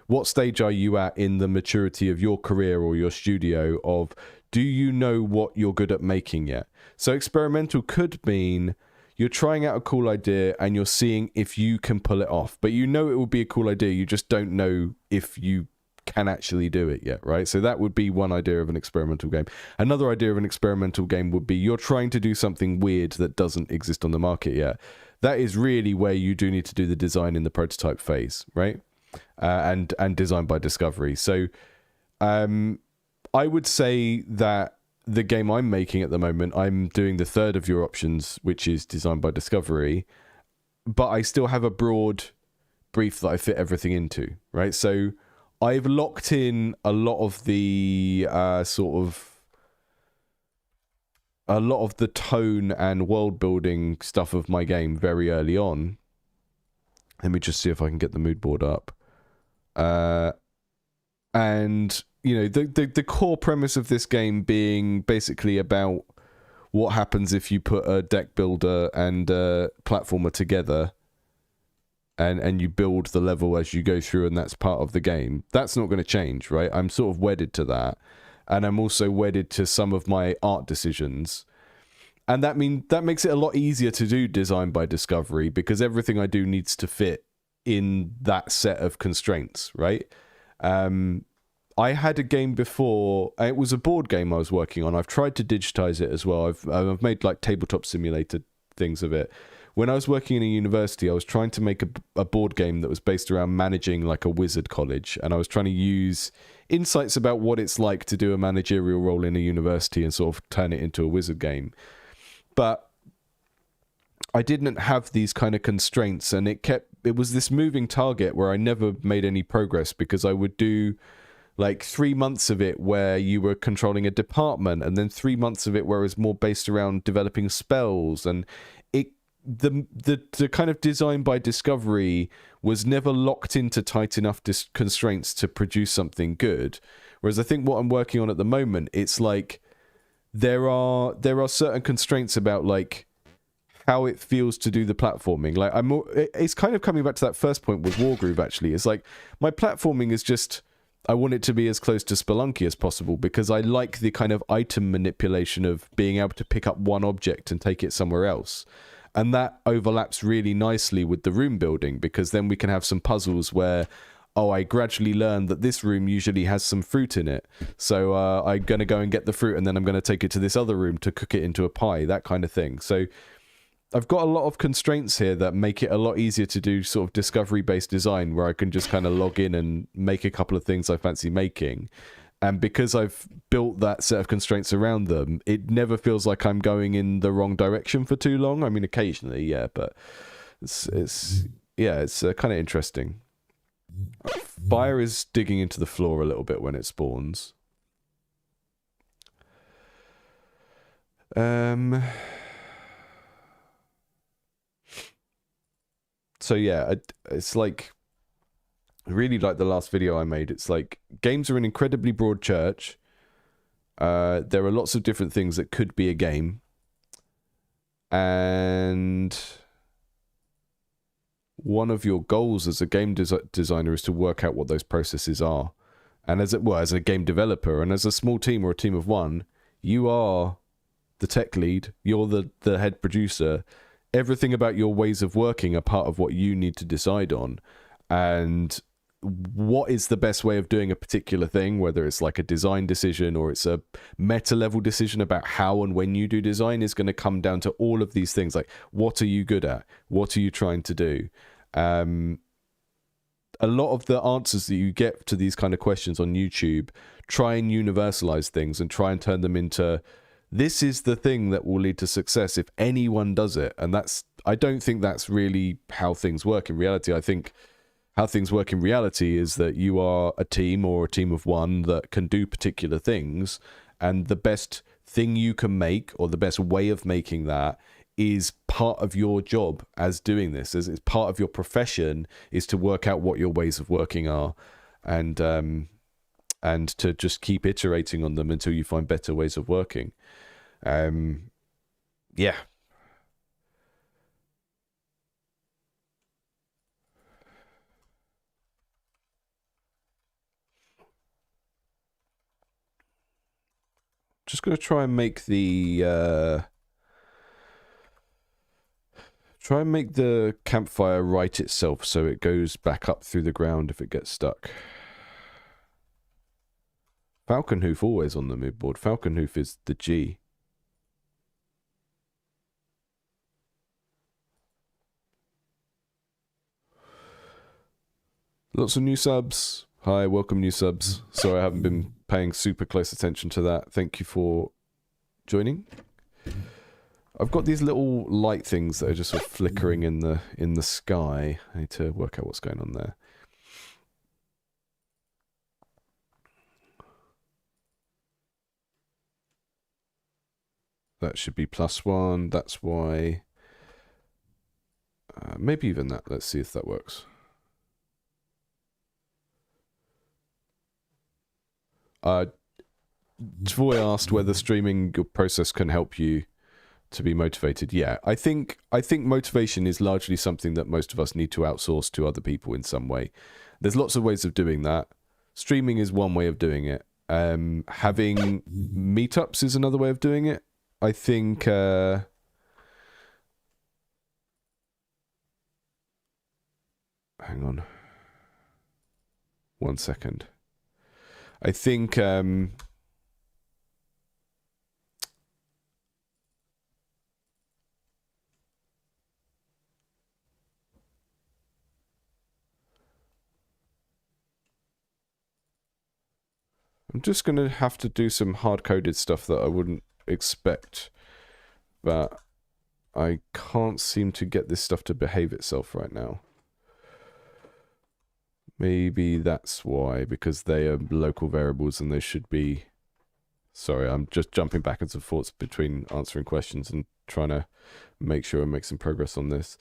what stage are you at in the maturity of your career or your studio of, do you know what you're good at making yet? So experimental could mean you're trying out a cool idea and you're seeing if you can pull it off. But you know it will be a cool idea. You just don't know if you can actually do it yet, right? So that would be one idea of an experimental game. Another idea of an experimental game would be you're trying to do something weird that doesn't exist on the market yet. That is really where you do need to do the design in the prototype phase, right? And design by discovery. So I would say that the game I'm making at the moment, I'm doing the third of your options, which is design by discovery, but I still have a broad brief that I fit everything into, right? So I've locked in a lot of the tone and world building stuff of my game very early on. Let me just see if I can get the mood board up. And you know, the core premise of this game being basically about what happens if you put a deck builder and a platformer together and you build the level as you go through, and that's part of the game. That's not going to change, right? I'm sort of wedded to that. And I'm also wedded to some of my art decisions. And that makes it a lot easier to do design by discovery because everything I do needs to fit in that set of constraints, right? I had a game before. It was a board game I was working on. I've tried to digitize it as well. I've made like tabletop simulator things of it. When I was working in a university, I was trying to make a board game that was based around managing like a wizard college, and I was trying to use insights about what it's like to do a managerial role in a university and sort of turn it into a wizard game. But I didn't have these kind of constraints, and it was this moving target where I never made any progress because I would do like 3 months of it where you were controlling a department, and then 3 months of it where it was more based around developing spells, and the kind of design by discovery was never locked into tight enough constraints to produce something good. Whereas I think what I'm working on at the moment, it's like there are certain constraints about like how it feels to do the platforming. Like it's kind of coming back to that first point with Wargroove actually. It's like my platforming is just, I want it to be as close to Spelunky as possible because I like the kind of item manipulation of being able to pick up one object and take it somewhere else. And that overlaps really nicely with the room building because then we can have some puzzles where, oh, I gradually learned that this room usually has some fruit in it. So I'm going to go and get the fruit and then I'm going to take it to this other room to cook it into a pie, that kind of thing. So I've got a lot of constraints here that make it a lot easier to do sort of discovery-based design where I can just kind of log in and make a couple of things I fancy making. And because I've built that set of constraints around them, it never feels like I'm going in the wrong direction for too long. I mean, occasionally, yeah, but it's kind of interesting. Fire is digging into the floor a little bit when it spawns. So yeah, it's like really like the last video I made. It's like games are an incredibly broad church. There are lots of different things that could be a game, and one of your goals as a game designer is to work out what those processes are. And as a game developer and as a small team or a team of one, you are the tech lead. You're the head producer. Everything about your ways of working are part of what you need to decide on. And what is the best way of doing a particular thing, whether it's like a design decision or it's a meta level decision about how and when you do design, is going to come down to all of these things. Like, what are you good at? What are you trying to do? a lot of the answers that you get to these kind of questions on YouTube try and universalize things and try and turn them into, this is the thing that will lead to success if anyone does it. And I don't think that's really how things work in reality. I think how things work in reality is that you are a team or a team of one that can do particular things, and the best thing you can make, or the best way of making that, is part of your job as doing this. As it's part of your profession, is to work out what your ways of working are, and to just keep iterating on them until you find better ways of working. Yeah. Just going to try and make the campfire right itself so it goes back up through the ground if it gets stuck. Falcon Hoof always on the mood board. Falcon Hoof is the G. Lots of new subs. Hi, welcome new subs. Sorry I haven't been paying super close attention to that. Thank you for joining. I've got these little light things that are just sort of flickering in the sky. I need to work out what's going on there. That should be +1. That's why. Maybe even that. Let's see if that works. Tvoy asked whether streaming your process can help you to be motivated. Yeah, I think motivation is largely something that most of us need to outsource to other people in some way. There's lots of ways of doing that. Streaming is one way of doing it. Having meetups is another way of doing it. I think hang on 1 second. I think I'm just going to have to do some hard-coded stuff that I wouldn't expect, but I can't seem to get this stuff to behave itself right now. Maybe that's why, because they are local variables and they should be... Sorry, I'm just jumping backwards and forwards between answering questions and trying to make sure I make some progress on this.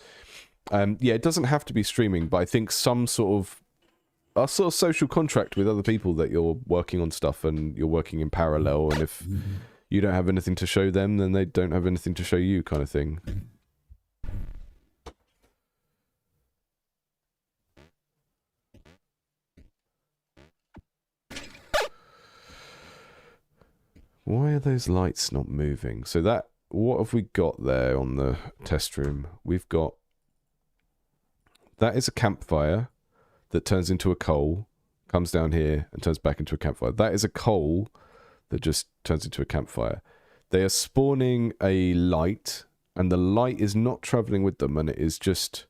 Yeah, it doesn't have to be streaming, but I think some sort of social contract with other people that you're working on stuff and you're working in parallel, and if you don't have anything to show them, then they don't have anything to show you, kind of thing. Why are those lights not moving? So that, what have we got there on the test room? We've got, that is a campfire that turns into a coal, comes down here and turns back into a campfire. That is a coal that just turns into a campfire. They are spawning a light, and the light is not traveling with them, and it is just...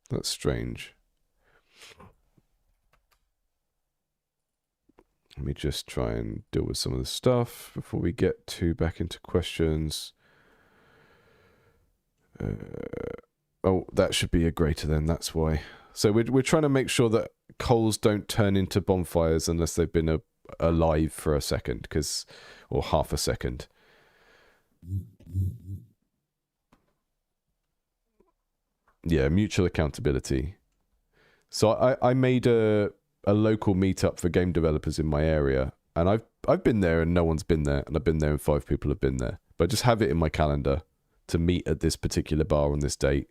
That's strange. Let me just try and deal with some of the stuff before we get back into questions. Oh, that should be a greater then, that's why. So we're trying to make sure that coals don't turn into bonfires unless they've been alive for a second, or half a second. Yeah, mutual accountability. So I made a local meetup for game developers in my area, and I've been there and no one's been there, and I've been there and 5 people have been there. But just have it in my calendar to meet at this particular bar on this date.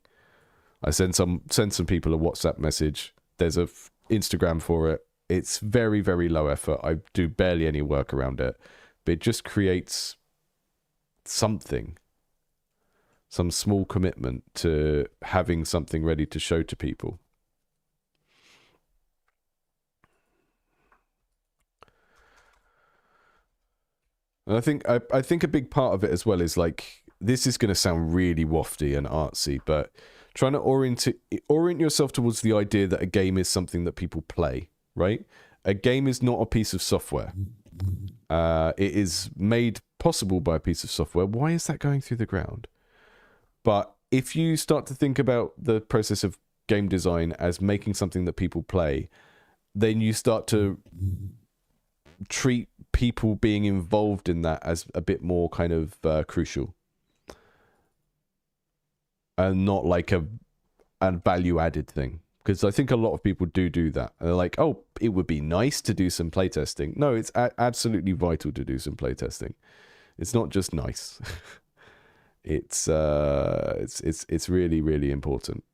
I send some people a WhatsApp message. There's a Instagram for it. It's very, very low effort. I do barely any work around it, but it just creates something, some small commitment to having something ready to show to people. And I think a big part of it as well is like this is going to sound really wafty and artsy, but trying to orient yourself towards the idea that a game is something that people play, right? A game is not a piece of software. It is made possible by a piece of software. Why is that going through the ground? But if you start to think about the process of game design as making something that people play, then you start to treat people being involved in that as a bit more kind of crucial. And not like a value-added thing. Because I think a lot of people do that. They're like, oh, it would be nice to do some playtesting. No, it's absolutely vital to do some playtesting. It's not just nice. It's really, really important.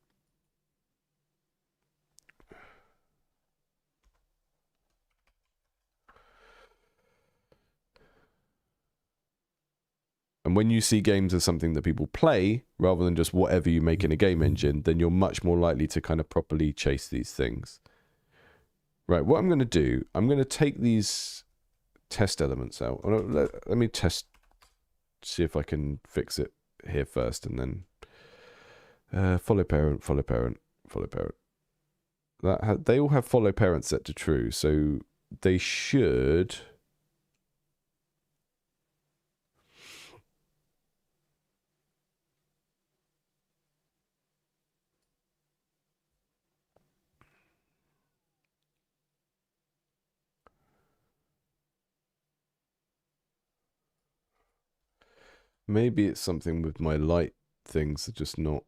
And when you see games as something that people play, rather than just whatever you make in a game engine, then you're much more likely to kind of properly chase these things. Right, what I'm going to do, I'm going to take these test elements out. Let me see if I can fix it here first, and then follow parent, follow parent, follow parent. They all have follow parent set to true, so they should... Maybe it's something with my light things are just not...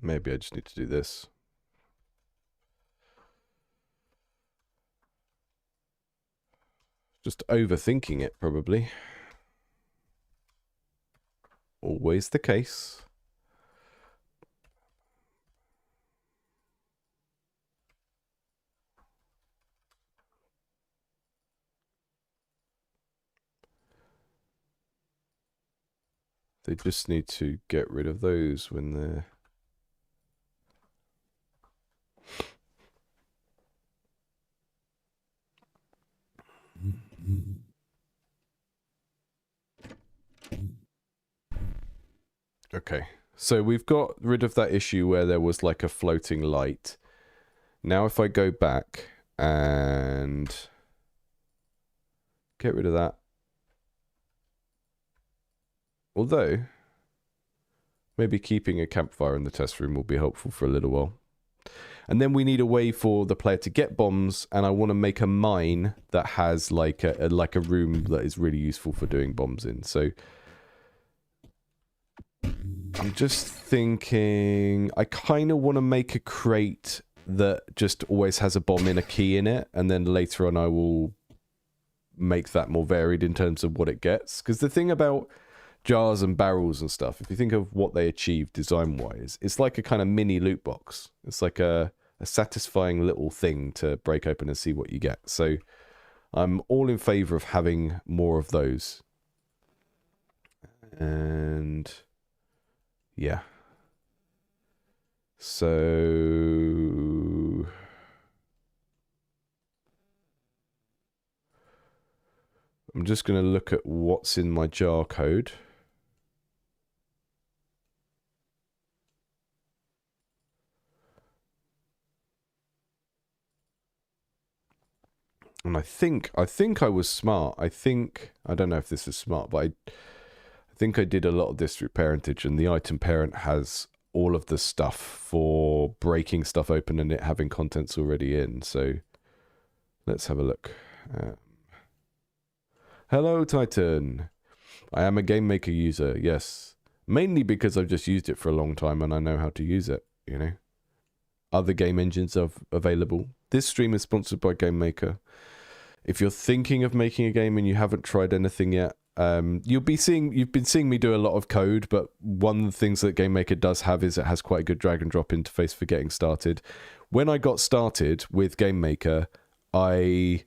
Maybe I just need to do this. Just overthinking it, probably. Always the case. They just need to get rid of those when they're... Okay, so we've got rid of that issue where there was like a floating light. Now if I go back and get rid of that. Although, maybe keeping a campfire in the test room will be helpful for a little while. And then we need a way for the player to get bombs, and I want to make a mine that has like a room that is really useful for doing bombs in. So I'm just thinking, I kind of want to make a crate that just always has a bomb in a key in it, and then later on I will make that more varied in terms of what it gets. Because the thing about jars and barrels and stuff, if you think of what they achieve design-wise, it's like a kind of mini loot box. It's like a satisfying little thing to break open and see what you get. So I'm all in favor of having more of those. And yeah. So I'm just going to look at what's in my jar code. And I think I was smart. I don't know if this is smart, but I think I did a lot of this through parentage, and the item parent has all of the stuff for breaking stuff open and it having contents already in. So let's have a look. Hello, Titan. I am a Game Maker user, yes. Mainly because I've just used it for a long time and I know how to use it, you know. Other game engines are available. This stream is sponsored by Game Maker. If you're thinking of making a game and you haven't tried anything yet, You've been seeing me do a lot of code, but one of the things that GameMaker does have is it has quite a good drag and drop interface for getting started. When I got started with GameMaker, I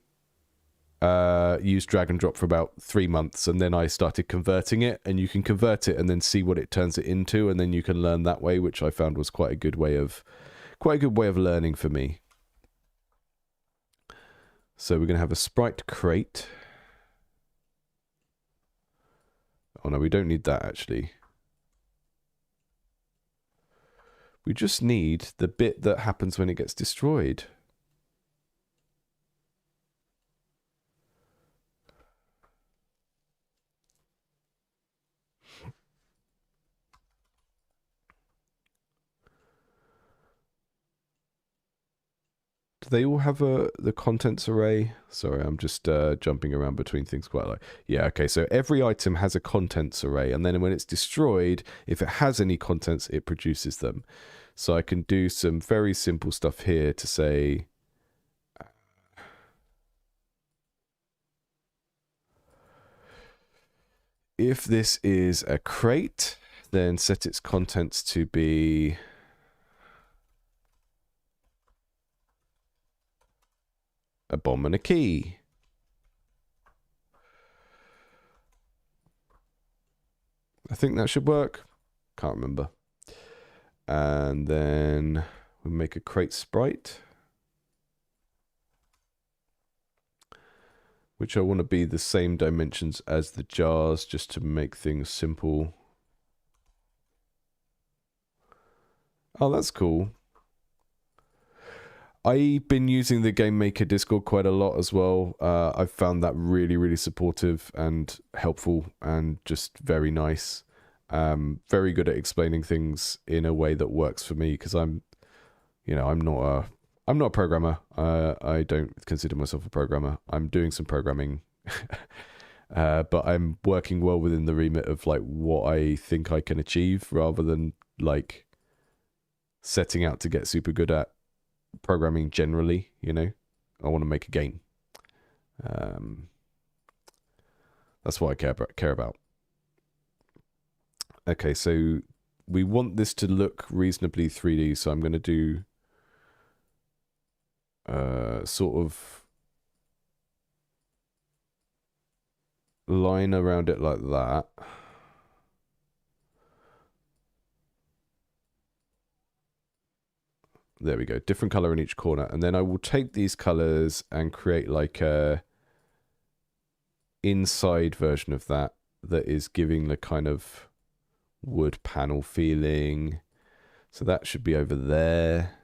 used drag and drop for about 3 months, and then I started converting it, and you can convert it and then see what it turns it into, and then you can learn that way, which I found was quite a good way of learning for me. So we're going to have a sprite crate. Oh no, we don't need that actually. We just need the bit that happens when it gets destroyed. Do they all have the contents array? Sorry, I'm just jumping around between things quite a lot. Yeah, okay, so every item has a contents array, and then when it's destroyed, if it has any contents, it produces them. So I can do some very simple stuff here to say... if this is a crate, then set its contents to be... a bomb and a key. I think that should work. Can't remember. And then we make a crate sprite, which I want to be the same dimensions as the jars, just to make things simple. Oh, that's cool. I've been using the GameMaker Discord quite a lot as well. I've found that really, really supportive and helpful and just very nice. Very good at explaining things in a way that works for me, because I'm not a programmer. I don't consider myself a programmer. I'm doing some programming, but I'm working well within the remit of like what I think I can achieve, rather than like setting out to get super good at programming generally. I want to make a game. That's what I care about. Okay, so we want this to look reasonably 3D, so I'm going to do sort of line around it like that. There we go, different color in each corner. And then I will take these colors and create like a inside version of that is giving the kind of wood panel feeling. So that should be over there.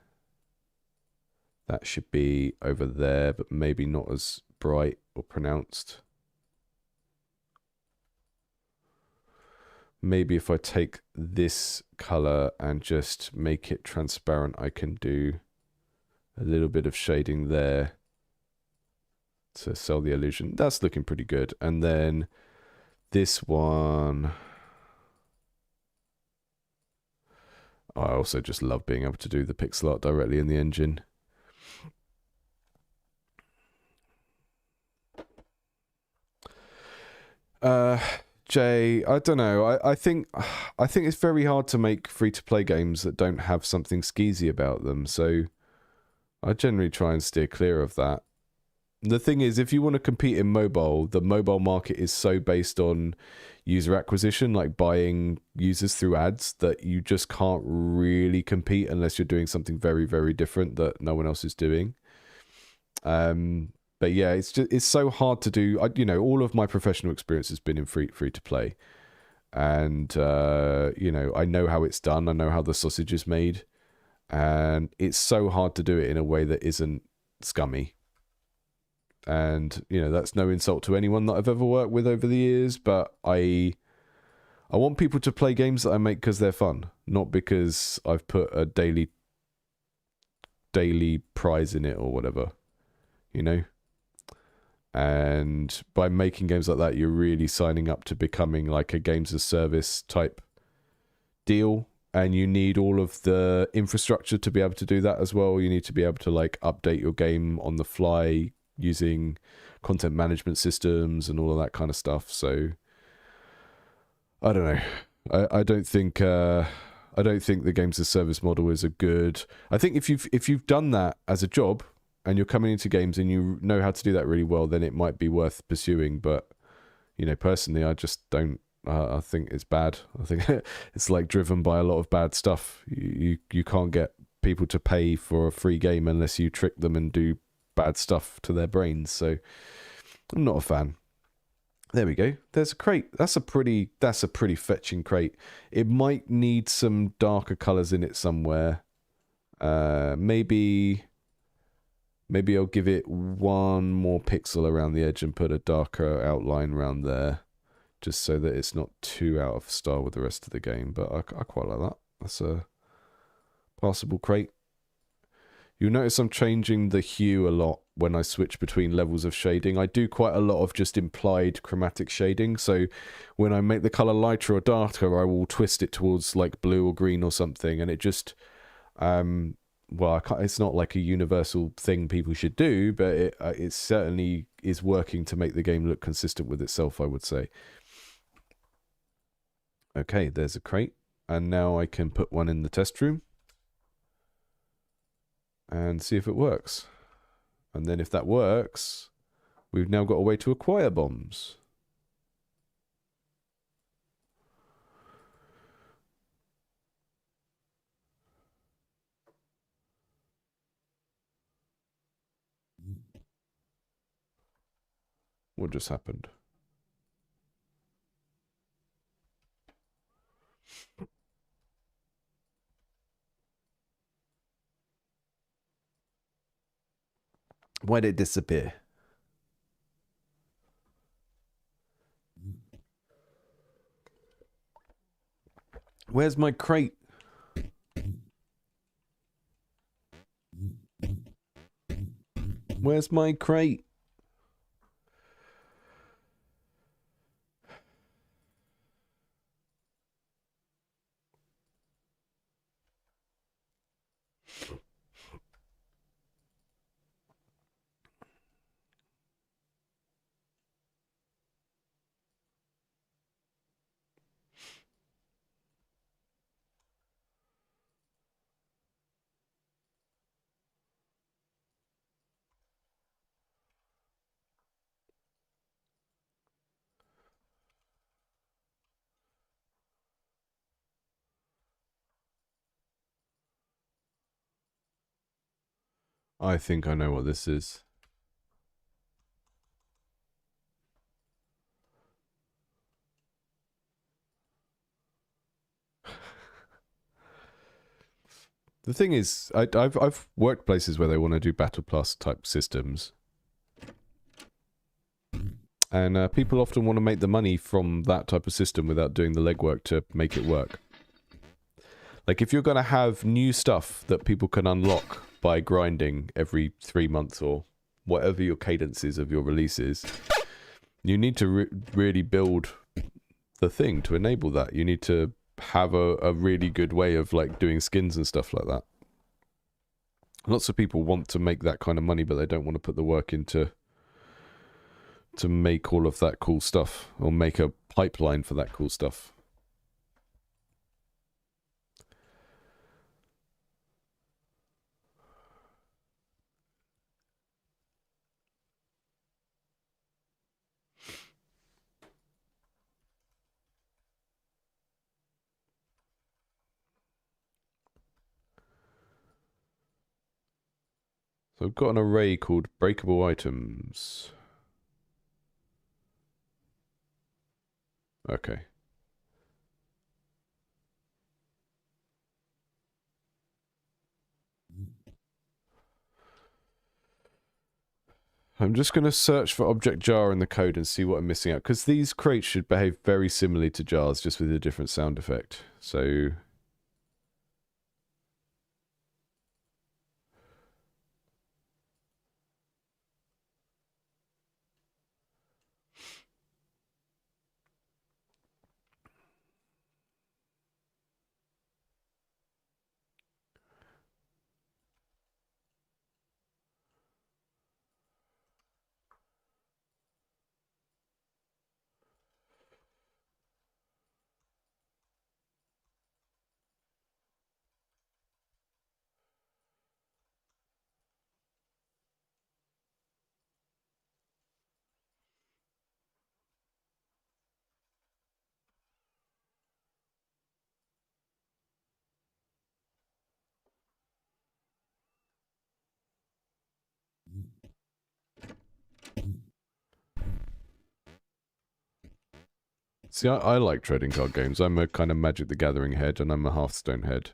That should be over there, but maybe not as bright or pronounced. Maybe if I take this color and just make it transparent, I can do a little bit of shading there to sell the illusion. That's looking pretty good. And then this one, I also just love being able to do the pixel art directly in the engine. Jay, I don't know. I think it's very hard to make free-to-play games that don't have something skeezy about them. So I generally try and steer clear of that. The thing is, if you want to compete in mobile, the mobile market is so based on user acquisition, like buying users through ads, that you just can't really compete unless you're doing something very, very different that no one else is doing. But yeah, it's so hard to do. All of my professional experience has been in free to play, and I know how it's done. I know how the sausage is made, and it's so hard to do it in a way that isn't scummy. And that's no insult to anyone that I've ever worked with over the years, but I want people to play games that I make because they're fun, not because I've put a daily prize in it or whatever, And by making games like that, you're really signing up to becoming like a games as service type deal. And you need all of the infrastructure to be able to do that as well. You need to be able to like update your game on the fly using content management systems and all of that kind of stuff. So I don't know. I don't think the games as service model is a good. I think if you've done that as a job and you're coming into games and you know how to do that really well, then it might be worth pursuing. But personally, I just don't. I think it's bad. I think it's like driven by a lot of bad stuff. You can't get people to pay for a free game unless you trick them and do bad stuff to their brains. So I'm not a fan. There we go. There's a crate. That's a pretty fetching crate. It might need some darker colors in it somewhere. Maybe I'll give it one more pixel around the edge and put a darker outline around there, just so that it's not too out of style with the rest of the game. But I quite like that. That's a passable crate. You'll notice I'm changing the hue a lot when I switch between levels of shading. I do quite a lot of just implied chromatic shading. So when I make the color lighter or darker, I will twist it towards like blue or green or something. And it just, it's not like a universal thing people should do, but it certainly is working to make the game look consistent with itself, I would say. Okay, there's a crate. And now I can put one in the test room and see if it works. And then if that works, we've now got a way to acquire bombs. What just happened? Why did it disappear? Where's my crate? Where's my crate? I think I know what this is. The thing is, I've worked places where they want to do Battle Plus type systems, and people often want to make the money from that type of system without doing the legwork to make it work. Like if you're going to have new stuff that people can unlock by grinding every 3 months or whatever your cadence is of your releases, you need to really build the thing to enable that. You need to have a really good way of like doing skins and stuff like that. Lots of people want to make that kind of money, but they don't want to put the work into to make all of that cool stuff or make a pipeline for that cool stuff. So I've got an array called breakable items. Okay. I'm just going to search for object jar in the code and see what I'm missing out. Because these crates should behave very similarly to jars, just with a different sound effect. So... See, I like trading card games. I'm a kind of Magic the Gathering head, and I'm a Hearthstone head.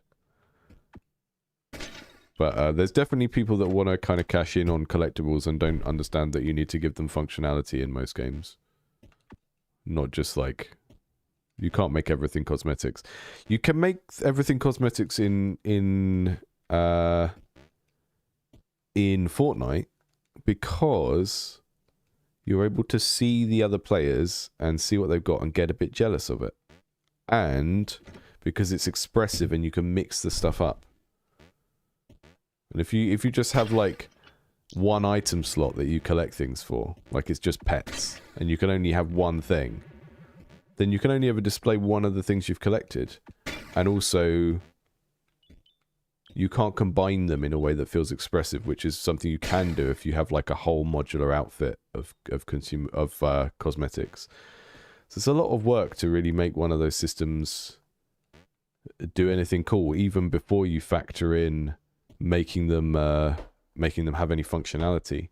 But there's definitely people that want to kind of cash in on collectibles and don't understand that you need to give them functionality in most games. Not just like... You can't make everything cosmetics. You can make everything cosmetics in Fortnite because you're able to see the other players and see what they've got and get a bit jealous of it. And because it's expressive and you can mix the stuff up. And if you just have like one item slot that you collect things for, like it's just pets, and you can only have one thing, then you can only ever display one of the things you've collected. And also, you can't combine them in a way that feels expressive, which is something you can do if you have like a whole modular outfit of cosmetics. So it's a lot of work to really make one of those systems do anything cool, even before you factor in making them have any functionality.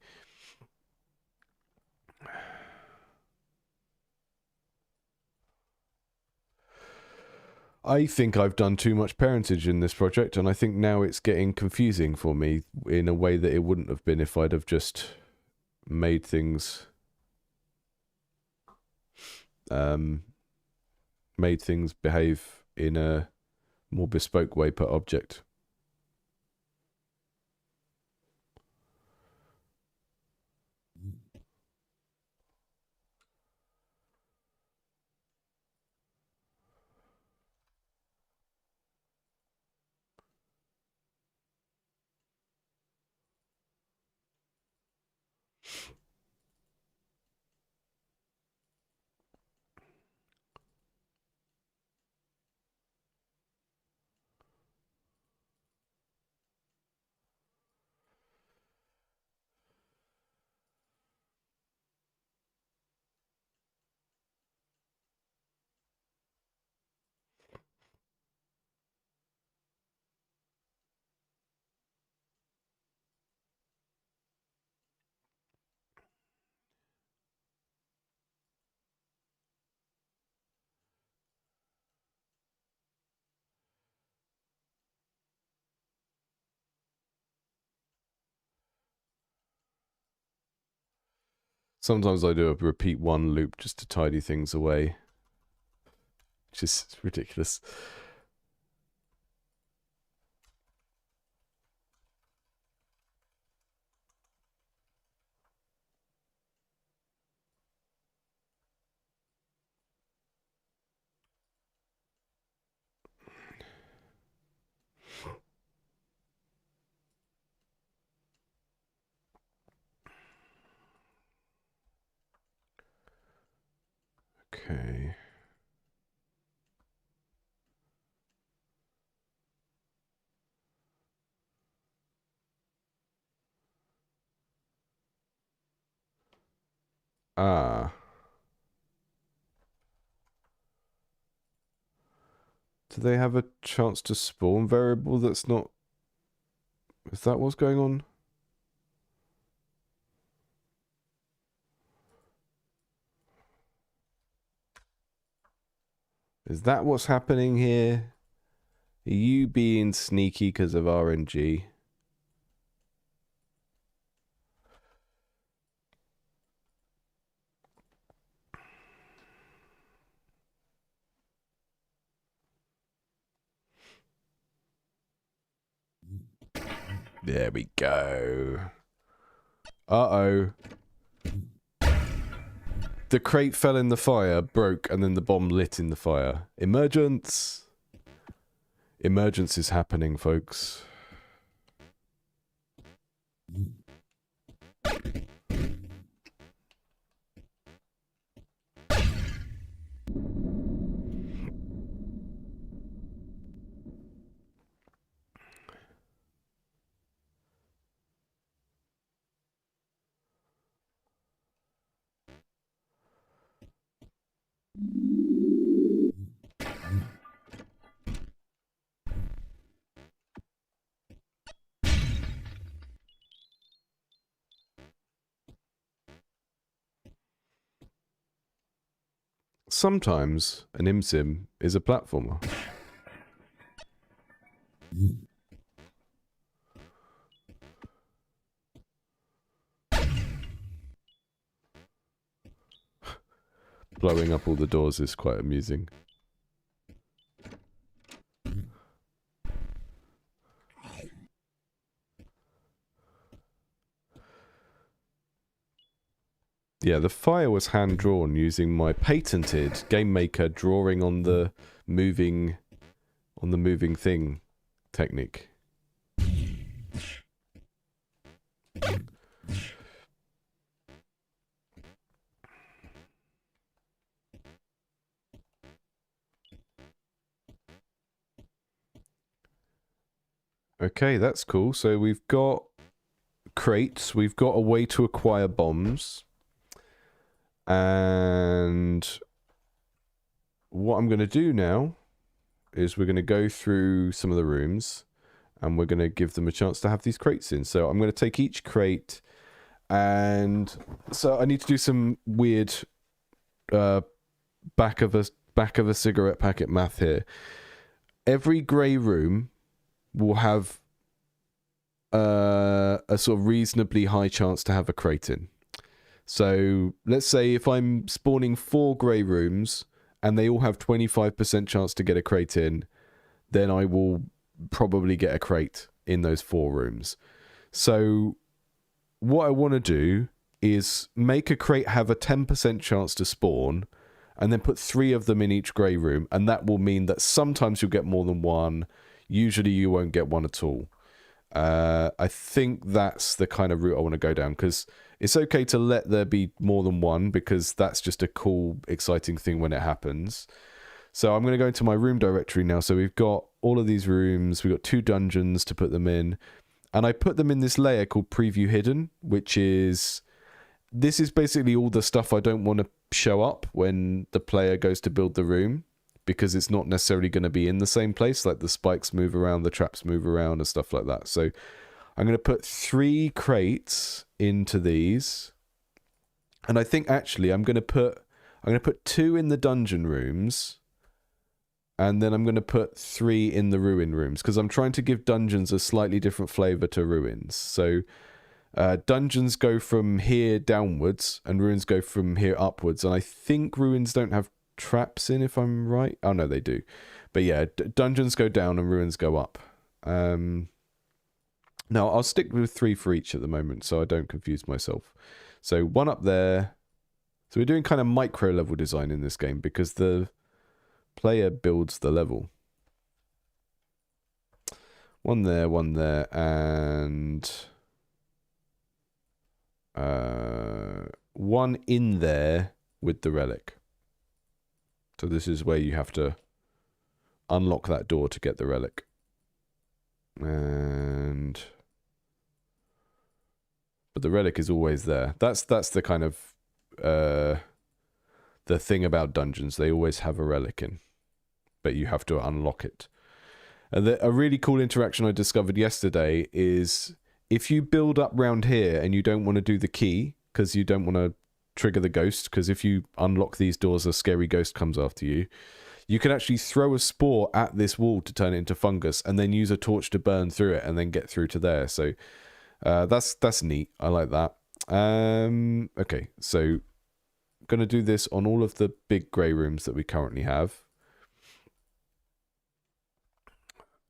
I think I've done too much parentage in this project, and I think now it's getting confusing for me in a way that it wouldn't have been if I'd have just made things behave in a more bespoke way per object. Sometimes I do a repeat one loop just to tidy things away. Which is ridiculous. Okay. Ah. Do they have a chance to spawn variable that's not... Is that what's going on? Is that what's happening here? Are you being sneaky because of RNG? There we go. Uh-oh. The crate fell in the fire, broke, and then the bomb lit in the fire. Emergence! Emergence is happening, folks. sometimes an ImSim is a platformer. Blowing up all the doors is quite amusing. Yeah, the fire was hand-drawn using my patented Game Maker drawing on the moving thing technique. Okay, that's cool. So we've got crates, we've got a way to acquire bombs. And what I'm going to do now is we're going to go through some of the rooms and we're going to give them a chance to have these crates in. So I'm going to take each crate, and so I need to do some weird back of a cigarette packet math here. Every grey room will have a sort of reasonably high chance to have a crate in. So let's say if I'm spawning 4 grey rooms and they all have 25% chance to get a crate in, then I will probably get a crate in those 4 rooms. So what I want to do is make a crate have a 10% chance to spawn and then put 3 of them in each grey room, and that will mean that sometimes you'll get more than one. Usually you won't get one at all. I think that's the kind of route I want to go down, because it's okay to let there be more than one, because that's just a cool, exciting thing when it happens. So I'm going to go into my room directory now. So we've got all of these rooms. We've got 2 dungeons to put them in. And I put them in this layer called Preview Hidden, which is... This is basically all the stuff I don't want to show up when the player goes to build the room, because it's not necessarily going to be in the same place. Like the spikes move around, the traps move around and stuff like that. So I'm going to put 3 crates into these. And I think actually I'm going to put 2 in the dungeon rooms. And then I'm going to put 3 in the ruin rooms, because I'm trying to give dungeons a slightly different flavor to ruins. So dungeons go from here downwards and ruins go from here upwards. And I think ruins don't have traps in, if I'm right. Oh no, they do. But yeah, dungeons go down and ruins go up. No, I'll stick with 3 for each at the moment so I don't confuse myself. So 1 up there. So we're doing kind of micro level design in this game, because the player builds the level. 1 there, and 1 in there with the relic. So this is where you have to unlock that door to get the relic. But the relic is always there. That's the kind of the thing about dungeons. They always have a relic in, but you have to unlock it. And a really cool interaction I discovered yesterday is if you build up round here and you don't want to do the key because you don't want to trigger the ghost, because if you unlock these doors a scary ghost comes after you, you can actually throw a spore at this wall to turn it into fungus and then use a torch to burn through it and then get through to there. So that's neat. I like that. Okay, so going to do this on all of the big grey rooms that we currently have.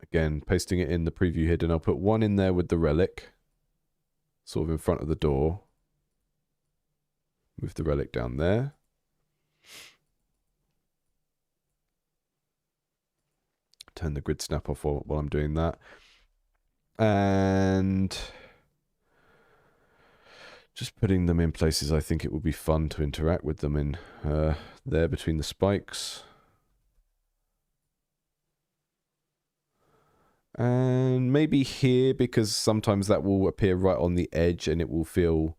Again, pasting it in the preview hidden. I'll put 1 in there with the relic, sort of in front of the door. Move the relic down there. Turn the grid snap off while I'm doing that. And just putting them in places I think it would be fun to interact with them in. There between the spikes. And maybe here, because sometimes that will appear right on the edge and it will feel...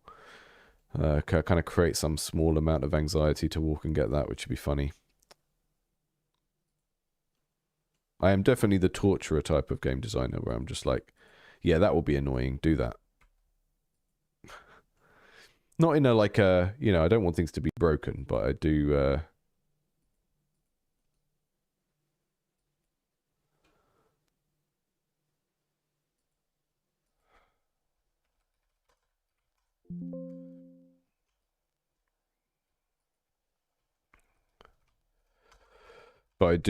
kind of create some small amount of anxiety to walk and get that, which would be funny. I am definitely the torturer type of game designer where I'm just like, yeah, that will be annoying, do that. Not in a like a, I don't want things to be broken, but I do But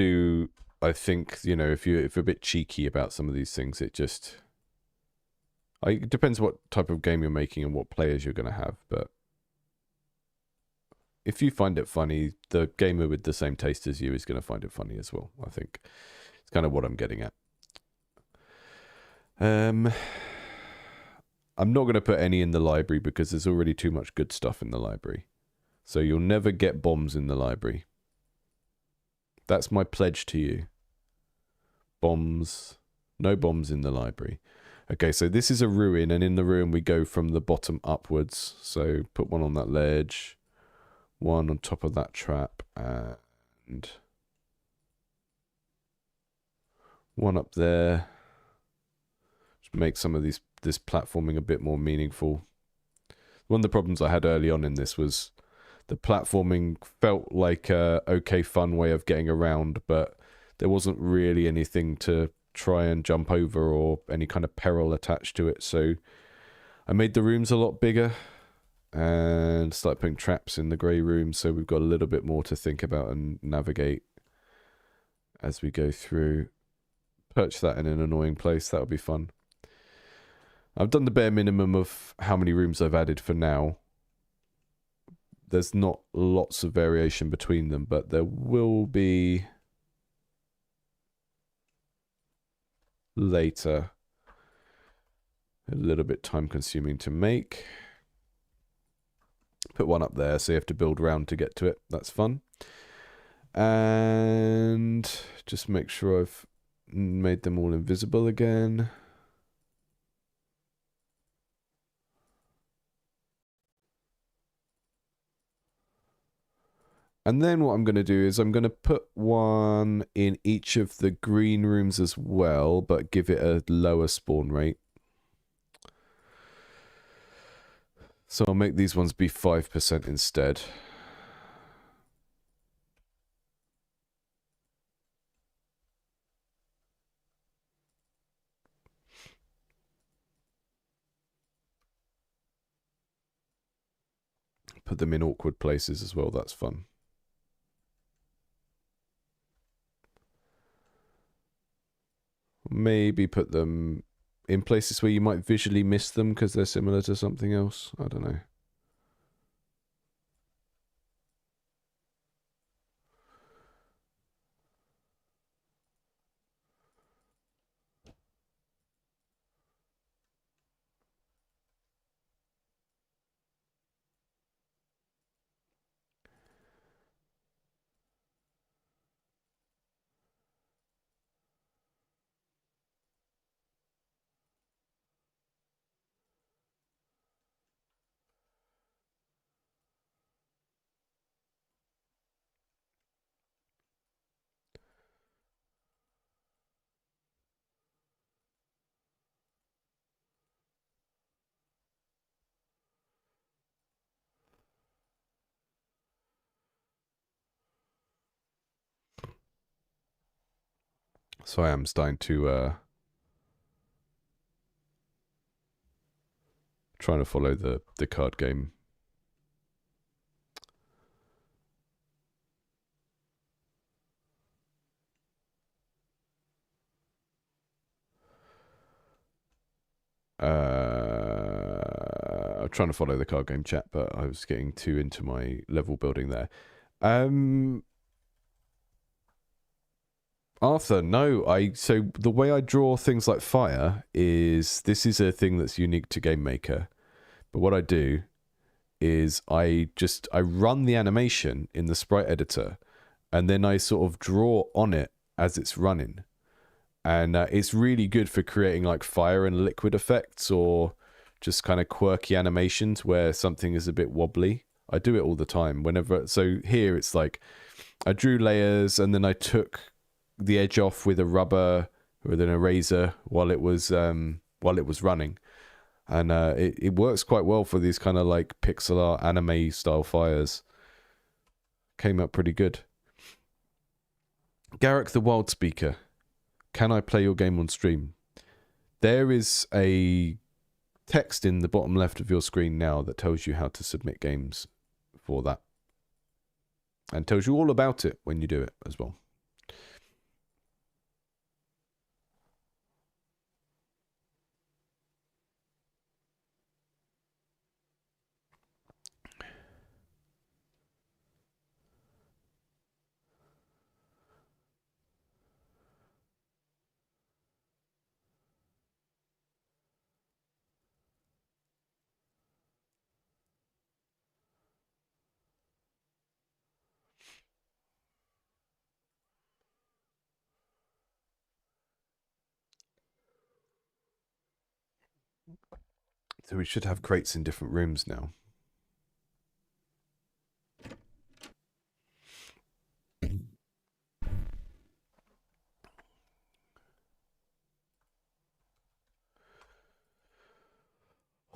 I think, you know, if you're a bit cheeky about some of these things, it just... it depends what type of game you're making and what players you're going to have, but if you find it funny, the gamer with the same taste as you is going to find it funny as well, I think. It's kind of what I'm getting at. I'm not going to put any in the library because there's already too much good stuff in the library. So you'll never get bombs in the library. That's my pledge to you. Bombs. No bombs in the library. Okay, so this is a ruin, and in the ruin we go from the bottom upwards. So put one on that ledge, one on top of that trap, and one up there. Just make some of this platforming a bit more meaningful. One of the problems I had early on in this was the platforming felt like a okay fun way of getting around, but there wasn't really anything to try and jump over or any kind of peril attached to it. So I made the rooms a lot bigger and started putting traps in the grey room, so we've got a little bit more to think about and navigate as we go through. Perch that in an annoying place, that'll be fun. I've done the bare minimum of how many rooms I've added for now. There's not lots of variation between them, but there will be later. A little bit time consuming to make. Put one up there, so you have to build around to get to it. That's fun. And just make sure I've made them all invisible again. And then what I'm going to do is I'm going to put one in each of the green rooms as well, but give it a lower spawn rate. So I'll make these ones be 5% instead. Put them in awkward places as well, that's fun. Maybe put them in places where you might visually miss them because they're similar to something else. I don't know. So I am starting to trying to follow the card game. I'm trying to follow the card game chat, but I was getting too into my level building there. Arthur, no, so the way I draw things like fire is, this is a thing that's unique to GameMaker. But what I do is I run the animation in the sprite editor, and then I sort of draw on it as it's running. And it's really good for creating like fire and liquid effects, or just kind of quirky animations where something is a bit wobbly. I do it all the time whenever. So here it's like I drew layers and then I took the edge off with a rubber with an eraser while it was running, and it works quite well for these kind of like pixel art anime style fires. Came up pretty good. Garrick the Wild Speaker, can I play your game on stream? There is a text in the bottom left of your screen now that tells you how to submit games for that. And tells you all about it when you do it as well. So we should have crates in different rooms now.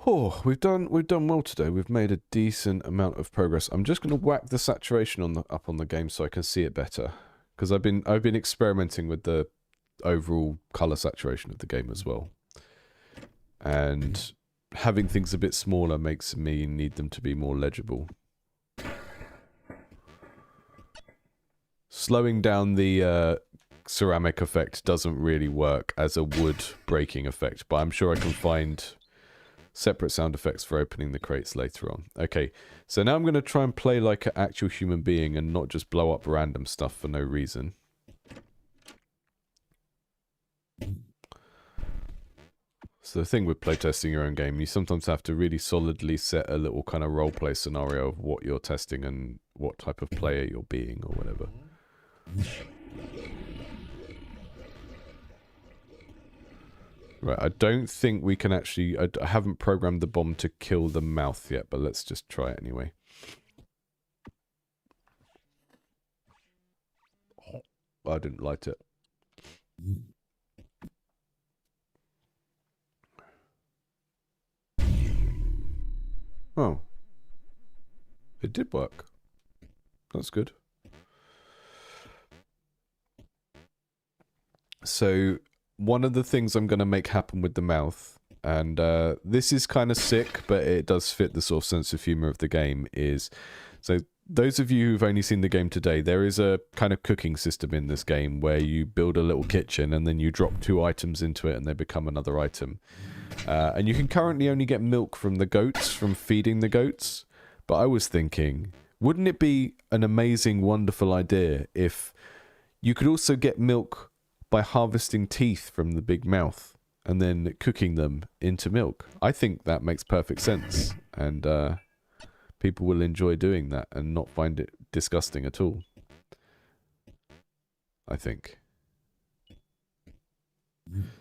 Oh, we've done well today. We've made a decent amount of progress. I'm just going to whack the saturation up on the game so I can see it better, because I've been experimenting with the overall color saturation of the game as well. And having things a bit smaller makes me need them to be more legible. Slowing down the ceramic effect doesn't really work as a wood breaking effect, but I'm sure I can find separate sound effects for opening the crates later on. Okay, so now I'm going to try and play like an actual human being and not just blow up random stuff for no reason. So the thing with playtesting your own game, you sometimes have to really solidly set a little kind of roleplay scenario of what you're testing and what type of player you're being or whatever. Right, I don't think we can actually... I haven't programmed the bomb to kill the mouth yet, but let's just try it anyway. I didn't light it. Oh. It did work. That's good. So, one of the things I'm going to make happen with the mouth, and this is kind of sick, but it does fit the sort of sense of humor of the game, is... So, those of you who've only seen the game today, there is a kind of cooking system in this game where you build a little kitchen and then you drop 2 items into it and they become another item. And you can currently only get milk from the goats, from feeding the goats. But I was thinking, wouldn't it be an amazing, wonderful idea if you could also get milk by harvesting teeth from the big mouth and then cooking them into milk? I think that makes perfect sense. And people will enjoy doing that and not find it disgusting at all. I think.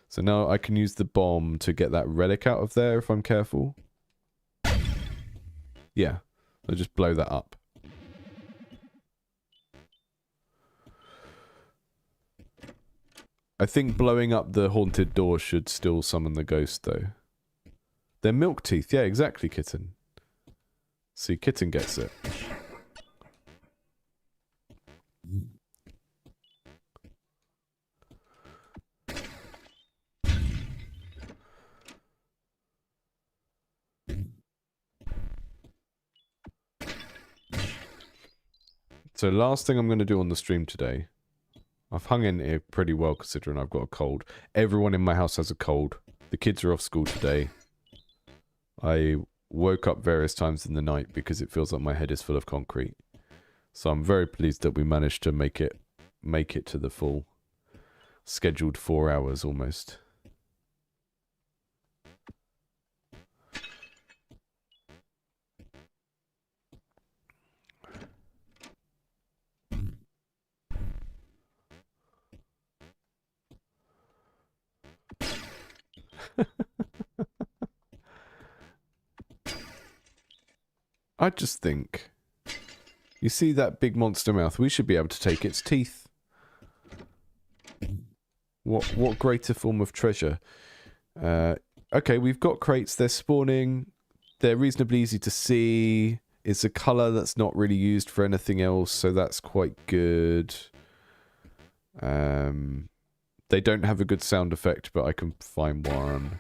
So now I can use the bomb to get that relic out of there if I'm careful. Yeah, I'll just blow that up. I think blowing up the haunted door should still summon the ghost though. They're milk teeth, yeah, exactly, Kitten. See, Kitten gets it. So last thing I'm going to do on the stream today, I've hung in here pretty well considering I've got a cold. Everyone in my house has a cold. The kids are off school today. I woke up various times in the night because it feels like my head is full of concrete. So I'm very pleased that we managed to make it to the full scheduled 4 hours almost. I just think, you see that big monster mouth? We should be able to take its teeth. What greater form of treasure? Okay, we've got crates. They're spawning. They're reasonably easy to see. It's a color that's not really used for anything else, so that's quite good. They don't have a good sound effect, but I can find one.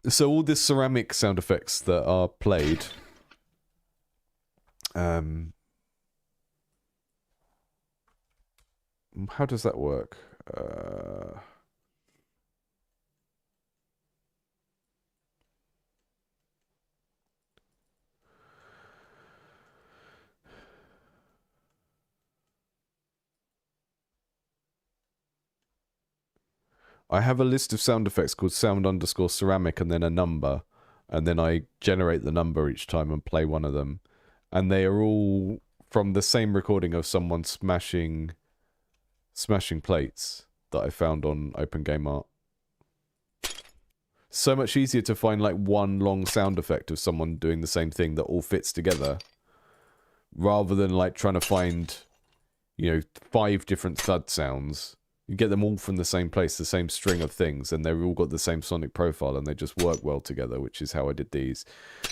So all the ceramic sound effects that are played, how does that work? I have a list of sound effects called sound_ceramic and then a number. And then I generate the number each time and play one of them. And they are all from the same recording of someone smashing plates that I found on OpenGameArt. So much easier to find like one long sound effect of someone doing the same thing that all fits together. Rather than like trying to find, 5 different thud sounds. You get them all from the same place, the same string of things, and they've all got the same sonic profile, and they just work well together, which is how I did these.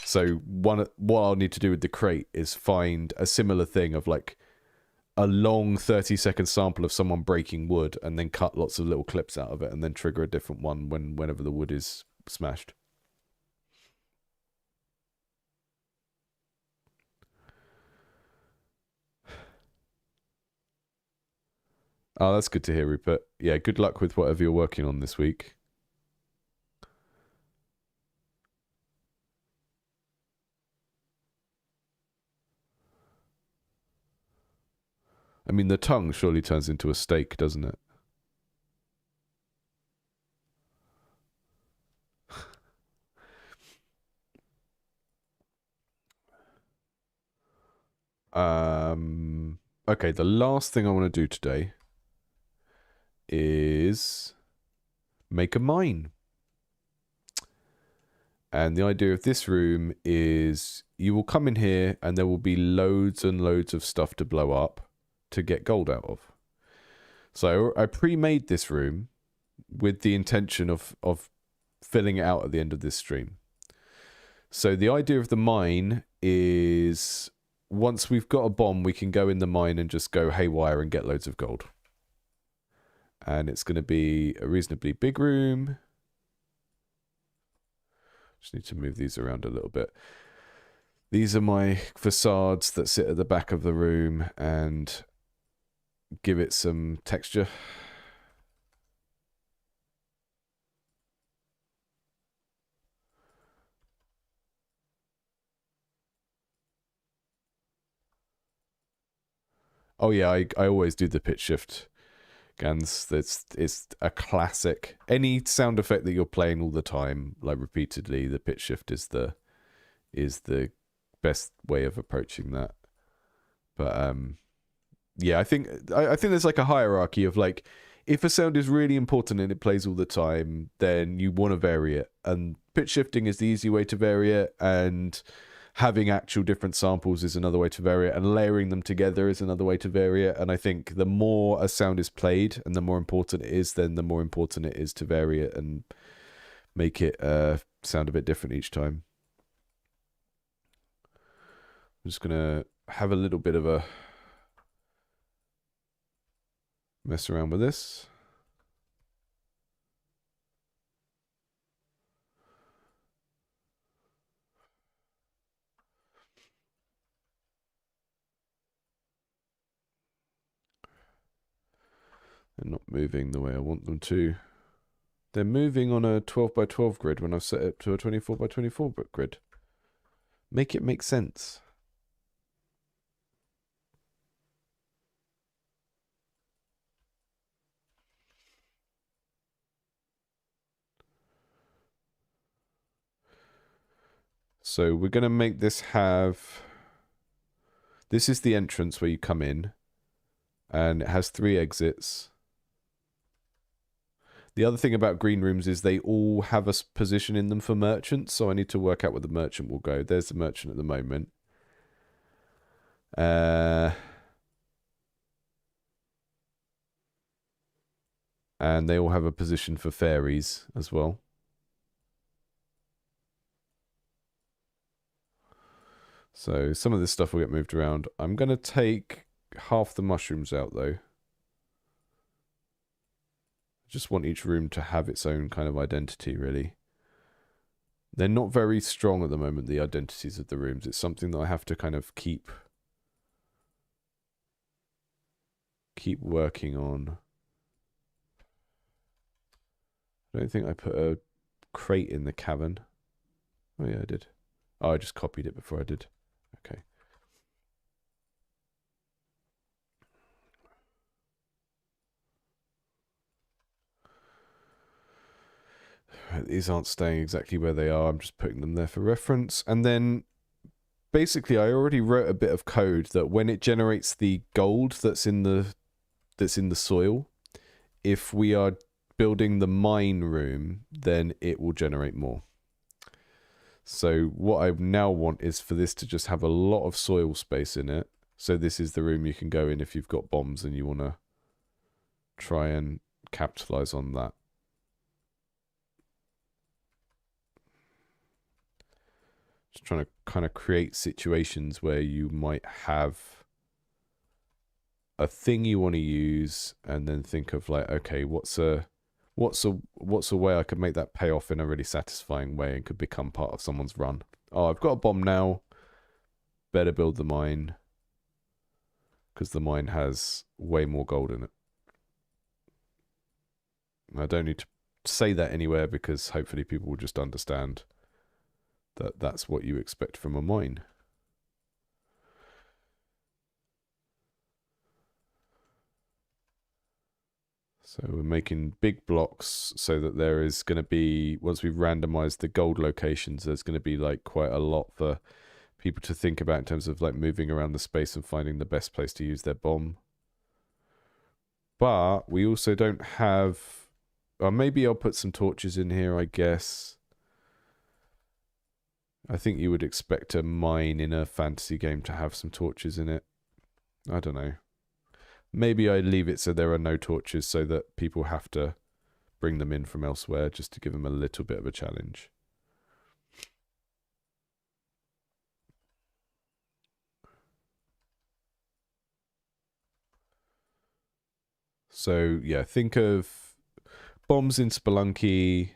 So what I'll need to do with the crate is find a similar thing of like a long 30-second sample of someone breaking wood, and then cut lots of little clips out of it, and then trigger a different one whenever the wood is smashed. Oh, that's good to hear, Rupert. Yeah, good luck with whatever you're working on this week. I mean, the tongue surely turns into a steak, doesn't it? Okay, the last thing I want to do today is make a mine. And the idea of this room is you will come in here and there will be loads and loads of stuff to blow up to get gold out of. So I pre-made this room with the intention of filling it out at the end of this stream. So the idea of the mine is once we've got a bomb, we can go in the mine and just go haywire and get loads of gold. And it's going to be a reasonably big room. Just need to move these around a little bit. These are my facades that sit at the back of the room and give it some texture. Oh yeah, I always do the pitch shift, Gans. It's a classic. Any sound effect that you're playing all the time, like repeatedly, the pitch shift is the best way of approaching that. But yeah, I think there's like a hierarchy of like, if a sound is really important and it plays all the time, then you want to vary it. And pitch shifting is the easy way to vary it, and having actual different samples is another way to vary it, and layering them together is another way to vary it. And I think the more a sound is played and the more important it is, then the more important it is to vary it and make it sound a bit different each time. I'm just going to have a little bit of a mess around with this. They're not moving the way I want them to. They're moving on a 12 by 12 grid when I've set it to a 24 by 24 grid. Make it make sense. So we're going to make this have... This is the entrance where you come in, and it has 3 exits. The other thing about green rooms is they all have a position in them for merchants, so I need to work out where the merchant will go. There's the merchant at the moment. And they all have a position for fairies as well. So some of this stuff will get moved around. I'm going to take half the mushrooms out, though. I just want each room to have its own kind of identity, really. They're not very strong at the moment, the identities of the rooms. It's something that I have to kind of keep working on. I don't think I put a crate in the cavern. Oh yeah, I did. Oh, I just copied it before I did. Okay. These aren't staying exactly where they are. I'm just putting them there for reference. And then basically I already wrote a bit of code that when it generates the gold that's in the soil, if we are building the mine room, then it will generate more. So what I now want is for this to just have a lot of soil space in it. So this is the room you can go in if you've got bombs and you want to try and capitalize on that. Just trying to kind of create situations where you might have a thing you want to use and then think of like, okay, what's a way I could make that pay off in a really satisfying way and could become part of someone's run. Oh, I've got a bomb now. Better build the mine because the mine has way more gold in it. I don't need to say that anywhere because hopefully people will just understand that that's what you expect from a mine. So we're making big blocks so that there is going to be, once we've randomized the gold locations, there's going to be like quite a lot for people to think about in terms of like moving around the space and finding the best place to use their bomb. But we also don't have, maybe I'll put some torches in here, I guess. I think you would expect a mine in a fantasy game to have some torches in it. I don't know. Maybe I leave it so there are no torches so that people have to bring them in from elsewhere just to give them a little bit of a challenge. So, yeah, think of bombs in Spelunky,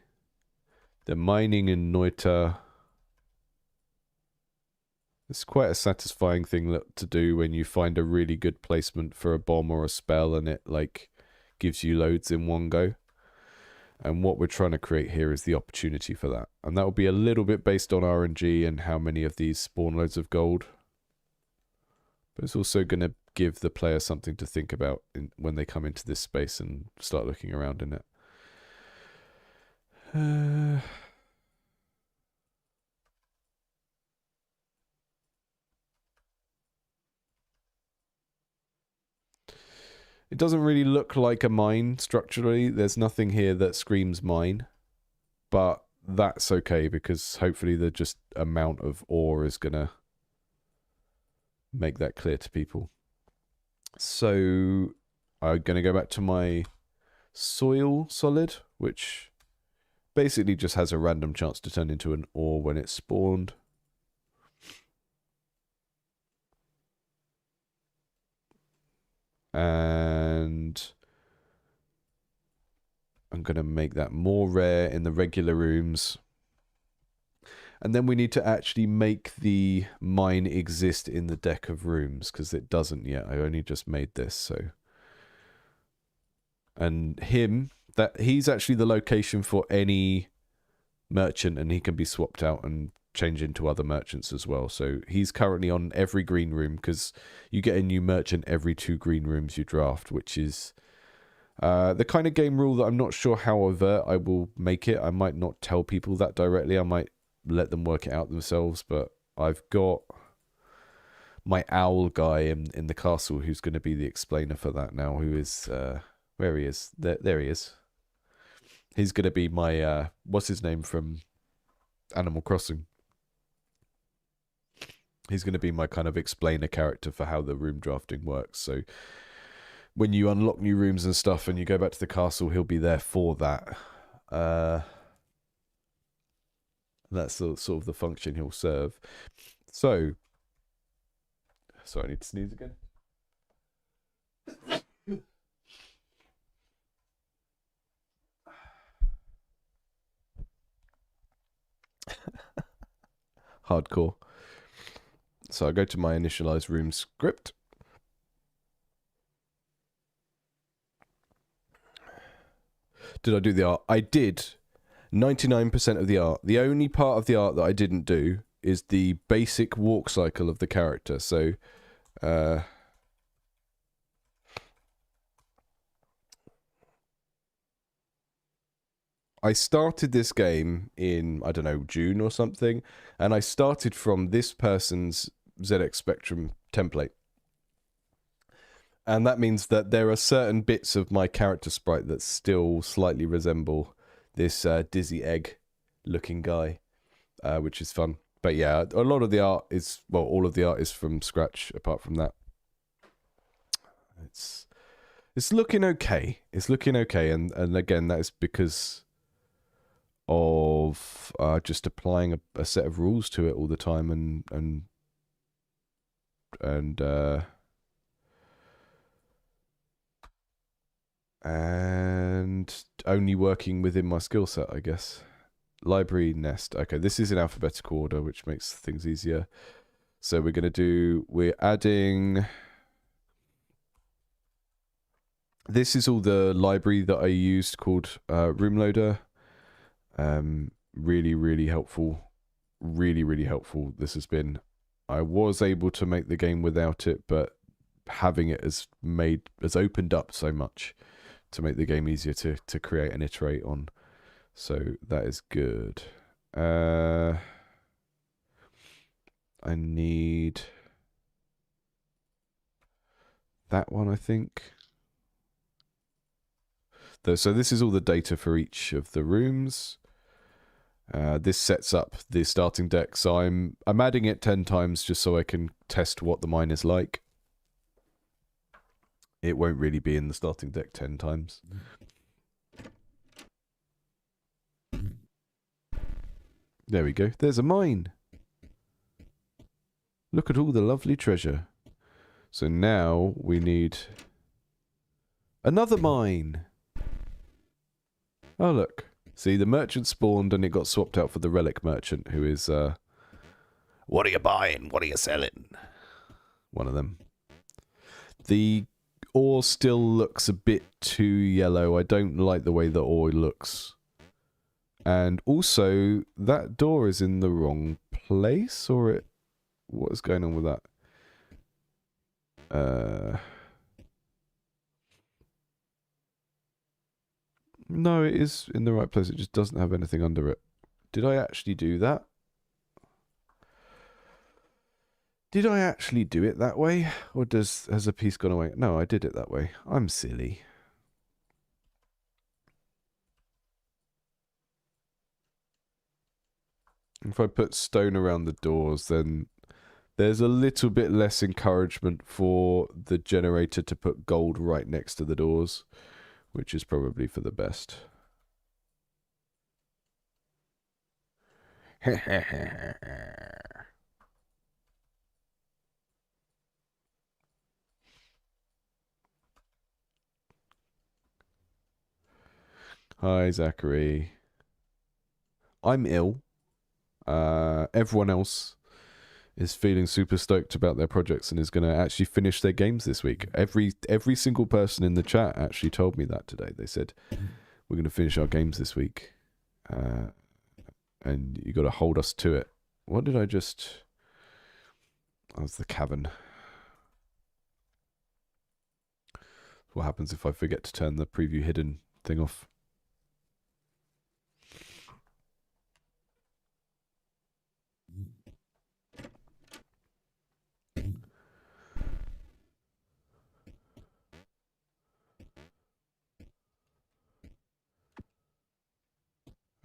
the mining in Noita. It's quite a satisfying thing to do when you find a really good placement for a bomb or a spell and it like gives you loads in one go. And what we're trying to create here is the opportunity for that. And that will be a little bit based on RNG and how many of these spawn loads of gold. But it's also going to give the player something to think about when they come into this space and start looking around in it. It doesn't really look like a mine structurally. There's nothing here that screams mine. But that's okay because hopefully the just amount of ore is going to make that clear to people. So I'm going to go back to my soil solid, which basically just has a random chance to turn into an ore when it's spawned. And I'm going to make that more rare in the regular rooms. And then we need to actually make the mine exist in the deck of rooms because it doesn't yet. I only just made this, so. And he's actually the location for any merchant and he can be swapped out and change into other merchants as well. So he's currently on every green room because you get a new merchant every 2 green rooms you draft, which is the kind of game rule that I'm not sure how overt I will make it. I might not tell people that directly. I might let them work it out themselves, but I've got my owl guy in the castle who's going to be the explainer for that now, who is where he is. There he is. He's going to be my what's his name from Animal Crossing. He's going to be my kind of explainer character for how the room drafting works. So when you unlock new rooms and stuff and you go back to the castle, he'll be there for that. That's sort of the function he'll serve. So, sorry, I need to sneeze again. hardcore. So I go to my initialize room script. Did I do the art? I did 99% of the art. The only part of the art that I didn't do is the basic walk cycle of the character. So I started this game in, I don't know, June or something, and I started from this person's ZX Spectrum template. And that means that there are certain bits of my character sprite that still slightly resemble this dizzy egg looking guy, which is fun. But yeah, a lot of the art is, well, all of the art is from scratch apart from that. It's looking okay. It's looking okay, and again, that is because of just applying a set of rules to it all the time and only working within my skill set, I guess. Library nest. Okay, this is in alphabetical order, which makes things easier. So we're adding. This is all the library that I used called RoomLoader. Really, really helpful. Really, really helpful. This has been. I was able to make the game without it, but having it has opened up so much to make the game easier to create and iterate on. So that is good. I need that one, I think. So this is all the data for each of the rooms. This sets up the starting deck. So I'm adding it 10 times just so I can test what the mine is like. It won't really be in the starting deck 10 times. There we go. There's a mine. Look at all the lovely treasure. So now we need another mine. Oh, look. See, the merchant spawned and it got swapped out for the relic merchant, who is, what are you buying? What are you selling? One of them. The ore still looks a bit too yellow. I don't like the way the ore looks. And also, that door is in the wrong place, or what is going on with that? No, it is in the right place. It just doesn't have anything under it. Did I actually do that? Did I actually do it that way? Or has a piece gone away? No, I did it that way. I'm silly. If I put stone around the doors, then there's a little bit less encouragement for the generator to put gold right next to the doors, which is probably for the best. Hi, Zachary. I'm ill. Everyone else is feeling super stoked about their projects and is going to actually finish their games this week. Every single person in the chat actually told me that today. They said, we're going to finish our games this week. And you got to hold us to it. What did I just... That was the cavern. What happens if I forget to turn the preview hidden thing off?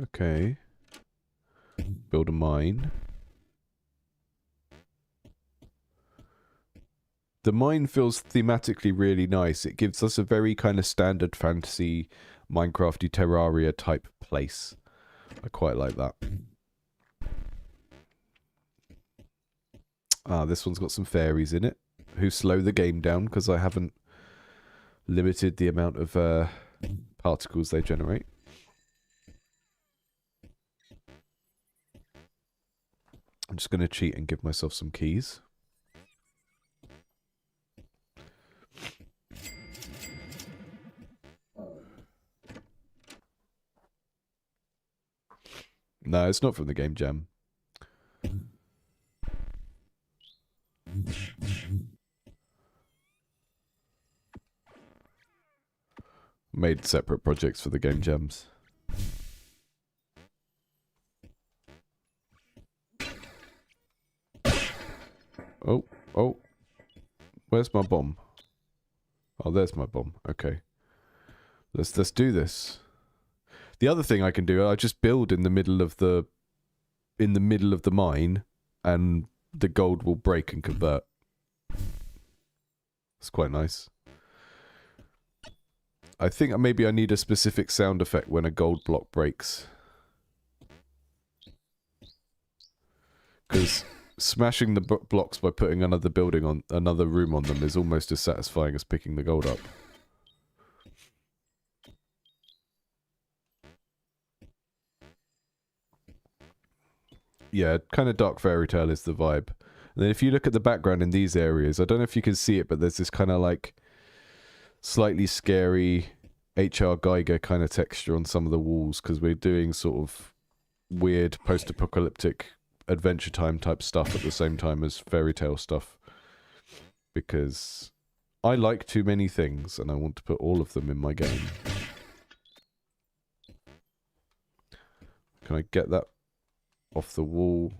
Okay. Build a mine. The mine feels thematically really nice. It gives us a very kind of standard fantasy, Minecrafty Terraria type place. I quite like that. Ah, this one's got some fairies in it who slow the game down because I haven't limited the amount of particles they generate. I'm just going to cheat and give myself some keys. No, it's not from the game jam. Made separate projects for the game jams. Oh, oh. Where's my bomb? Oh, there's my bomb. Okay. Let's do this. The other thing I can do, I just build in the middle of the mine, and the gold will break and convert. It's quite nice. I think maybe I need a specific sound effect when a gold block breaks. Because smashing the blocks by putting another room on them is almost as satisfying as picking the gold up. Yeah, kind of dark fairy tale is the vibe. And then if you look at the background in these areas, I don't know if you can see it, but there's this kind of like slightly scary H.R. Geiger kind of texture on some of the walls, because we're doing sort of weird post-apocalyptic Adventure Time type stuff at the same time as fairy tale stuff. Because I like too many things, and I want to put all of them in my game. Can I get that off the wall?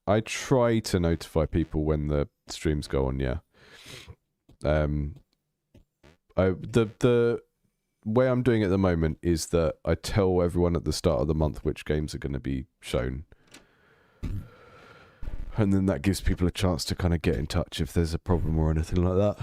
I try to notify people when the streams go on, yeah. The way I'm doing it at the moment is that I tell everyone at the start of the month which games are going to be shown. And then that gives people a chance to kind of get in touch if there's a problem or anything like that.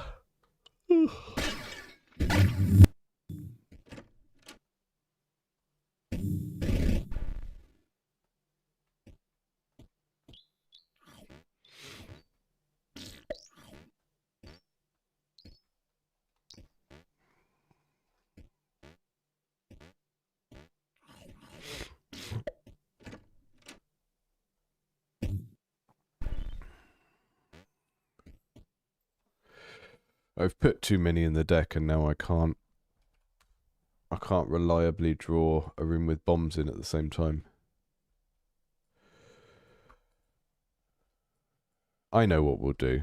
I've put too many in the deck, and now I can't reliably draw a room with bombs in at the same time. I know what we'll do.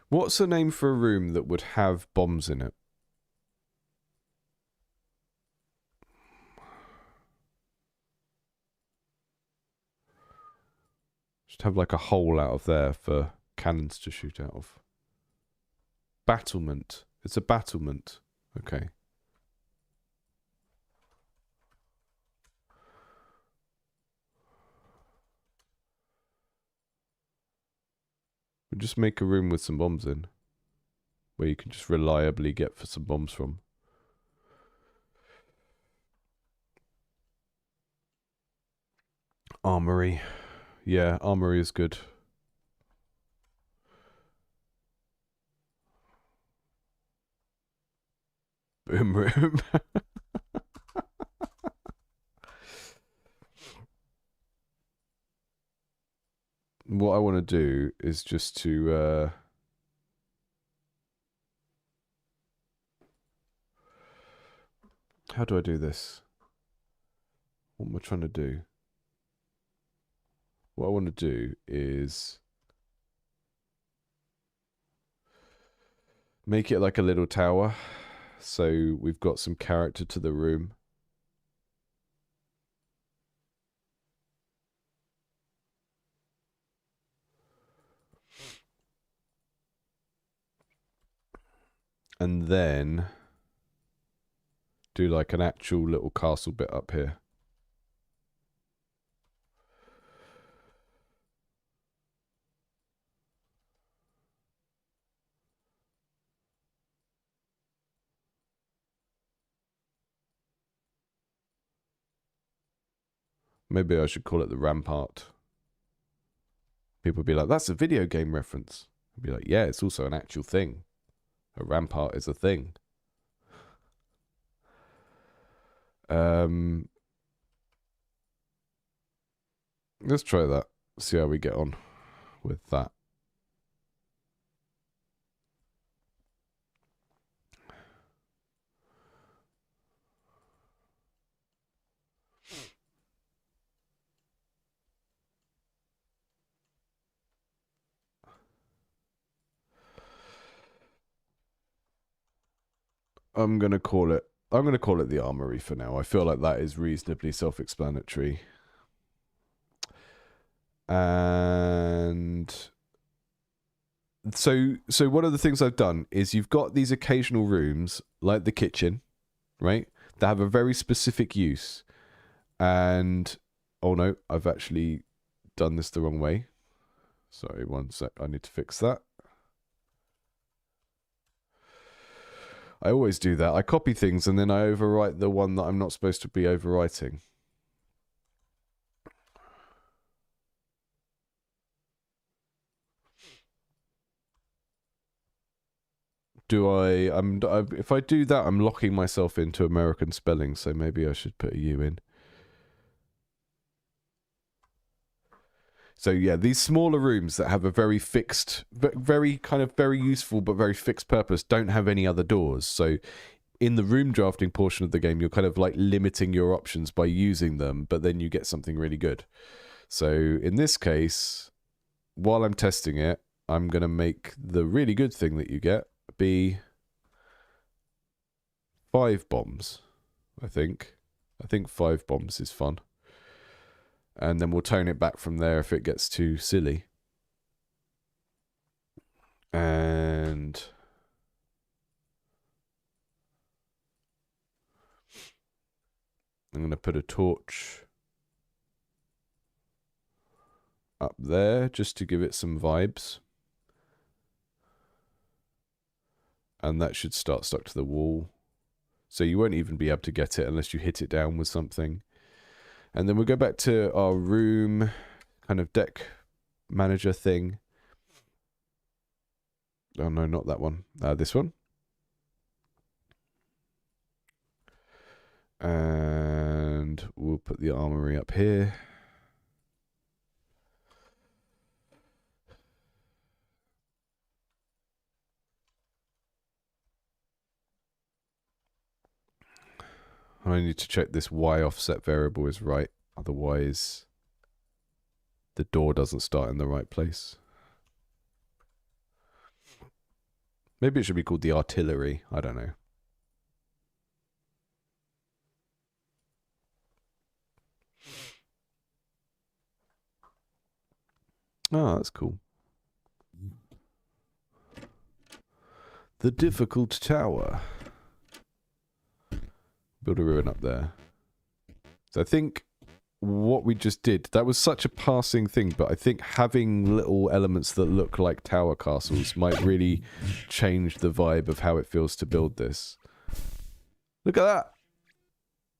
What's a name for a room that would have bombs in it? Just have like a hole out of there for cannons to shoot out of. Battlement. It's a battlement. Okay. We'll just make a room with some bombs in, where you can just reliably get for some bombs from. Armory. Yeah, armory is good. Boom room. What I want to do is just to how do I do this? What am I trying to do? What I want to do is make it like a little tower, so we've got some character to the room. And then do like an actual little castle bit up here. Maybe I should call it the Rampart. People would be like, that's a video game reference. I'd be like, yeah, it's also an actual thing. A Rampart is a thing. Let's try that. See how we get on with that. I'm gonna call it the Armory for now. I feel like that is reasonably self-explanatory. And so one of the things I've done is you've got these occasional rooms like the kitchen, right? That have a very specific use. And oh no, I've actually done this the wrong way. Sorry, one sec. I need to fix that. I always do that. I copy things and then I overwrite the one that I'm not supposed to be overwriting. If I do that, I'm locking myself into American spelling, so maybe I should put a U in. So yeah, these smaller rooms that have a very fixed, very useful but very fixed purpose don't have any other doors. So in the room drafting portion of the game, you're kind of like limiting your options by using them, but then you get something really good. So in this case, while I'm testing it, I'm going to make the really good thing that you get be 5 bombs, I think. I think 5 bombs is fun. And then we'll tone it back from there if it gets too silly. And I'm going to put a torch up there just to give it some vibes. And that should start stuck to the wall. So you won't even be able to get it unless you hit it down with something. And then we'll go back to our room kind of deck manager thing. Oh no, not that one. This one. And we'll put the armory up here. I need to check this Y offset variable is right. Otherwise, the door doesn't start in the right place. Maybe it should be called the artillery. I don't know. Oh, that's cool. The difficult tower. Build a ruin up there. So I think what we just did, that was such a passing thing, but I think having little elements that look like tower castles might really change the vibe of how it feels to build this. Look at that!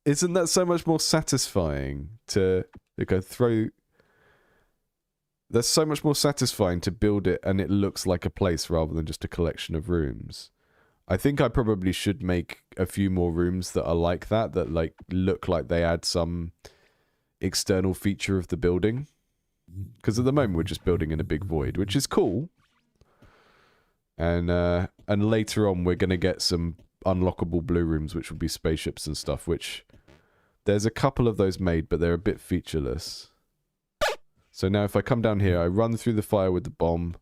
Isn't that so much more satisfying to throw... That's so much more satisfying to build it and it looks like a place rather than just a collection of rooms. I think I probably should make a few more rooms that are like that like look like they add some external feature of the building. Because at the moment we're just building in a big void, which is cool. And later on we're going to get some unlockable blue rooms, which will be spaceships and stuff, which there's a couple of those made, but they're a bit featureless. So now if I come down here, I run through the fire with the bomb.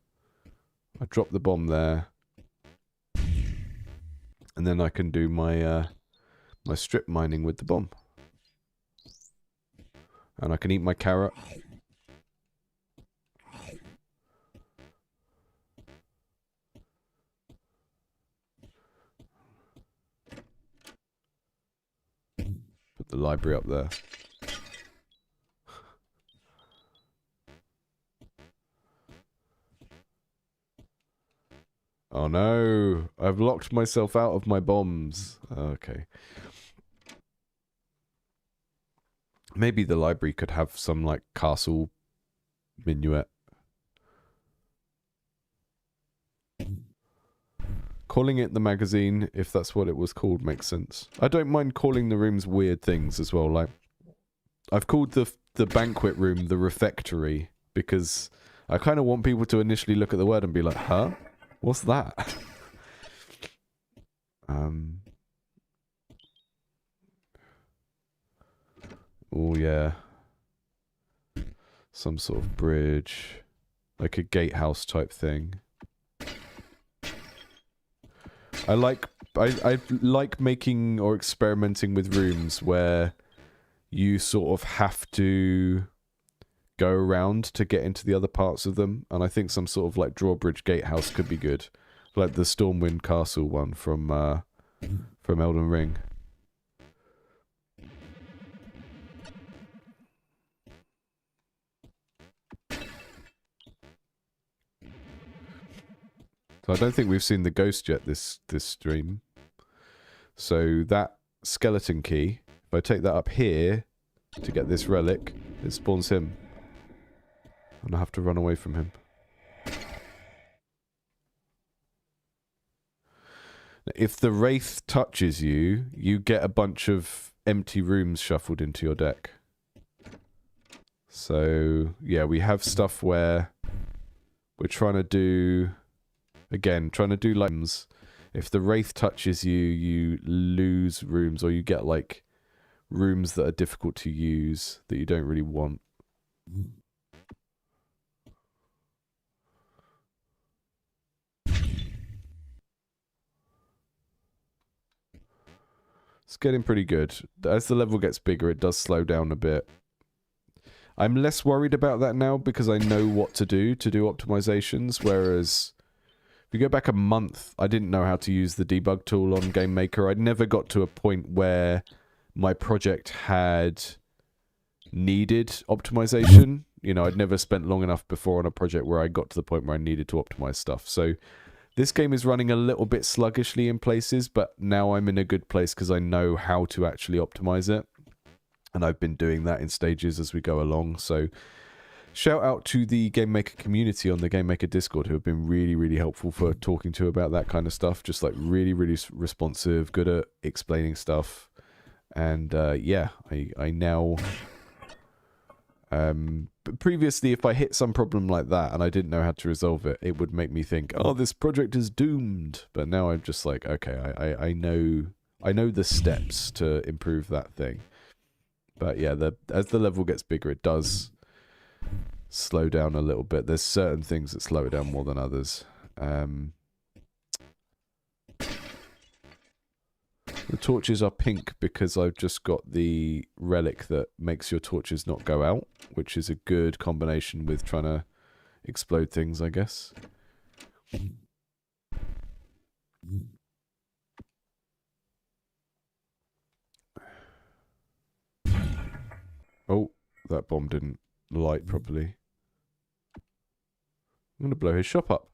I drop the bomb there. And then I can do my my strip mining with the bomb. And I can eat my carrot. Put the library up there. Oh no, I've locked myself out of my bombs. Okay. Maybe the library could have some like castle minuet. Calling it the magazine, if that's what it was called, makes sense. I don't mind calling the rooms weird things as well. Like, I've called the banquet room the refectory because I kind of want people to initially look at the word and be like, huh? What's that? Oh, yeah. Some sort of bridge. Like a gatehouse type thing. I like making or experimenting with rooms where you sort of have to go around to get into the other parts of them, and I think some sort of like drawbridge gatehouse could be good, like the Stormwind Castle one from Elden Ring. So I don't think we've seen the ghost yet this stream. So that skeleton key, if I take that up here to get this relic, it spawns him. And I have to run away from him. If the Wraith touches you, you get a bunch of empty rooms shuffled into your deck. So, yeah, we have stuff where we're trying to do... Again, trying to do like... If the Wraith touches you, you lose rooms, or you get like rooms that are difficult to use that you don't really want. It's getting pretty good. As the level gets bigger, it does slow down a bit. I'm less worried about that now because I know what to do optimizations, whereas... If you go back a month, I didn't know how to use the debug tool on GameMaker. I'd never got to a point where my project had needed optimization. You know, I'd never spent long enough before on a project where I got to the point where I needed to optimize stuff. So this game is running a little bit sluggishly in places, but now I'm in a good place because I know how to actually optimize it. And I've been doing that in stages as we go along, so... Shout out to the GameMaker community on the GameMaker Discord who have been really, really helpful for talking to about that kind of stuff. Just like really, really responsive, good at explaining stuff. And yeah, I now... But previously, if I hit some problem like that and I didn't know how to resolve it, it would make me think, oh, this project is doomed. But now I'm just like, okay, I know the steps to improve that thing. But yeah, as the level gets bigger, it does... slow down a little bit. There's certain things that slow it down more than others. The torches are pink because I've just got the relic that makes your torches not go out, which is a good combination with trying to explode things, I guess. Oh, that bomb didn't light properly. I'm going to blow his shop up.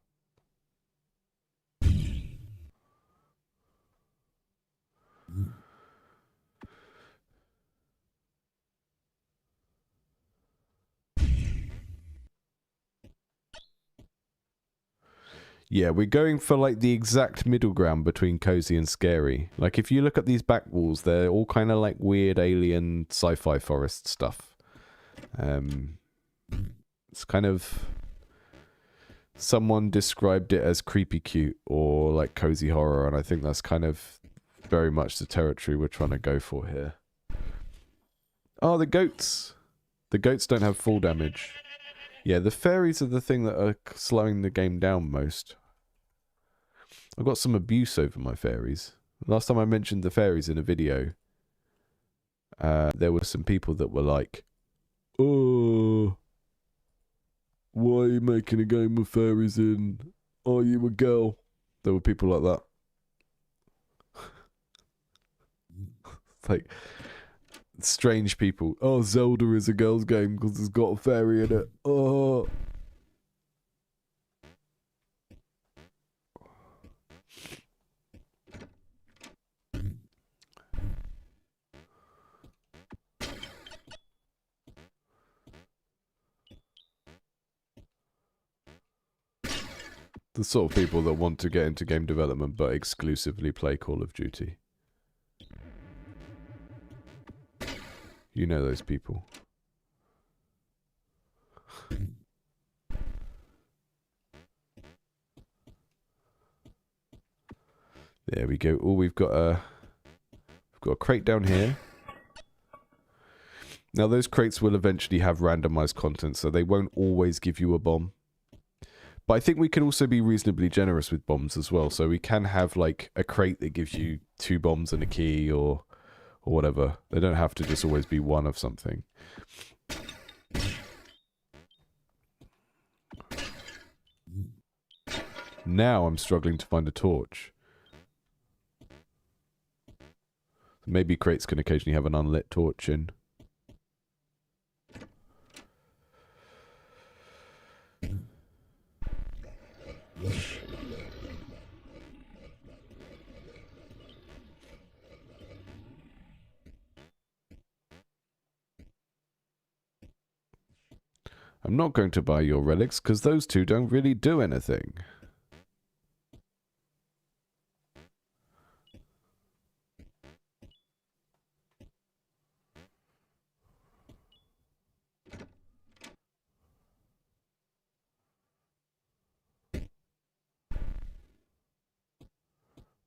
Yeah, we're going for like the exact middle ground between cozy and scary. Like if you look at these back walls, they're all kind of like weird alien sci-fi forest stuff. It's kind of... Someone described it as creepy cute or like cozy horror, and I think that's kind of very much the territory we're trying to go for here. Oh, the goats! The goats don't have full damage. Yeah, the fairies are the thing that are slowing the game down most. I've got some abuse over my fairies. Last time I mentioned the fairies in a video, there were some people that were like, oh... Why are you making a game with fairies in? Are you a girl? There were people like that. Like, strange people. Oh, Zelda is a girl's game because it's got a fairy in it. Oh. The sort of people that want to get into game development but exclusively play Call of Duty. You know those people. There we go. Oh, we've got a crate down here. Now those crates will eventually have randomized content, so they won't always give you a bomb. But I think we can also be reasonably generous with bombs as well. So we can have like a crate that gives you 2 bombs and a key or whatever. They don't have to just always be one of something. Now I'm struggling to find a torch. Maybe crates can occasionally have an unlit torch in. I'm not going to buy your relics because those two don't really do anything.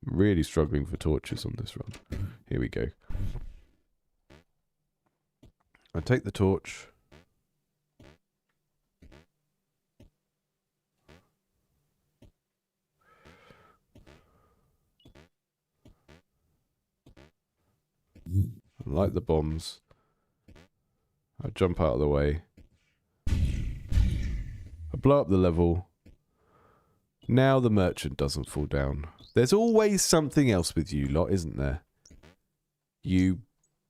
Really struggling for torches on this run. Here we go. I take the torch. Light the bombs. I jump out of the way. I blow up the level. Now the merchant doesn't fall down. There's always something else with you lot, isn't there? You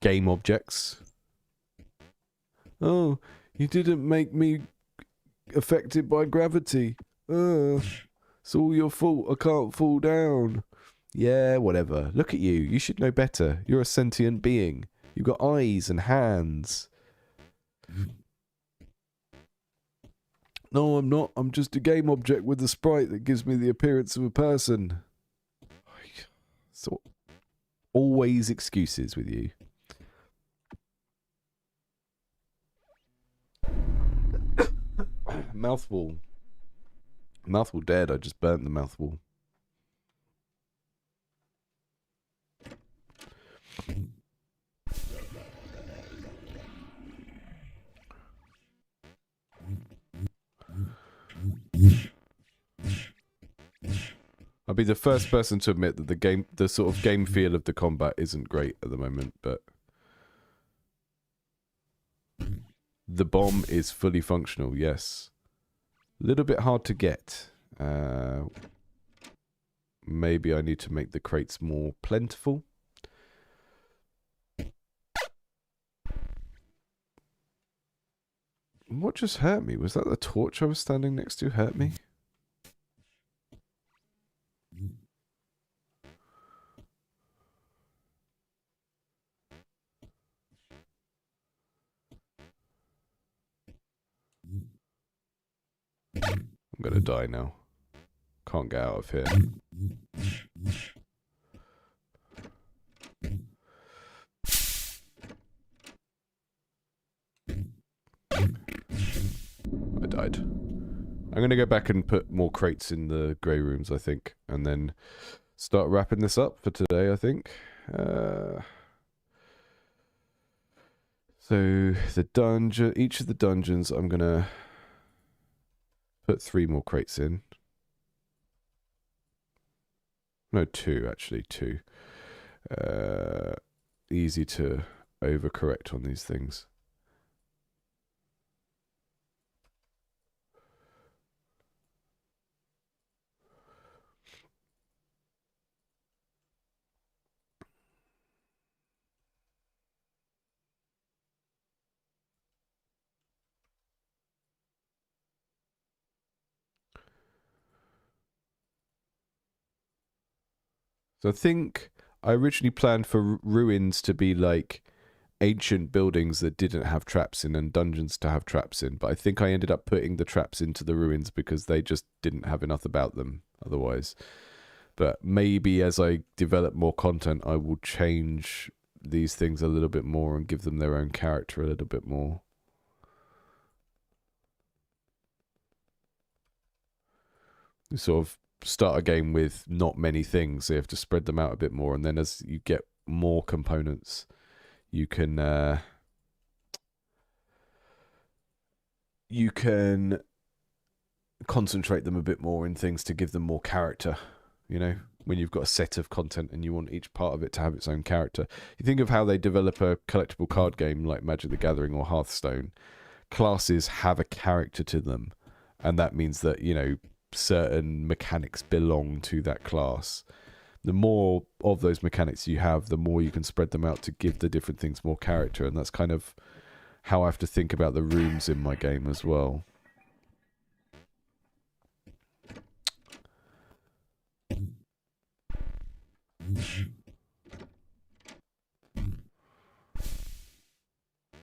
game objects. Oh, you didn't make me affected by gravity. It's all your fault. I can't fall down. Yeah, whatever. Look at you. You should know better. You're a sentient being. You've got eyes and hands. No, I'm not. I'm just a game object with a sprite that gives me the appearance of a person. So, always excuses with you. Mouthful. Mouthful dead. I just burnt the mouthful. I'll be the first person to admit that the sort of game feel of the combat isn't great at the moment, but the bomb is fully functional, yes. A little bit hard to get. Maybe I need to make the crates more plentiful. What just hurt me? Was that the torch I was standing next to hurt me? I'm gonna die now. Can't get out of here. I died. I'm gonna go back and put more crates in the grey rooms, I think, and then start wrapping this up for today, I think. So the dungeon, each of the dungeons, I'm gonna put 3 more crates in. No, 2 actually, 2. Easy to overcorrect on these things. So I think I originally planned for ruins to be like ancient buildings that didn't have traps in and dungeons to have traps in, but I think I ended up putting the traps into the ruins because they just didn't have enough about them otherwise. But maybe as I develop more content, I will change these things a little bit more and give them their own character a little bit more. You sort of start a game with not many things, so you have to spread them out a bit more, and then as you get more components, you can concentrate them a bit more in things to give them more character, you know, when you've got a set of content and you want each part of it to have its own character. You think of how they develop a collectible card game like Magic the Gathering or Hearthstone. Classes have a character to them, and that means that, you know, certain mechanics belong to that class. The more of those mechanics you have, the more you can spread them out to give the different things more character, and that's kind of how I have to think about the rooms in my game as well.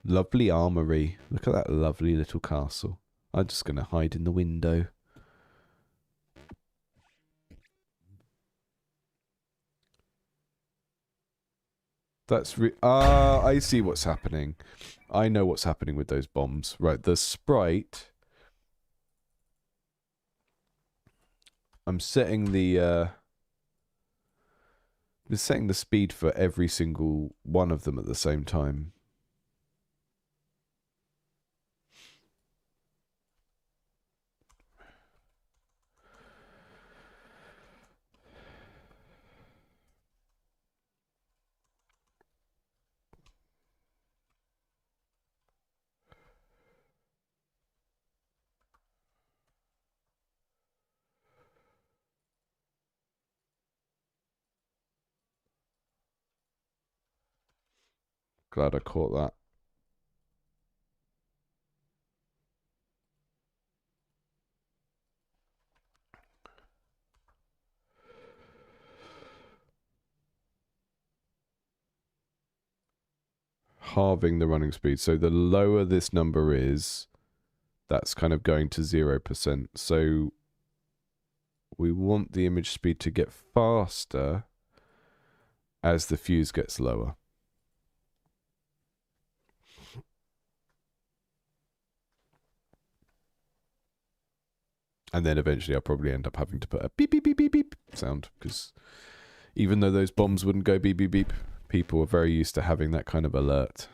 Lovely armory. Look at that lovely little castle. I'm just going to hide in the window. That's I see what's happening. I know what's happening with those bombs. Right, the sprite. I'm setting the speed for every single one of them at the same time. Glad I caught that. Halving the running speed. So the lower this number is, that's kind of going to 0%. So we want the image speed to get faster as the fuse gets lower. And then eventually I'll probably end up having to put a beep, beep, beep, beep, beep sound, because even though those bombs wouldn't go beep, beep, beep, people are very used to having that kind of alert.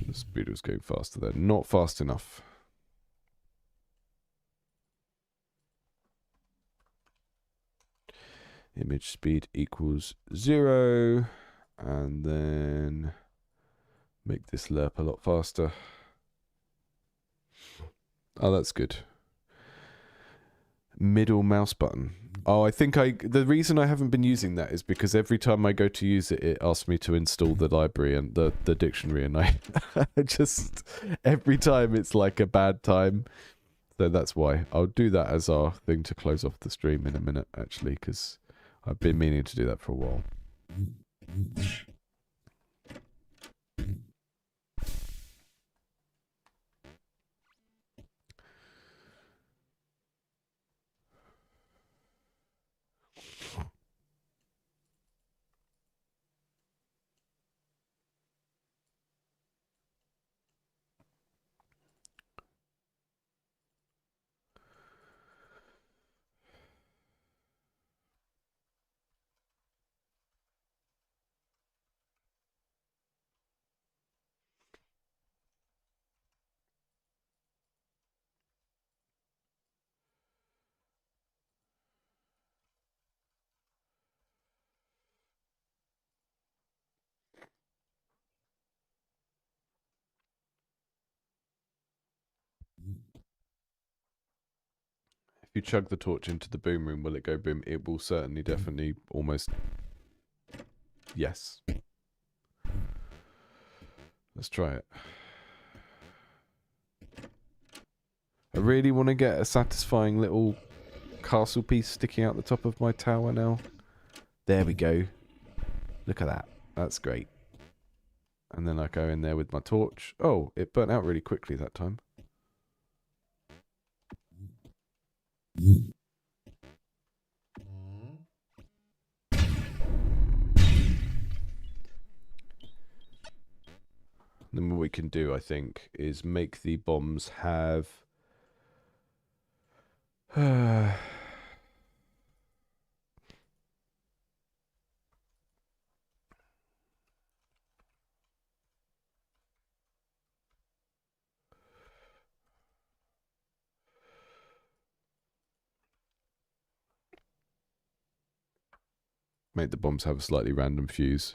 The speed was going faster there. Not fast enough. Image speed equals 0. And then make this lerp a lot faster. Oh, that's good. Middle mouse button. Oh, I think the reason I haven't been using that is because every time I go to use it, it asks me to install the library and the dictionary, and I just, every time it's like a bad time. So that's why. I'll do that as our thing to close off the stream in a minute, actually, because I've been meaning to do that for a while. you chug the torch into the boom room, will it go boom? It will certainly, definitely, almost... Yes. Let's try it. I really want to get a satisfying little castle piece sticking out the top of my tower now. There we go. Look at that. That's great. And then I go in there with my torch. Oh, it burnt out really quickly that time. Then what we can do, I think, is make the bombs have... make the bombs have a slightly random fuse.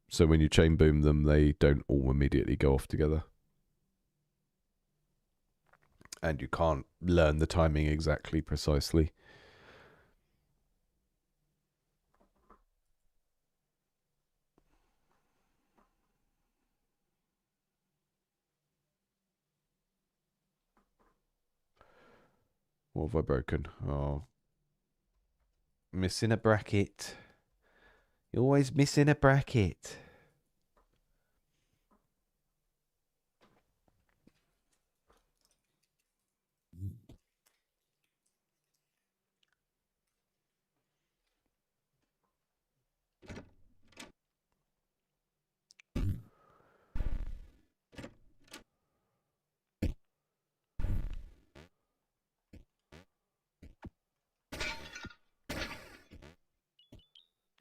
So when you chain boom them, they don't all immediately go off together. And you can't learn the timing exactly precisely. What have I broken? Oh. Missing a bracket. You're always missing a bracket.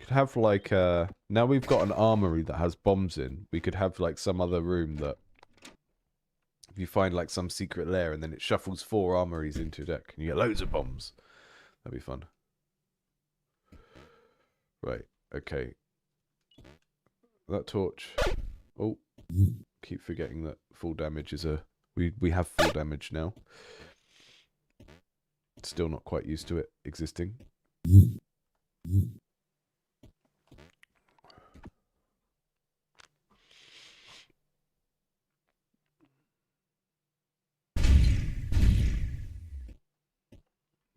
Could have like now we've got an armory that has bombs in. We could have like some other room that if you find like some secret lair and then it shuffles 4 armories into a deck and you get loads of bombs. That'd be fun. Right, okay. That torch. Oh, keep forgetting that full damage is a we have full damage now. Still not quite used to it existing.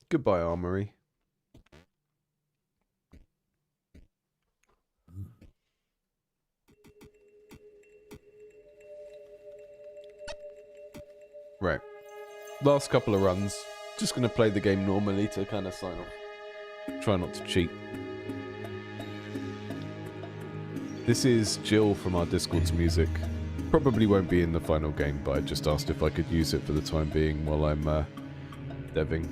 Goodbye, armory. Right. Last couple of runs. Just going to play the game normally to kind of sign off. Try not to cheat. This is Jill from our Discord's music. Probably won't be in the final game, but I just asked if I could use it for the time being while I'm deving.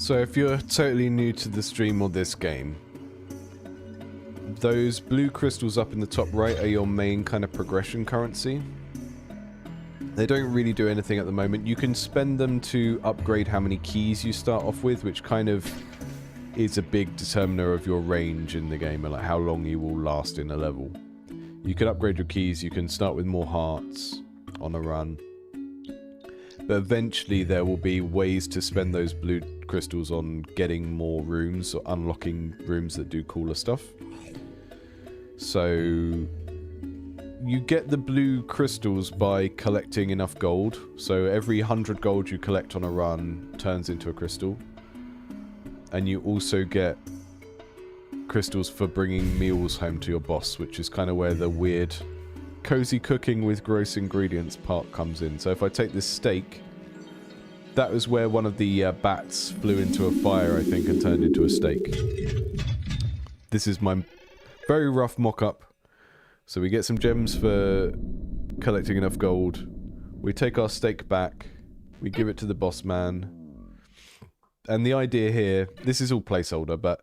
So if you're totally new to the stream or this game, those blue crystals up in the top right are your main kind of progression currency. They don't really do anything at the moment. You can spend them to upgrade how many keys you start off with, which kind of is a big determiner of your range in the game, and like how long you will last in a level. You can upgrade your keys, you can start with more hearts on a run. But eventually there will be ways to spend those blue crystals on getting more rooms or unlocking rooms that do cooler stuff. So you get the blue crystals by collecting enough gold. So every 100 gold you collect on a run turns into a crystal. And you also get crystals for bringing meals home to your boss, which is kind of where the weird cozy cooking with gross ingredients part comes in. So if I take this steak, that was where one of the bats flew into a fire, I think, and turned into a steak. This is my very rough mock-up. So we get some gems for collecting enough gold. We take our steak back. We give it to the boss man. And the idea here, this is all placeholder, but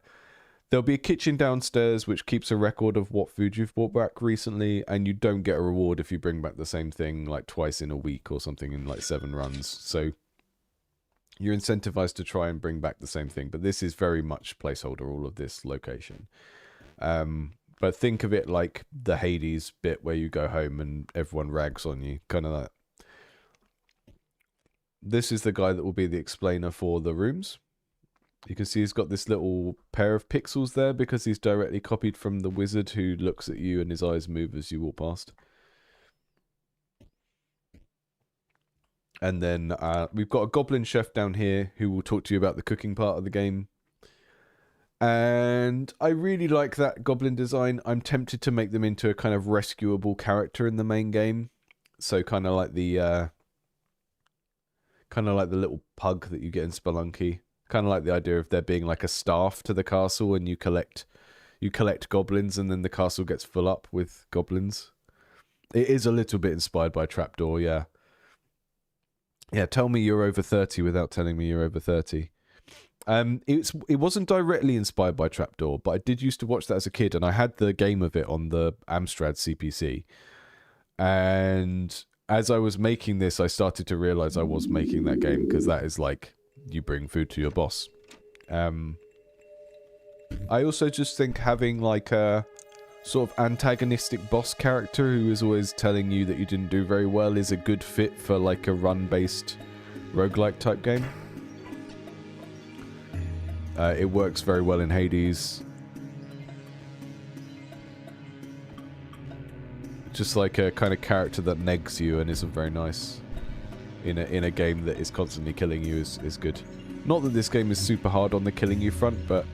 there'll be a kitchen downstairs which keeps a record of what food you've brought back recently, and you don't get a reward if you bring back the same thing like twice in a week or something in like 7 runs. So you're incentivized to try and bring back the same thing, but this is very much placeholder, all of this location. But think of it like the Hades bit where you go home and everyone rags on you, kind of that. This is the guy that will be the explainer for the rooms. You can see he's got this little pair of pixels there because he's directly copied from the wizard who looks at you and his eyes move as you walk past. And then we've got a goblin chef down here who will talk to you about the cooking part of the game. And I really like that goblin design. I'm tempted to make them into a kind of rescuable character in the main game. So kind of like the little pug that you get in Spelunky. Kind of like the idea of there being like a staff to the castle, and you collect goblins, and then the castle gets full up with goblins. It is a little bit inspired by Trapdoor, yeah. Yeah, tell me you're over 30 without telling me you're over 30. It wasn't directly inspired by Trapdoor, but I did used to watch that as a kid, and I had the game of it on the Amstrad CPC. And as I was making this, I started to realize I was making that game, because that is like, you bring food to your boss. I also just think having like a sort of antagonistic boss character who is always telling you that you didn't do very well is a good fit for like a run-based roguelike type game. It works very well in Hades. Just like a kind of character that negs you and isn't very nice in a game that is constantly killing you is good. Not that this game is super hard on the killing you front, but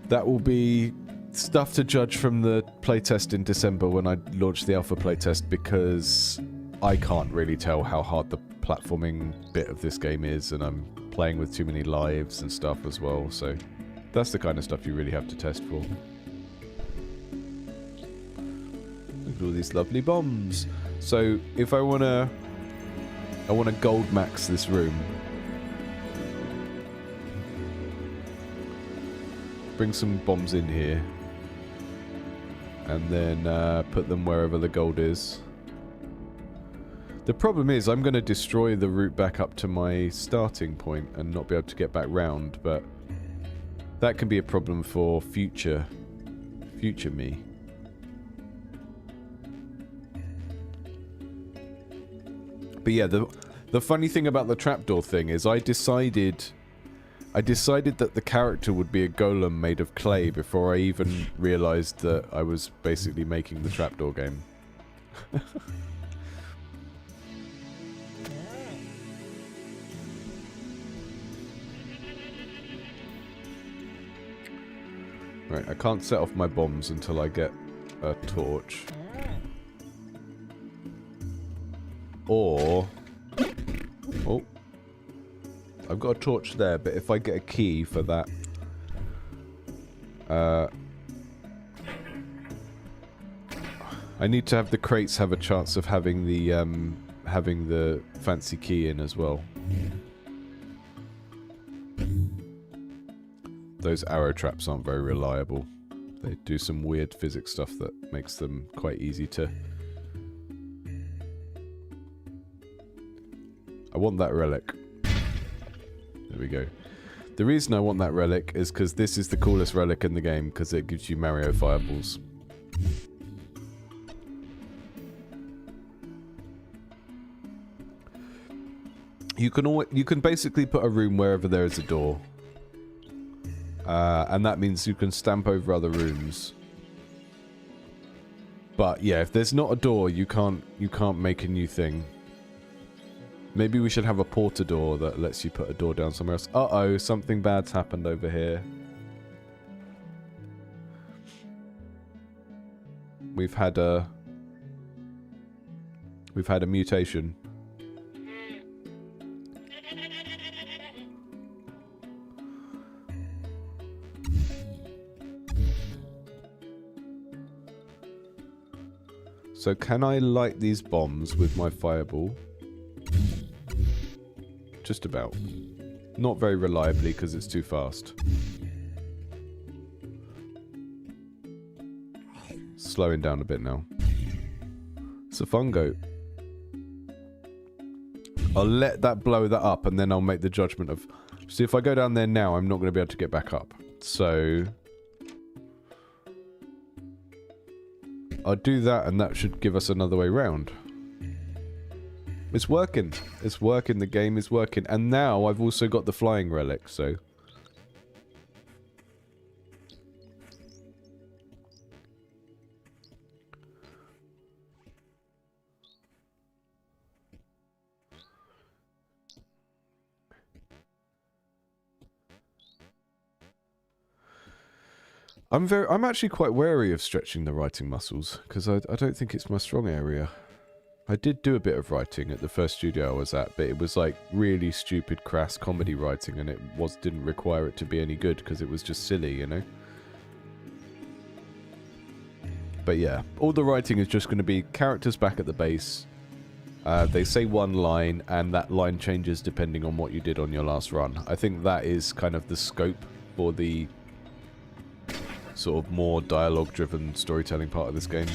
that will be stuff to judge from the playtest in December when I launch the alpha playtest, because I can't really tell how hard the platforming bit of this game is, and I'm playing with too many lives and stuff as well, so that's the kind of stuff you really have to test for. Look at all these lovely bombs. So if I want to gold max this room, bring some bombs in here and then put them wherever the gold is. The problem is I'm going to destroy the route back up to my starting point and not be able to get back round, but that can be a problem for future me. But yeah, the funny thing about the trapdoor thing is I decided that the character would be a golem made of clay before I even realized that I was basically making the trapdoor game. Right, I can't set off my bombs until I get a torch. Or... oh. I've got a torch there, but if I get a key for that... I need to have the crates have a chance of having the fancy key in as well. Those arrow traps aren't very reliable. They do some weird physics stuff that makes them quite easy to want that relic. There we go. The reason I want that relic is because this is the coolest relic in the game, because it gives you Mario fireballs. You can basically put a room wherever there is a door. And that means you can stamp over other rooms. But yeah, if there's not a door, you can't make a new thing. Maybe we should have a porter door that lets you put a door down somewhere else. Uh-oh, something bad's happened over here. We've had a mutation. So can I light these bombs with my fireball? Just about. Not very reliably because it's too fast. Slowing down a bit now. It's a fun goat. I'll let that blow that up and then I'll make the judgment of... See, if I go down there now, I'm not going to be able to get back up. So... I'll do that and that should give us another way round. It's working. It's working. The game is working. And now I've also got the flying relic, so... I'm actually quite wary of stretching the writing muscles, because I don't think it's my strong area. I did do a bit of writing at the first studio I was at, but it was like really stupid, crass comedy writing, and it didn't require it to be any good because it was just silly, you know? But yeah, all the writing is just going to be characters back at the base. They say one line, and that line changes depending on what you did on your last run. I think that is kind of the scope for the sort of more dialogue-driven storytelling part of this game.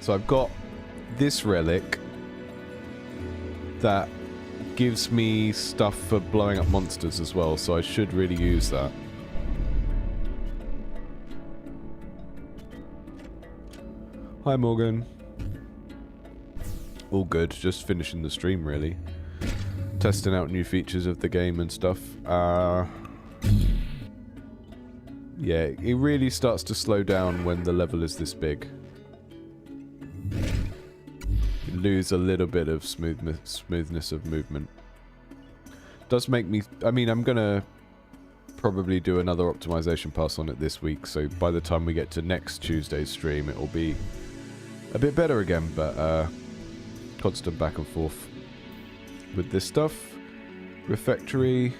So I've got this relic that gives me stuff for blowing up monsters as well, so I should really use that. Hi Morgan. All good, just finishing the stream really. Testing out new features of the game and stuff. Yeah, it really starts to slow down when the level is this big. You lose a little bit of smoothness of movement. Does make me... I mean, I'm gonna probably do another optimization pass on it this week, so by the time we get to next Tuesday's stream, it will be a bit better again, but constant back and forth with this stuff. Refectory...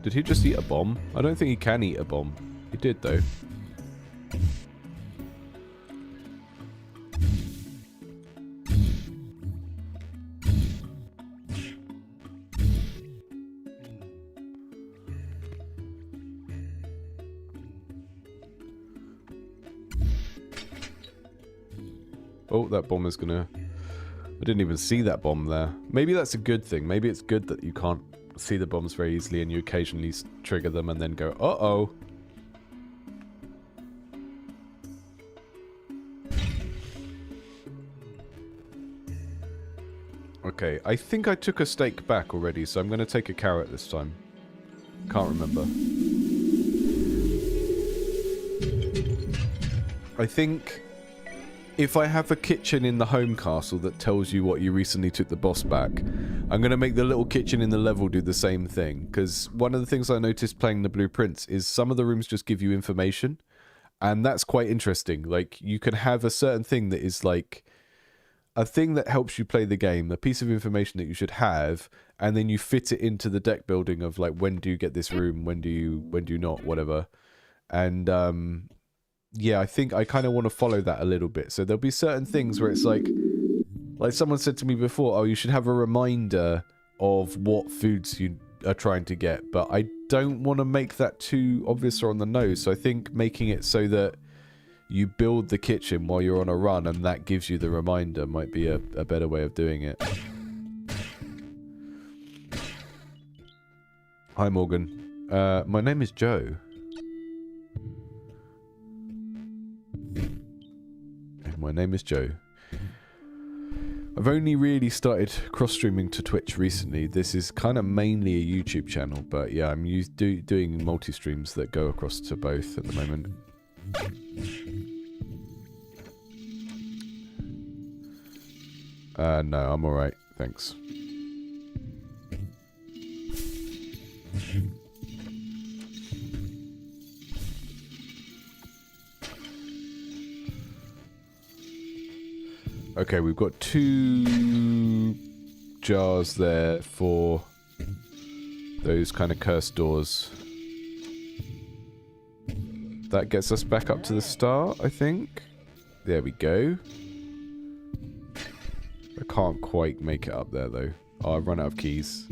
Did he just eat a bomb? I don't think he can eat a bomb. He did, though. Oh, that bomb is gonna... I didn't even see that bomb there. Maybe that's a good thing. Maybe it's good that you can't see the bombs very easily and you occasionally trigger them and then go, uh-oh. Okay, I think I took a steak back already, so I'm going to take a carrot this time. Can't remember. I think if I have a kitchen in the home castle that tells you what you recently took the boss back, I'm going to make the little kitchen in the level do the same thing. Because one of the things I noticed playing the blueprints is some of the rooms just give you information. And that's quite interesting. Like, you can have a certain thing that is like a thing that helps you play the game, a piece of information that you should have, and then you fit it into the deck building of like, when do you get this room, when do you not, whatever. And yeah, I think I kind of want to follow that a little bit. So there'll be certain things where it's like someone said to me before, oh, you should have a reminder of what foods you are trying to get, but I don't want to make that too obvious or on the nose. So I think making it so that you build the kitchen while you're on a run and that gives you the reminder might be a better way of doing it. Hi, Morgan. My name is Joe. My name is Joe. I've only really started cross-streaming to Twitch recently. This is kind of mainly a YouTube channel, but yeah, I'm doing multi-streams that go across to both at the moment. No, I'm alright, thanks. Okay, we've got 2 jars there for those kind of cursed doors. That gets us back up to the start, I think. There we go. I can't quite make it up there, though. Oh, I've run out of keys.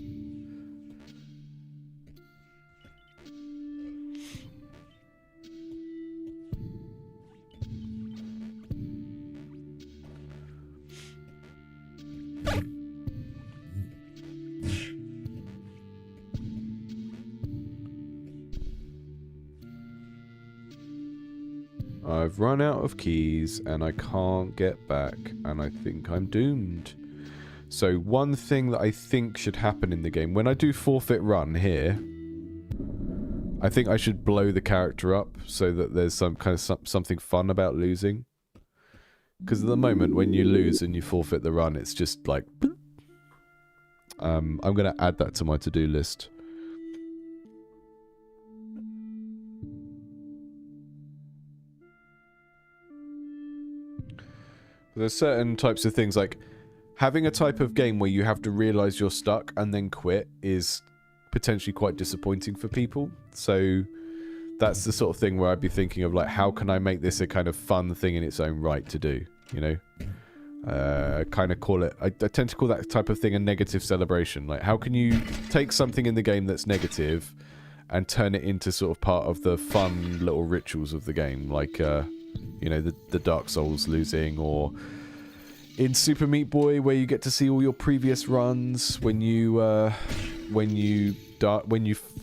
I've run out of keys and I can't get back and I think I'm doomed. So one thing that I think should happen in the game, when I do forfeit run here, I think I should blow the character up so that there's some kind of something fun about losing. Because at the moment when you lose and you forfeit the run, it's just like... I'm going to add that to my to-do list. There's certain types of things, like having a type of game where you have to realize you're stuck and then quit is potentially quite disappointing for people. So that's the sort of thing where I'd be thinking of, like, how can I make this a kind of fun thing in its own right to do, you know? Kind of call it, I tend to call that type of thing a negative celebration. Like, how can you take something in the game that's negative and turn it into sort of part of the fun little rituals of the game, like, you know, the Dark Souls losing, or in Super Meat Boy where you get to see all your previous runs. When you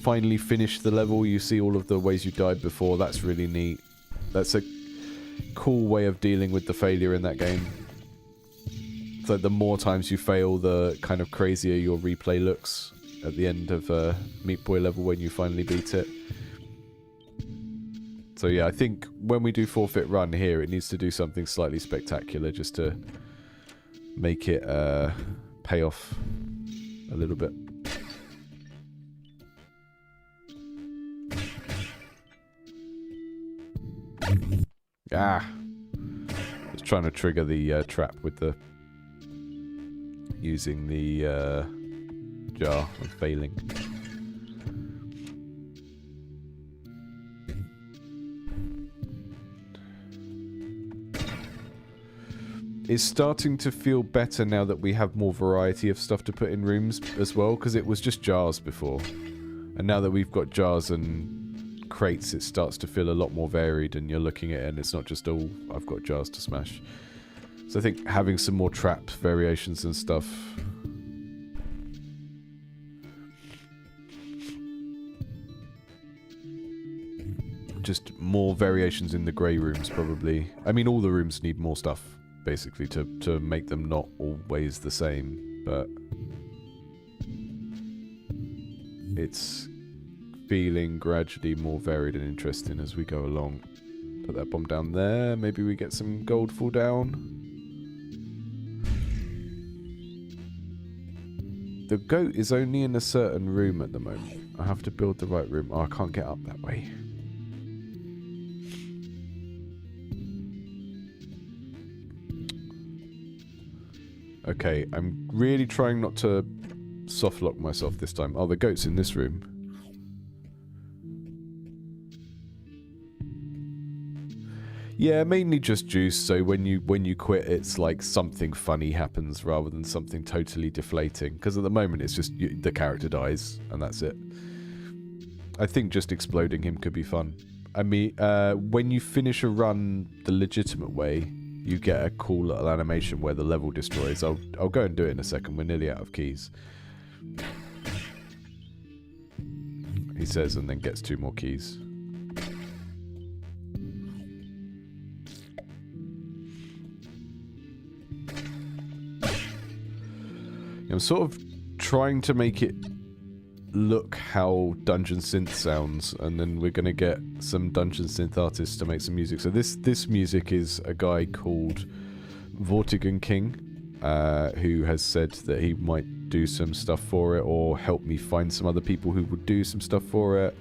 finally finish the level, you see all of the ways you died before. That's really neat. That's a cool way of dealing with the failure in that game. So the more times you fail, the kind of crazier your replay looks at the end of Meat Boy level when you finally beat it. So yeah, I think when we do forfeit run here, it needs to do something slightly spectacular just to make it pay off a little bit. Ah! Just trying to trigger the trap with the... using the jar and failing. It's starting to feel better now that we have more variety of stuff to put in rooms as well, because it was just jars before. And now that we've got jars and crates, it starts to feel a lot more varied, and you're looking at it and it's not just, oh, I've got jars to smash. So I think having some more trap variations and stuff. Just more variations in the grey rooms, probably. I mean, all the rooms need more stuff, basically, to make them not always the same, but it's feeling gradually more varied and interesting as we go along. Put that bomb down there. Maybe we get some gold fall down. The goat is only in a certain room at the moment. I have to build the right room. Oh, I can't get up that way. Okay, I'm really trying not to soft lock myself this time. Oh, the goat's in this room. Yeah, mainly just juice, so when you quit, it's like something funny happens rather than something totally deflating. Because at the moment, it's just the character dies, and that's it. I think just exploding him could be fun. I mean, when you finish a run the legitimate way, you get a cool little animation where the level destroys. I'll go and do it in a second. We're nearly out of keys. He says, and then gets 2 more keys. I'm sort of trying to make it look how Dungeon Synth sounds, and then we're going to get some Dungeon Synth artists to make some music. So this music is a guy called Vortigan King, who has said that he might do some stuff for it, or help me find some other people who would do some stuff for it.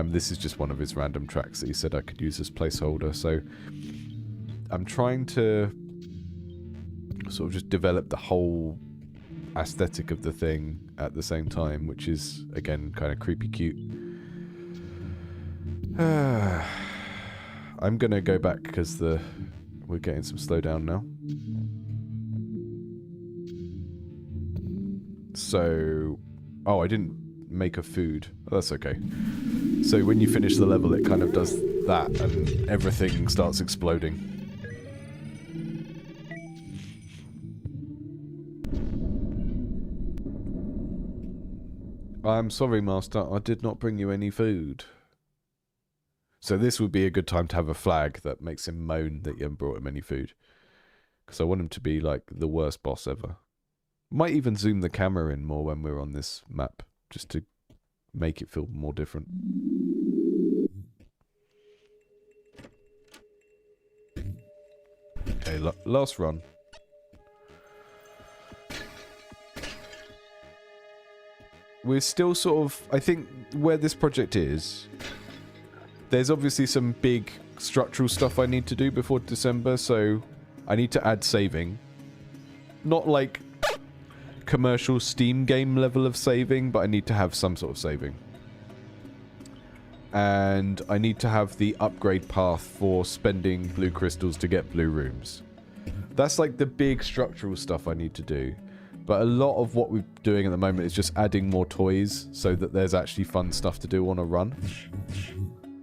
This is just one of his random tracks that he said I could use as placeholder. So I'm trying to sort of just develop the whole aesthetic of the thing at the same time, which is again kind of creepy cute. I'm gonna go back because we're getting some slowdown now. So, oh, I didn't make a food. Oh, that's okay. So when you finish the level, it kind of does that, and everything starts exploding. I'm sorry, Master, I did not bring you any food. So this would be a good time to have a flag that makes him moan that you haven't brought him any food. Because I want him to be, like, the worst boss ever. Might even zoom the camera in more when we're on this map, just to make it feel more different. Okay, last run. We're still sort of, I think, where this project is, there's obviously some big structural stuff I need to do before December, so I need to add saving. Not like commercial Steam game level of saving, but I need to have some sort of saving. And I need to have the upgrade path for spending blue crystals to get blue rooms. That's like the big structural stuff I need to do. But a lot of what we're doing at the moment is just adding more toys so that there's actually fun stuff to do on a run.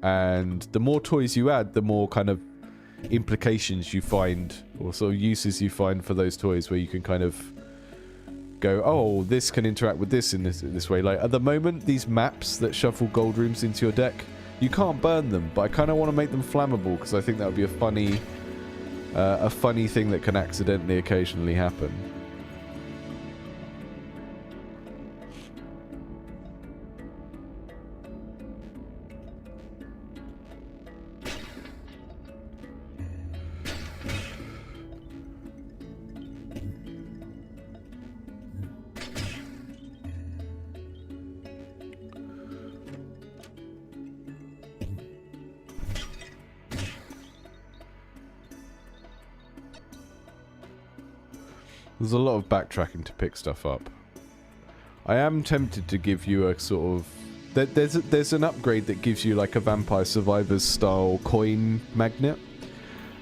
And the more toys you add, the more kind of implications you find, or sort of uses you find for those toys, where you can kind of go, oh, this can interact with this in this way. Like at the moment, these maps that shuffle gold rooms into your deck, you can't burn them, but I kind of want to make them flammable because I think that would be a funny thing that can accidentally occasionally happen. There's a lot of backtracking to pick stuff up. I am tempted to give you a sort of... There's an upgrade that gives you like a Vampire Survivors style coin magnet.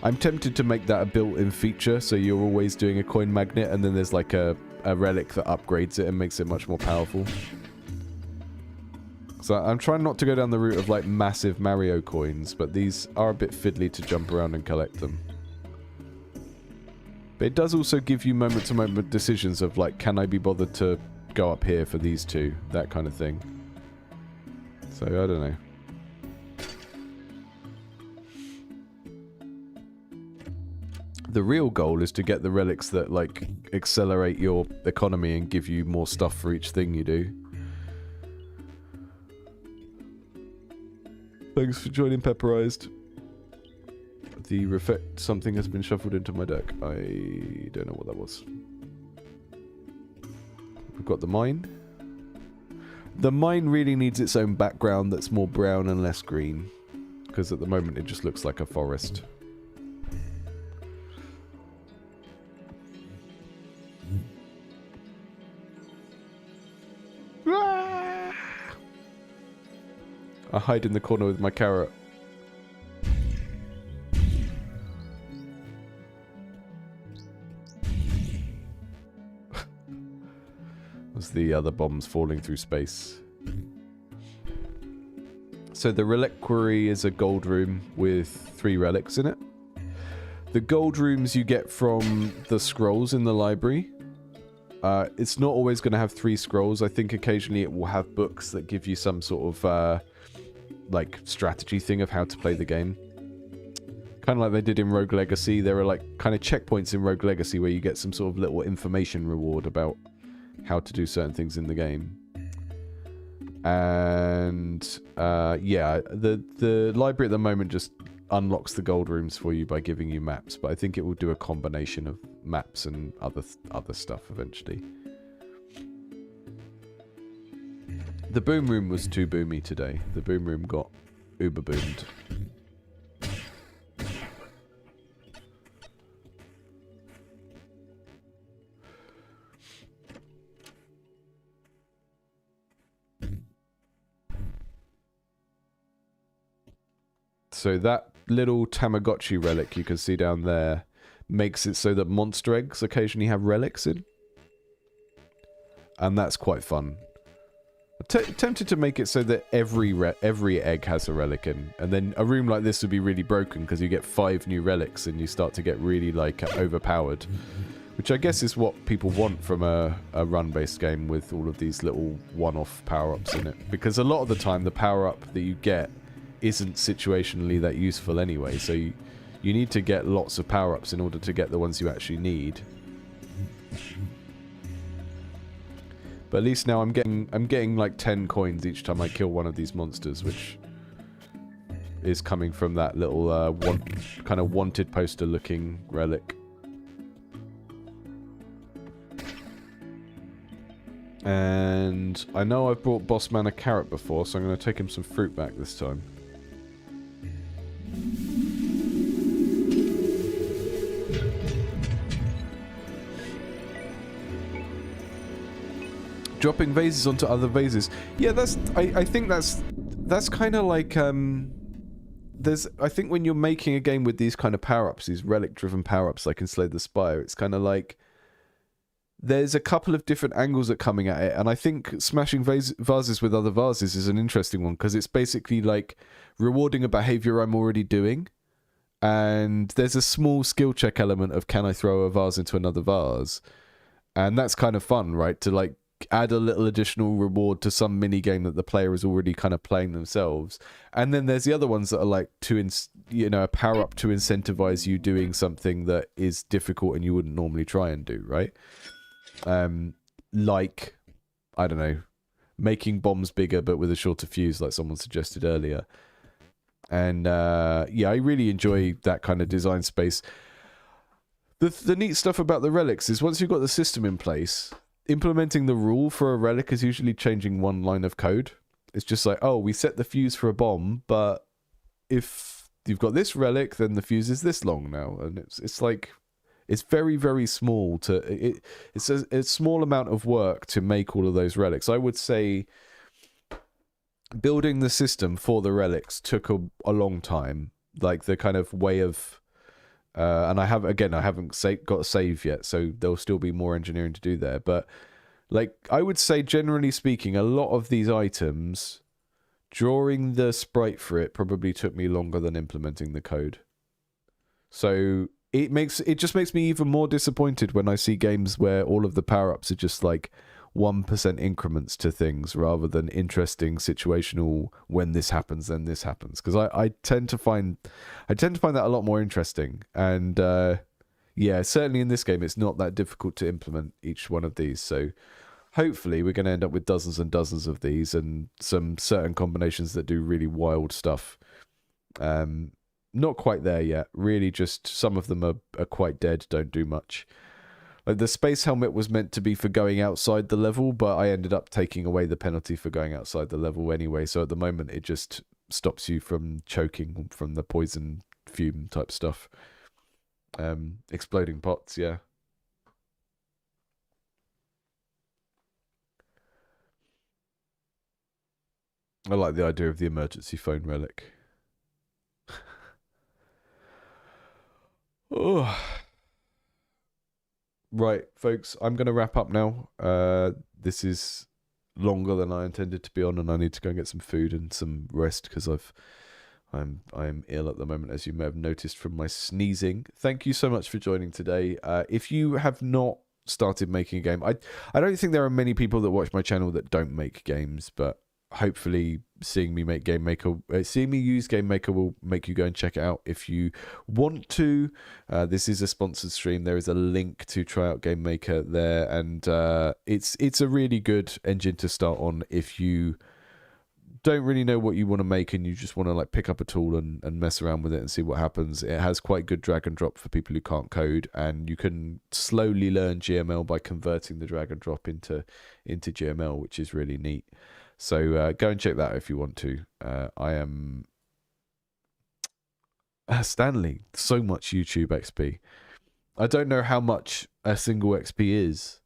I'm tempted to make that a built-in feature, so you're always doing a coin magnet, and then there's like a relic that upgrades it and makes it much more powerful. So I'm trying not to go down the route of like massive Mario coins, but these are a bit fiddly to jump around and collect them. But it does also give you moment-to-moment decisions of like, can I be bothered to go up here for these two? That kind of thing. So, I don't know. The real goal is to get the relics that like accelerate your economy and give you more stuff for each thing you do. Thanks for joining, Pepperized. Something has been shuffled into my deck. I don't know what that was. We've got the mine. The mine really needs its own background that's more brown and less green. Because at the moment it just looks like a forest. I hide in the corner with my carrot. As the other bombs falling through space. So the reliquary is a gold room with 3 relics in it. The gold rooms you get from the scrolls in the library. It's not always going to have 3 scrolls. I think occasionally it will have books that give you some sort of like strategy thing of how to play the game. Kind of like they did in Rogue Legacy. There are like kind of checkpoints in Rogue Legacy where you get some sort of little information reward about how to do certain things in the game. And yeah, the library at the moment just unlocks the gold rooms for you by giving you maps, but I think it will do a combination of maps and other stuff eventually. The boom room was too boomy today. The boom room got uber boomed. So that little Tamagotchi relic you can see down there makes it so that monster eggs occasionally have relics in. And that's quite fun. I'm tempted to make it so that every egg has a relic in. And then a room like this would be really broken because you get 5 new relics and you start to get really like overpowered. Which I guess is what people want from a run-based game with all of these little one-off power-ups in it. Because a lot of the time the power-up that you get isn't situationally that useful anyway, so you need to get lots of power-ups in order to get the ones you actually need. But at least now I'm getting like 10 coins each time I kill one of these monsters, which is coming from that little kind of wanted poster looking relic. And I know I've brought Bossman a carrot before, so I'm going to take him some fruit back this time. Dropping vases onto other vases. Yeah, I think that's kind of like I think when you're making a game with these kind of power-ups, these relic-driven power-ups like in Slay the Spire, it's kind of like there's a couple of different angles at coming at it, and I think smashing vases with other vases is an interesting one because it's basically like rewarding a behavior I'm already doing, and there's a small skill check element of can I throw a vase into another vase, and that's kind of fun, right? To like add a little additional reward to some mini game that the player is already kind of playing themselves. And then there's the other ones that are like a power up to incentivize you doing something that is difficult and you wouldn't normally try and do, right? Like, I don't know, making bombs bigger but with a shorter fuse, like someone suggested earlier. And yeah, I really enjoy that kind of design space. The neat stuff about the relics is once you've got the system in place, implementing the rule for a relic is usually changing one line of code. It's just like, oh, we set the fuse for a bomb, but if you've got this relic, then the fuse is this long now. And it's like, it's very, very small it's a small amount of work to make all of those relics. I would say building the system for the relics took a long time. Like the kind of way of and I haven't got a save yet, so there'll still be more engineering to do there. But like I would say, generally speaking, a lot of these items, drawing the sprite for it probably took me longer than implementing the code. So it just makes me even more disappointed when I see games where all of the power-ups are just like 1% increments to things rather than interesting situational when this happens then this happens, because I tend to find that a lot more interesting. And yeah, certainly in this game it's not that difficult to implement each one of these, so hopefully we're going to end up with dozens and dozens of these and some certain combinations that do really wild stuff. not quite there yet. Really, just some of them are quite dead, don't do much. Like the space helmet was meant to be for going outside the level, but I ended up taking away the penalty for going outside the level anyway. So at the moment, it just stops you from choking from the poison fume type stuff. Exploding pots, yeah. I like the idea of the emergency phone relic. Oh. Right, folks, I'm going to wrap up now. This is longer than I intended to be on, and I need to go and get some food and some rest because I'm ill at the moment, as you may have noticed from my sneezing. Thank you so much for joining today. If you have not started making a game, I don't think there are many people that watch my channel that don't make games, but hopefully seeing me make seeing me use GameMaker will make you go and check it out if you want to. This is a sponsored stream. There is a link to try out GameMaker there, and it's a really good engine to start on if you don't really know what you want to make and you just want to like pick up a tool and mess around with it and see what happens. It has quite good drag and drop for people who can't code, and you can slowly learn GML by converting the drag and drop into GML, which is really neat. So go and check that out if you want to. I am Stanley. So much YouTube XP. I don't know how much a single XP is.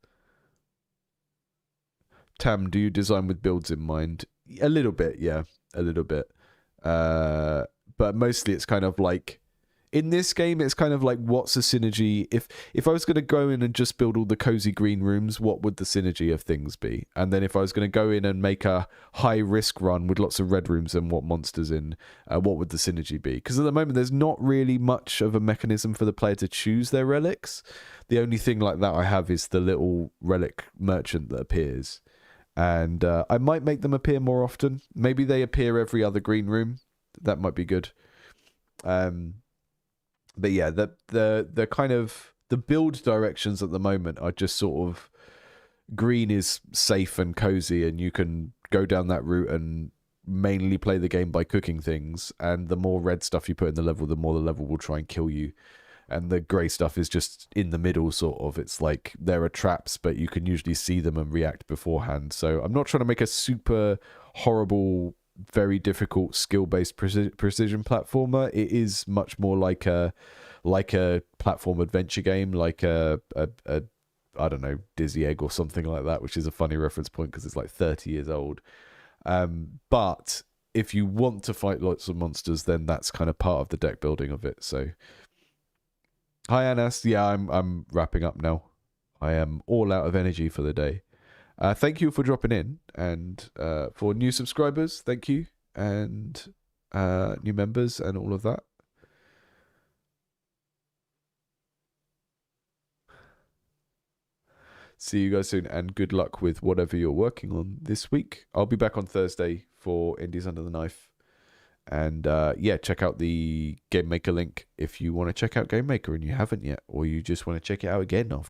Tam, do you design with builds in mind? A little bit, yeah, a little bit. But mostly it's kind of like, in this game, it's kind of like, what's the synergy? If I was going to go in and just build all the cozy green rooms, what would the synergy of things be? And then if I was going to go in and make a high risk run with lots of red rooms and what monsters in, what would the synergy be? Because at the moment, there's not really much of a mechanism for the player to choose their relics. The only thing like that I have is the little relic merchant that appears. And I might make them appear more often. Maybe they appear every other green room. That might be good. But yeah, the kind of the build directions at the moment are just sort of green is safe and cozy, and you can go down that route and mainly play the game by cooking things. And the more red stuff you put in the level, the more the level will try and kill you. And the grey stuff is just in the middle, sort of. It's like there are traps, but you can usually see them and react beforehand. So I'm not trying to make a super horrible, very difficult skill-based precision platformer. It is much more like a platform adventure game, like a I don't know, Dizzy Egg or something like that, which is a funny reference point because it's like 30 years old. But if you want to fight lots of monsters, then that's kind of part of the deck building of it. So, hi Anas, yeah, I'm wrapping up now. I am all out of energy for the day. Thank you for dropping in, and for new subscribers, thank you, and new members and all of that. See you guys soon, and good luck with whatever you're working on this week. I'll be back on Thursday for Indies Under the Knife. And yeah, check out the GameMaker link if you want to check out GameMaker and you haven't yet, or you just want to check it out again after